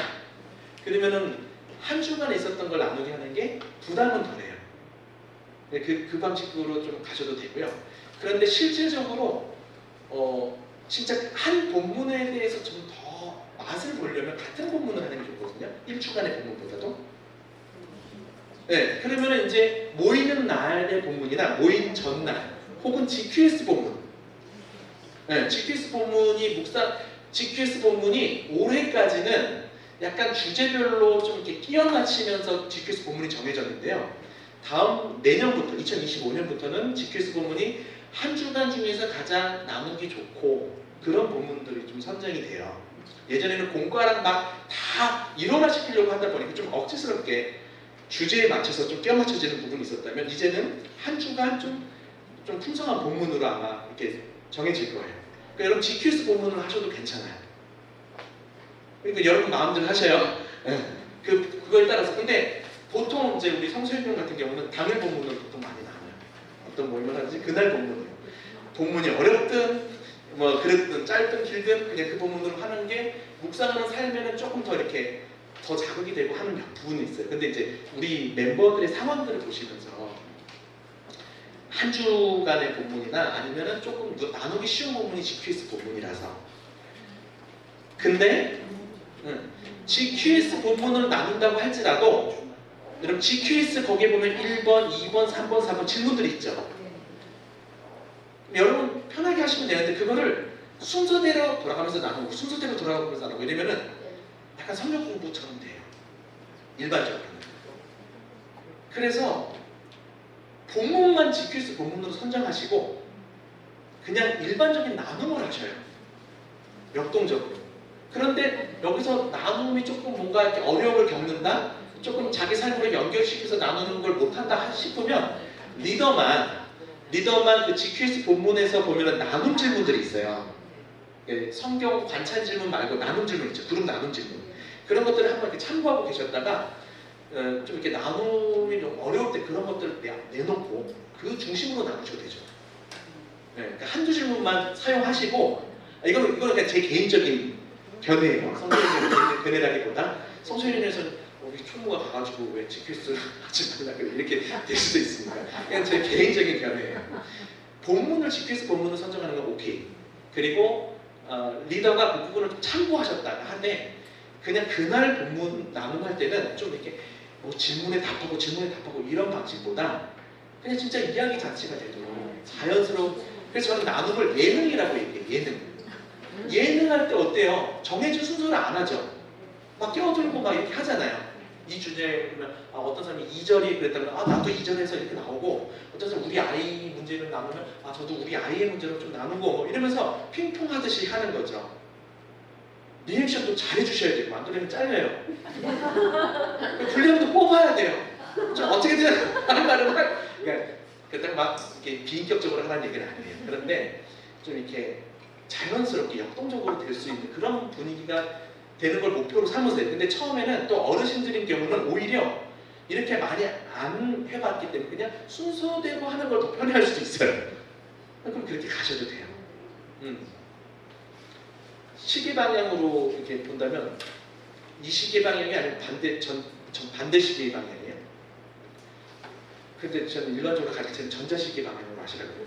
그러면은 한 주간에 있었던 걸 나누게 하는 게 부담은 덜해요. 그 방식으로 좀 가셔도 되고요. 그런데 실질적으로 진짜 한 본문에 대해서 좀 더 맛을 보려면 같은 본문을 하는 게 좋거든요. 일주간의 본문보다도. 네, 그러면 이제 모이는 날의 본문이나 모인 전날 혹은 GQS 본문. 네, GQS 본문이 GQS 본문이 올해까지는 약간 주제별로 좀 이렇게 끼워 맞추면서 GQS 본문이 정해졌는데요. 다음 내년부터 2025년부터는 GQS 본문이 한 주간 중에서 가장 나누기 좋고 그런 본문들이 좀 선정이 돼요. 예전에는 공과랑 막 다 일원화시키려고 하다 보니까 좀 억지스럽게 주제에 맞춰서 좀 끼워 맞춰지는 부분이 있었다면 이제는 한 주간 좀 풍성한 본문으로 아마 이렇게 정해질 거예요. 그러니까 여러분 GQS 본문을 하셔도 괜찮아요. 그러니까 여러분 마음대로 하셔요. 그거에 따라서. 근데 보통 이제 우리 성수일병 같은 경우는 당일 본문을 보통 많이 나눠요. 어떤 모임을 하든지 그날 본문이에요. 본문이 어렵든 뭐 그랬든 짧든 길든 그냥 그 본문으로 하는 게 묵상하는 삶에는 조금 더 이렇게 더 자극이 되고 하는 부분이 있어요. 근데 이제 우리 멤버들의 상황들을 보시면서 한 주간의 본문이나 아니면은 조금 나누기 쉬운 본문이 GQS 본문이라서. 근데 GQS 본문을 나눈다고 할지라도 여러분 GQS 거기에 보면 1번, 2번, 3번, 4번 질문들이 있죠. 여러분 편하게 하시면 되는데 그거를 순서대로 돌아가면서 나누고 순서대로 돌아가면서 나누고 이러면은 약간 성경 공부처럼 돼요. 일반적으로는. 그래서 본문만 GQS 본문으로 선정하시고 그냥 일반적인 나눔을 하셔요. 역동적으로. 그런데 여기서 나눔이 조금 뭔가 이렇게 어려움을 겪는다? 조금 자기 삶으로 연결시켜서 나누는 걸 못한다 싶으면 리더만 그 GQS 본문에서 보면 나눔 질문들이 있어요. 성경 관찰 질문 말고 나눔 질문 있죠. 그룹 나눔 질문. 그런 것들을 한번 이렇게 참고하고 계셨다가 좀 이렇게 나눔이 좀 어려울 때 그런 것들을 내놓고 그 중심으로 나누셔도 되죠. 그러니까 한두 질문만 사용하시고 이거는 그냥 제 개인적인 견해예요. 성수연의 견해라기보다 성수연에서는 우리 총무가 가가지고 왜 GQS를 하지 말라 이렇게 될 수도 있습니다. 그냥 제 개인적인 견해예요. 본문을 GQS 본문을 선정하는 건 오케이. 그리고 리더가 그 부분을 좀 참고하셨다가 하되 그냥 그날 본문 나눔할 때는 좀 이렇게 뭐 질문에 답하고 이런 방식보다 그냥 진짜 이야기 자체가 되도록 자연스러운. 그래서 저는 나눔을 예능이라고 얘기해요. 예능할 때 어때요? 정해진 순서를 안 하죠. 막 끼어들고 막 이렇게 하잖아요. 이 주제에 그러면 어떤 사람이 2절이 그랬다면 나도 2절에서 이렇게 나오고 어떤 사람이 우리 아이 문제를 나누면 저도 우리 아이의 문제를 좀 나누고 뭐 이러면서 핑퐁 하듯이 하는 거죠. 리액션도 잘해주셔야 되고 안 그러면 잘려요. 분량도 뽑아야 돼요. 좀 어떻게든 하는 말은 그러니까 막 이렇게 비인격적으로 하라는 얘기는 아니에요. 그런데 좀 이렇게 자연스럽게 역동적으로 될 수 있는 그런 분위기가 되는 걸 목표로 삼으세요. 근데 처음에는 또 어르신들인 경우는 오히려 이렇게 많이 안 해봤기 때문에 그냥 순서대로 하는 걸 더 편해할 수도 있어요. 그럼 그렇게 가셔도 돼요. 시계 방향으로 이렇게 본다면 이 시계 방향이 아니면 반대 시계 방향이에요. 근데 저는 일반적으로 가르치는 전자시계 방향으로 하시라고 해요.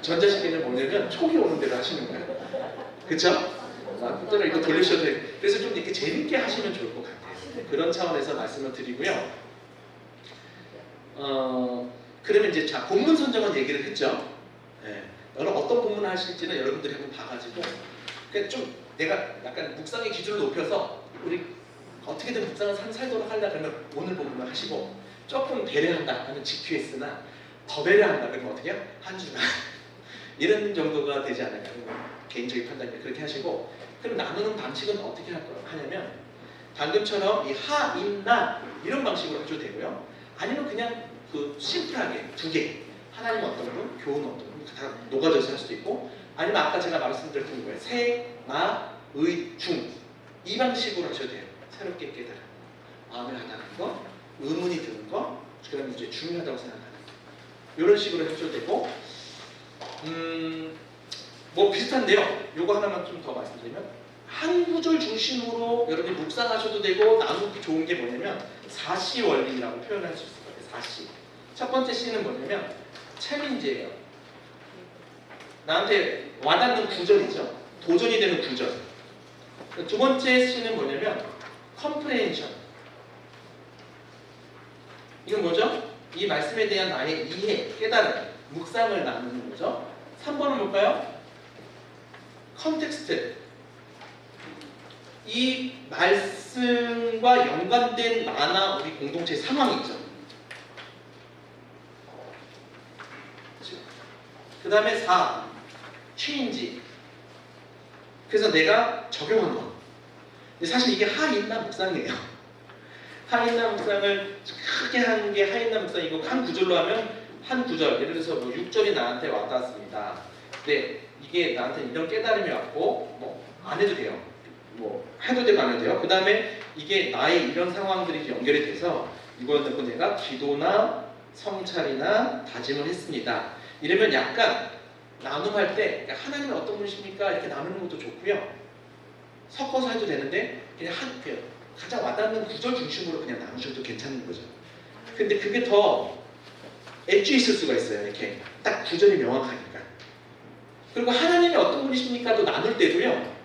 전자시계는 뭐냐면 촉이 오는 대로 하시는 거예요. 그쵸? 때로 이거 돌리셔도 돼요. 그래서 좀 이렇게 재밌게 하시면 좋을 것 같아요. 그런 차원에서 말씀을 드리고요. 그러면 이제 자 본문 선정은 얘기를 했죠. 여러분 어떤 본문을 하실지는 여러분들이 한번 봐가지고 그러니까 좀 내가 약간 묵상의 기준을 높여서 우리 어떻게든 묵상을 살도록 하려 그러면 오늘 본문을 하시고 조금 배려한다 하면 GQS나 더 배려한다 그러면 어떻게 해요? 한 주간 이런 정도가 되지 않을까 개인적인 판단이면 그렇게 하시고 그럼 나누는 방식은 어떻게 하냐면 방금처럼 이 하, 인, 나 이런 방식으로 하셔도 되고요. 아니면 그냥 그 심플하게 두 개 하나님 어떤 분, 교훈 어떤 분 다 녹아져서 할 수도 있고 아니면 아까 제가 말씀드렸던 거예요. 세, 마, 의, 중 이 방식으로 하셔도 돼요. 새롭게 깨달아 마음에 하다는 거, 의문이 드는 거, 그다음에 이제 중요하다고 생각하는 거 이런 식으로 하셔도 되고 뭐 비슷한데요. 요거 하나만 좀 더 말씀드리면 한 구절 중심으로 여러분이 묵상하셔도 되고 나누기 좋은 게 뭐냐면 4C 원리라고 표현할 수 있을 것 같아요. 4C. 첫 번째 C는 뭐냐면 챌린지예요. 나한테 와닿는 구절이죠. 도전이 되는 구절. 두 번째 C는 뭐냐면 comprehension. 이건 뭐죠? 이 말씀에 대한 나의 이해, 깨달음, 묵상을 나누는 거죠. 3번은 뭘까요? 컨텍스트. 이 말씀과 연관된 나나 우리 공동체 상황이 있죠. 그 다음에 4. change. 그래서 내가 적용한 거. 근데 사실 이게 하인나 묵상이에요. 하인나 묵상을 크게 한 게 하인나 묵상이고 한 구절로 하면 한 구절. 예를 들어서 뭐 6절이 나한테 와닿았습니다. 근데 이게 나한테 이런 깨달음이 왔고 뭐 안 해도 돼요. 뭐 해도 되고 안 해도 돼요. 그 다음에 이게 나의 이런 상황들이 연결이 돼서 이걸 듣고 내가 기도나 성찰이나 다짐을 했습니다. 이러면 약간 나눔할 때 하나님은 어떤 분이십니까? 이렇게 나누는 것도 좋고요. 섞어서 해도 되는데 그냥 가장 와닿는 구절 중심으로 그냥 나누셔도 괜찮은 거죠. 근데 그게 더 엣지 있을 수가 있어요. 이렇게 딱 구절이 명확하니까. 그리고 하나님이 어떤 분이십니까?도 나눌 때도요.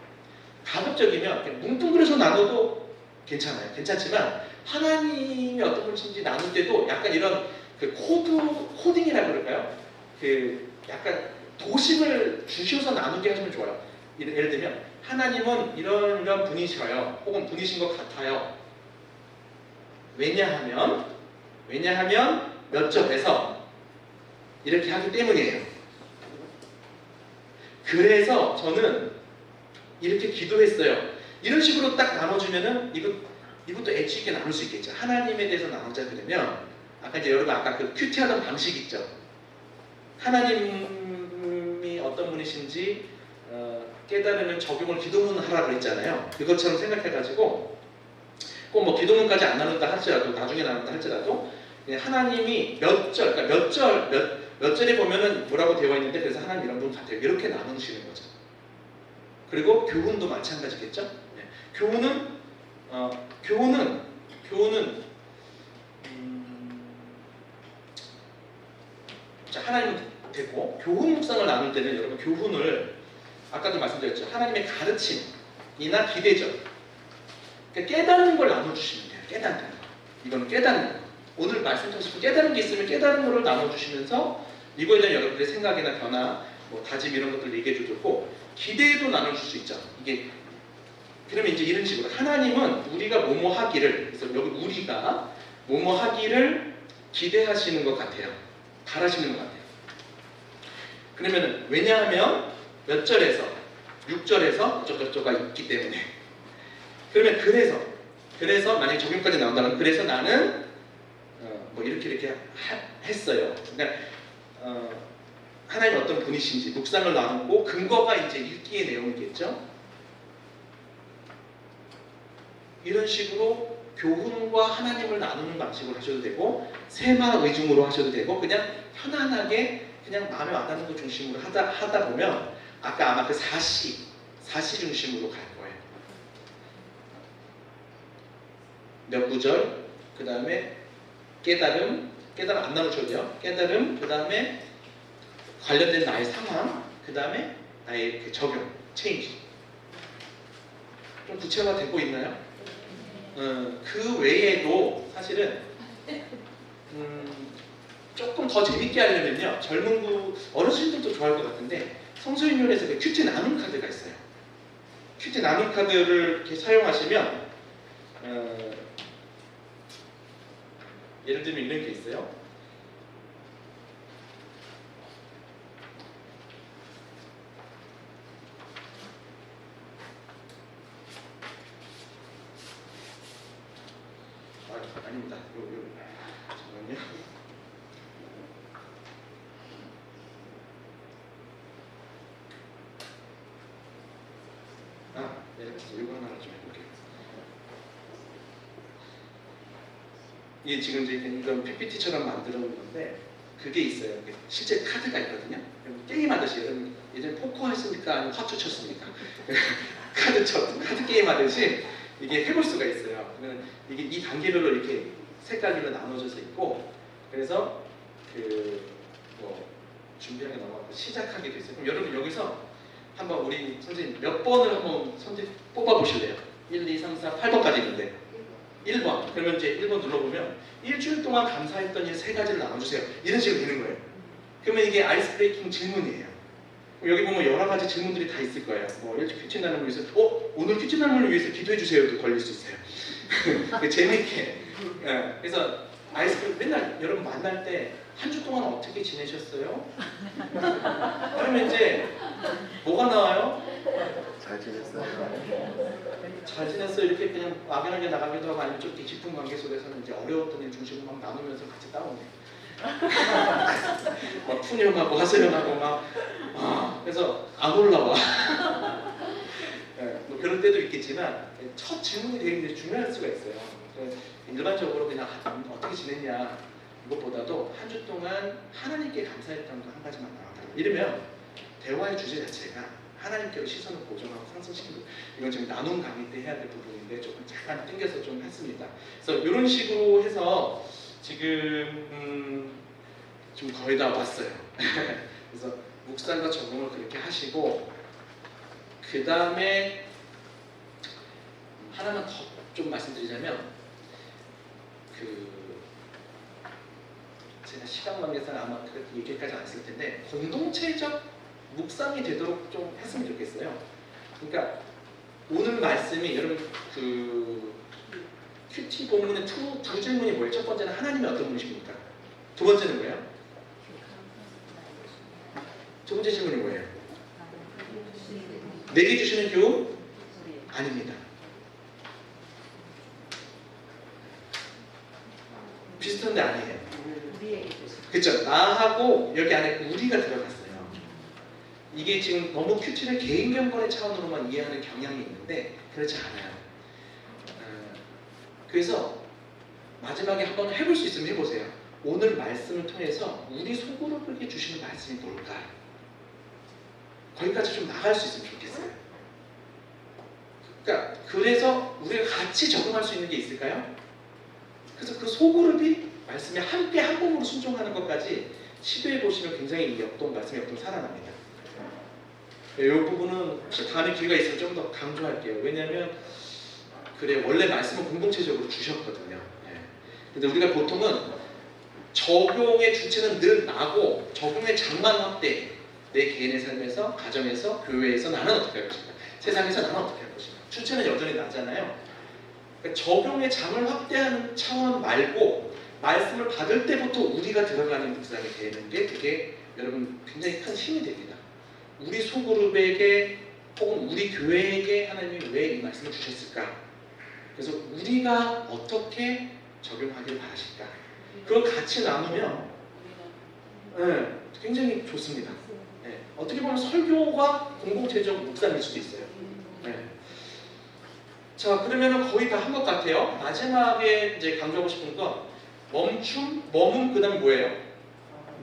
가급적이면 그냥 뭉뚱그려서 나눠도 괜찮아요. 괜찮지만 하나님이 어떤 분이신지 나눌 때도 약간 이런 그 코딩이라고 그럴까요? 그 약간 도심을 주셔서 나누게 하시면 좋아요. 예를 들면 하나님은 이런 분이셔요. 혹은 분이신 것 같아요. 왜냐하면 몇 절에서 이렇게 하기 때문이에요. 그래서 저는 이렇게 기도했어요. 이런 식으로 딱 나눠주면은 이것도 엣지 있게 나눌 수 있겠죠. 하나님에 대해서 나누자 그러면 아까 이제 여러분 아까 그 큐티하던 방식 있죠. 하나님이 어떤 분이신지 깨달으면 적용을 기도문 하라고 했잖아요. 그것처럼 생각해가지고 꼭 뭐 기도문까지 안 나눈다 할지라도 나중에 나눈다 할지라도 하나님이 몇 절에 보면은 뭐라고 되어 있는데 그래서 하나님 이런 분 같아요. 이렇게 나누시는 거죠. 그리고 교훈도 마찬가지겠죠. 네. 교훈은 자, 하나님은 되고 교훈 묵상을 나눌 때는 여러분 교훈을 아까도 말씀드렸죠. 하나님의 가르침이나 기대죠. 그러니까 깨닫는 걸 나눠주시면 돼요. 깨닫는 거. 이거는 깨닫는 거. 오늘 말씀하시고 깨달은 게 있으면 깨달은 거를 나눠주시면서 이거에 대한 여러분들의 생각이나 변화, 뭐 다짐 이런 것들을 얘기해도 좋고 기대도 나눠줄 수 있죠. 이게 그러면 이제 이런 식으로 하나님은 우리가 뭐뭐 하기를 그래서 여기 우리가 뭐뭐 하기를 기대하시는 것 같아요. 바라시는 것 같아요. 그러면은 왜냐하면 몇 절에서 6절에서 어쩌고저쩌고가 있기 때문에 그러면 그래서 만약에 적용까지 나온다면 그래서 나는 뭐 이렇게 했어요. 그러니까 하나님 어떤 분이신지 묵상을 나누고 근거가 이제 읽기의 내용이겠죠. 이런 식으로 교훈과 하나님을 나누는 방식으로 하셔도 되고 세마 의중으로 하셔도 되고 그냥 편안하게 그냥 마음에 와닿는 것 중심으로 하다 보면 아까 아마 그 사시 중심으로 갈 거예요. 몇 구절 그 다음에 깨달음 안 나누셔도 돼요. 깨달음 그 다음에 관련된 나의 상황 그 다음에 나의 그 적용 체인지 좀 구체화가 되고 있나요? 그 외에도 사실은 조금 더 재밌게 하려면요 젊은 어르신들도 좋아할 것 같은데 성수인연에서 그 큐티 나눔 카드가 있어요. 큐티 나눔 카드를 이렇게 사용하시면 예를 들면 이런 게 있어요. 아닙니다. 잠깐만요. 네, 이거 하나 좀 해볼게요. 이게 지금 이제 이런 PPT처럼 만들어 놓은 건데 그게 있어요. 실제 카드가 있거든요. 게임하듯이 예전에 포커 했습니까? 아니면 화투 쳤습니까? 카드 게임 하듯이 이게 해볼 수가 있어요. 그러면 이게 이 단계별로 이렇게 색깔별로 나눠져서 있고 그래서 그 뭐 준비하게 넘어가고 시작하게 됐어요. 그럼 여러분 여기서 한번 우리 선생님 몇 번을 한번 선택 뽑아 보실래요? 1, 2, 3, 4, 8번까지 있는데 1번. 그러면 이제 1번 눌러보면 일주일 동안 감사했던 일 3가지를 나눠주세요. 이런 식으로 되는 거예요. 그러면 이게 아이스 브레이킹 질문이에요. 여기 보면 여러 가지 질문들이 다 있을 거예요. 뭐 일주일 큐티 나눔을 위해서 오늘 큐티 나눔을 위해서 기도해 주세요도 걸릴 수 있어요. 재밌게. 예, 그래서 아이스크림 맨날 여러분 만날 때 한 주 동안 어떻게 지내셨어요? 그러면 이제 뭐가 나와요? 잘 지냈어요. 잘 지냈어요. 이렇게 그냥 막연하게 나가기도 하고 아니면 좀 깊은 관계 속에서는 이제 어려웠던 일 중심으로 막 나누면서 같이 따오네. 막 푸념하고 하소연하고 막 그래서 안 올라와. 뭐 그럴 때도 있겠지만 첫 질문이 되게 중요할 수가 있어요. 일반적으로 그냥 어떻게 지냈냐 이것보다도 한 주 동안 하나님께 감사했던 거 한 가지만 나왔다. 이러면 대화의 주제 자체가 하나님께로 시선을 고정하고 상승시키는 거예요. 이건 지금 나눔 강의 때 해야 될 부분인데 조금 잠깐 땡겨서 좀 했습니다. 그래서 이런 식으로 해서 지금 좀 거의 다 왔어요. 그래서 묵상과 적응을 그렇게 하시고 그 다음에 하나만 더 좀 말씀드리자면 제가 시간 관계상 아마 그렇게 얘기까지 안 했을 텐데 공동체적 묵상이 되도록 좀 했으면 좋겠어요. 그러니까 오늘 말씀이 여러분 큐티 본문의 두 질문이 뭐예요? 첫 번째는 하나님이 어떤 분이십니까? 두 번째는 뭐예요? 두 번째 질문이 뭐예요? 내게 주시는 교훈? 아닙니다. 비슷한데 아니에요. 그렇죠? 나하고 여기 안에 우리가 들어갔어요. 이게 지금 너무 큐티를 개인 경건의 차원으로만 이해하는 경향이 있는데 그렇지 않아요. 그래서 마지막에 한번 해볼 수 있으면 해보세요. 오늘 말씀을 통해서 우리 소그룹에게 주시는 말씀이 뭘까? 거기까지 좀 나갈 수 있으면 좋겠어요. 그러니까 그래서 우리가 같이 적응할 수 있는 게 있을까요? 그래서 그 소그룹이 말씀에 함께 한 몸으로 순종하는 것까지 시도해 보시면 굉장히 이 말씀의 역동 살아납니다. 이 부분은 혹시 다음에 기회가 있으면 좀 더 강조할게요. 왜냐하면 그래 원래 말씀은 공동체적으로 주셨거든요. 근데 우리가 보통은 적용의 주체는 늘 나고 적용의 장만 확대. 내 개인의 삶에서, 가정에서, 교회에서 나는 어떻게 할 것인가, 세상에서 나는 어떻게 할 것인가. 주체는 여전히 나잖아요. 그러니까 적용의 장을 확대하는 차원 말고 말씀을 받을 때부터 우리가 들어가는 묵상이 되는 게 그게 여러분 굉장히 큰 힘이 됩니다. 우리 소그룹에게 혹은 우리 교회에게 하나님이 왜 이 말씀을 주셨을까? 그래서 우리가 어떻게 적용하길 바라실까? 그걸 같이 나누면 굉장히 좋습니다. 어떻게 보면 설교가 공동체적 묵상일 수도 있어요. 자, 그러면은 거의 다 한 것 같아요. 마지막에 이제 강조하고 싶은 건 머문, 그 다음에 뭐예요?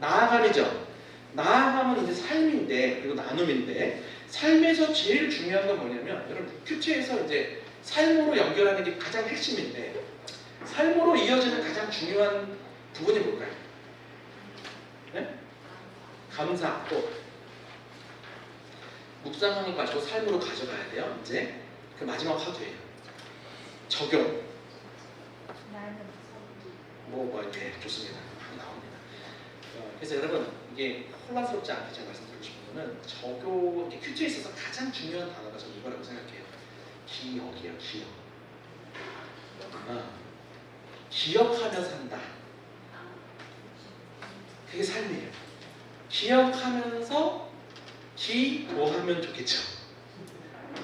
나아감이죠. 나아감은 이제 삶인데, 그리고 나눔인데, 삶에서 제일 중요한 건 뭐냐면, 여러분, 큐티에서 이제 삶으로 연결하는 게 가장 핵심인데, 삶으로 이어지는 가장 중요한 부분이 뭘까요? 네? 감사, 또 묵상하는 거 가지고 삶으로 가져가야 돼요. 이제 그 마지막 화두예요. 적용. 네, 좋습니다. 나옵니다. 그래서 여러분 이게 혼란스럽지 않게 제가 말씀드리고 싶은 거는 적용, 큐티에 있어서 가장 중요한 단어가 저는 이거라고 생각해요. 기억이에요. 기억. 기억하며 산다. 그게 삶이에요. 기억하면서 기도하면 좋겠죠.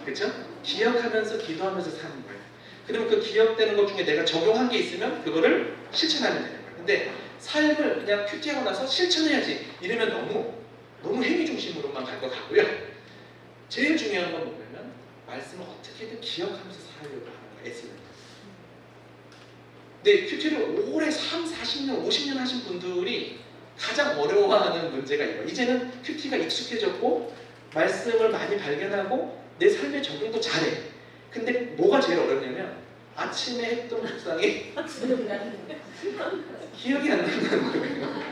그렇죠? 기억하면서 기도하면서 사는 거예요. 그러면 그 기억되는 것 중에 내가 적용한 게 있으면 그거를 실천하면 되는 거예요. 근데 삶을 그냥 큐티하고 나서 실천해야지 이러면 너무 행위 중심으로만 갈 것 같고요. 제일 중요한 건 뭐냐면 말씀을 어떻게든 기억하면서 살려고 하는 거예요. 애쓰는 거예요. 근데 큐티를 오래 3, 40년, 50년 하신 분들이 가장 어려워하는 문제가 이거예요. 이제는 큐티가 익숙해졌고 말씀을 많이 발견하고 내 삶의 적용도 잘해. 근데 뭐가 제일 어렵냐면 아침에 했던 묵상이 기억이 안 난다는 거예요.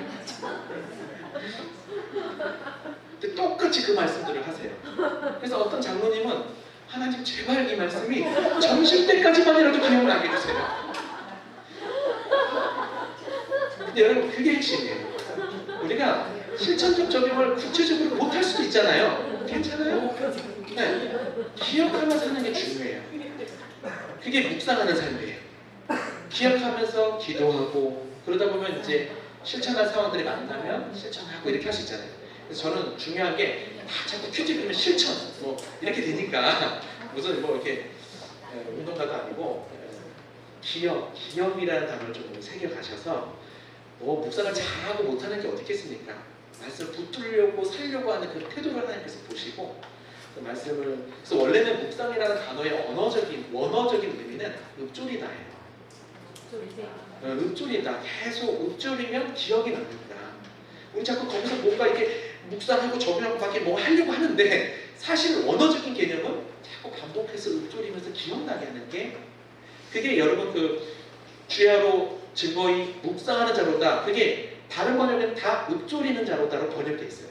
근데 똑같이 그 말씀들을 하세요. 그래서 어떤 장로님은 하나님 제발 이 말씀이 점심 때까지만이라도 기억나게 해주세요. 근데 여러분 그게 핵심이에요. 우리가 실천적 적용을 구체적으로 못할 수도 있잖아요. 괜찮아요? 네. 기억하면서 사는 게 중요해요. 그게 묵상하는 삶이에요. 기억하면서 기도하고 그러다 보면 이제 실천할 상황들이 만나면 실천하고 이렇게 할 수 있잖아요. 그래서 저는 중요한 게 자꾸 큐티 그러면 실천 뭐 이렇게 되니까 무슨 뭐 이렇게 운동가도 아니고 기억이라는 단어를 좀 새겨가셔서 뭐 묵상을 잘하고 못하는 게 어디 있겠습니까? 말씀을 붙들려고 살려고 하는 그 태도를 하나님께서 보시고 그 말씀을 그래서 원래는 묵상이라는 단어의 원어적인 의미는 읊조리다예요. 읊조리다. 계속 읊조리면 기억이 납니다. 우리 자꾸 거기서 뭔가 이렇게 묵상하고 적용하고 밖에 뭐 하려고 하는데 사실 원어적인 개념은 자꾸 반복해서 읊조리면서 기억나게 하는 게 그게 여러분 그 주야로 증거히 묵상하는 자로다. 그게 다른 번역에는 다 읊조리는 자로다로 번역되어 있어요.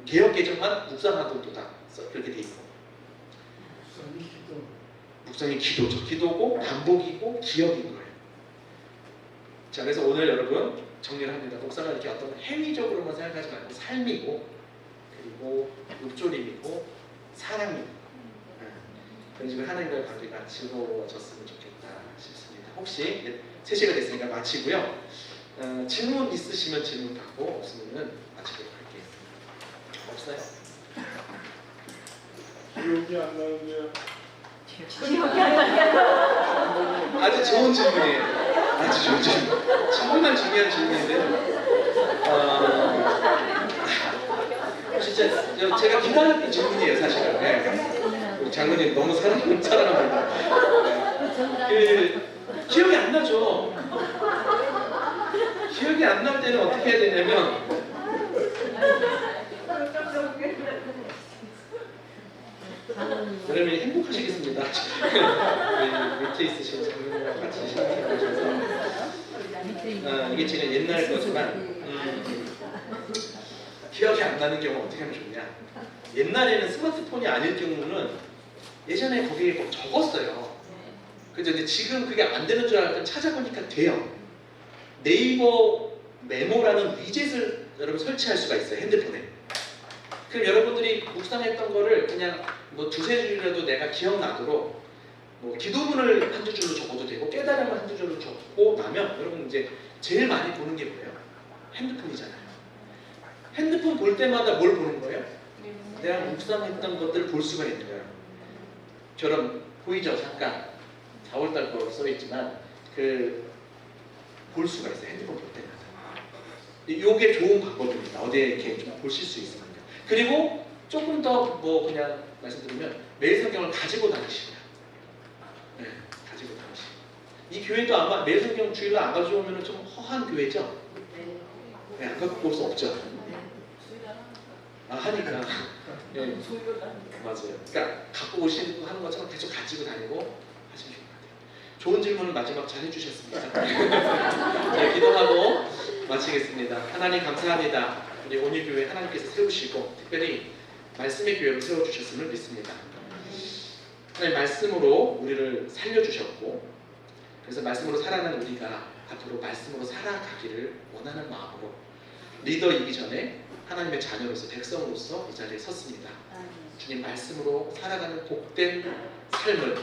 개역 개정만 묵상하도다 그렇게 돼 있고 묵상이 기도죠. 기도고 반복이고 기억인 거예요. 자 그래서 오늘 여러분 정리를 합니다. 묵상은 이렇게 어떤 행위적으로만 생각하지 말고 삶이고 그리고 읊조림이고 사랑이고 그런 식으로 하나님과의 관계가 즐거워졌으면 좋겠다 싶습니다. 혹시 3시가 됐으니까 마치고요. 질문 있으시면 질문 받고 없으면 마치도록 할게요. 없어요? 기억이 안 나는데 아주 좋은 질문이에요. 아주 좋은 질문. 정말 중요한 질문인데요. 진짜 제가 기다렸던 질문이에요, 사실은. 네. 우리 장로님 너무 사랑합니다. 기억이 안 나죠. 기억이 안 날 때는 어떻게 해야 되냐면 여러분이 행복하시겠습니다. 밑에 있으신 장로님과 같이 생각해보셔서 이게 제가 옛날 거지만 기억이 안 나는 경우 어떻게 하면 좋냐. 옛날에는 스마트폰이 아닐 경우는 예전에 거기에 뭐 적었어요. 그죠? 근데 지금 그게 안 되는 줄 알았더니 찾아보니까 돼요. 네이버 메모라는 위젯을 여러분 설치할 수가 있어요. 핸드폰에. 그럼 여러분들이 묵상했던 거를 그냥 뭐 2-3줄이라도 내가 기억나도록 뭐 기도문을 한두 줄로 적어도 되고 깨달음을 한두 줄로 적고 나면 여러분 이제 제일 많이 보는 게 뭐예요? 핸드폰이잖아요. 핸드폰 볼 때마다 뭘 보는 거예요? 내가 묵상했던 것들을 볼 수가 있는 거예요. 저런 보이죠? 잠깐 4월달 거 써있지만 볼 수가 있어요. 핸드폰 볼 때마다. 이게 좋은 방법입니다. 어디에 이렇게 좀 보실 수 있습니다. 그리고 조금 더 뭐 그냥 말씀드리면 매일 성경을 가지고 다니시고요. 네, 가지고 다니시고. 이 교회도 아마 매일 성경 주일날 안 가져오면 좀 허한 교회죠? 네, 안 갖고 올 수 없죠? 하니까. 네, 맞아요. 그러니까 갖고 오시고 하는 것처럼 계속 가지고 다니고 하시면 좋을 것 같아요. 좋은 질문을 마지막 잘 해주셨습니다. 네, 기도하고 마치겠습니다. 하나님 감사합니다. 우리 온유교회 하나님께서 세우시고 특별히 말씀의 교회로 세워주셨음을 믿습니다. 하나님 말씀으로 우리를 살려주셨고 그래서 말씀으로 살아가는 우리가 앞으로 말씀으로 살아가기를 원하는 마음으로 리더이기 전에 하나님의 자녀로서 백성으로서 이 자리에 섰습니다. 주님 말씀으로 살아가는 복된 삶을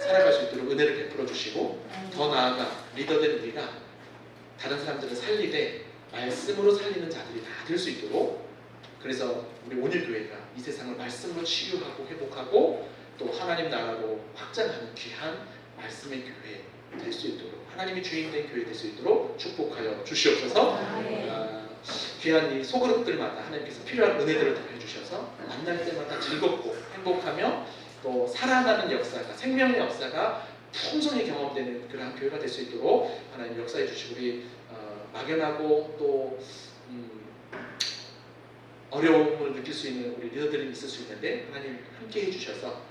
살아갈 수 있도록 은혜를 베풀어 주시고 더 나아가 리더된 우리가 다른 사람들을 살리되 말씀으로 살리는 자들이 다 될 수 있도록 그래서 우리 온유교회가 이 세상을 말씀으로 치유하고 회복하고 또 하나님 나라로 확장하는 귀한 말씀의 교회 될 수 있도록 하나님이 주인된 교회 될 수 있도록 축복하여 주시옵소서. 귀한 이 소그룹들마다 하나님께서 필요한 은혜들을 더해 주셔서 만날 때마다 즐겁고 행복하며 또 살아나는 역사가 생명의 역사가 풍성히 경험되는 그러한 교회가 될 수 있도록 하나님 역사해 주시고 우리 막연하고 또 어려움을 느낄 수 있는 우리 리더들이 있을 수 있는데 하나님 함께 해주셔서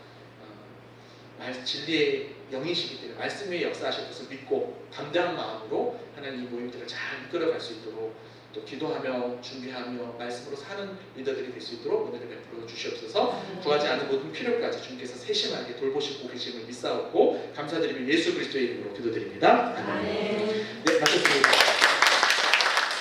진리의 영이시기 때문에 말씀의 역사하실 것을 믿고 담대한 마음으로 하나님 이 모임들을 잘 이끌어갈 수 있도록 또 기도하며 준비하며 말씀으로 사는 리더들이 될 수 있도록 은혜를 베풀어 주시옵소서. 구하지 않은 모든 필요까지 주님께서 세심하게 돌보시고 계심을 믿사옵고 감사드리며 예수 그리스도의 이름으로 기도드립니다. 아멘. 네, 마쳤습니다.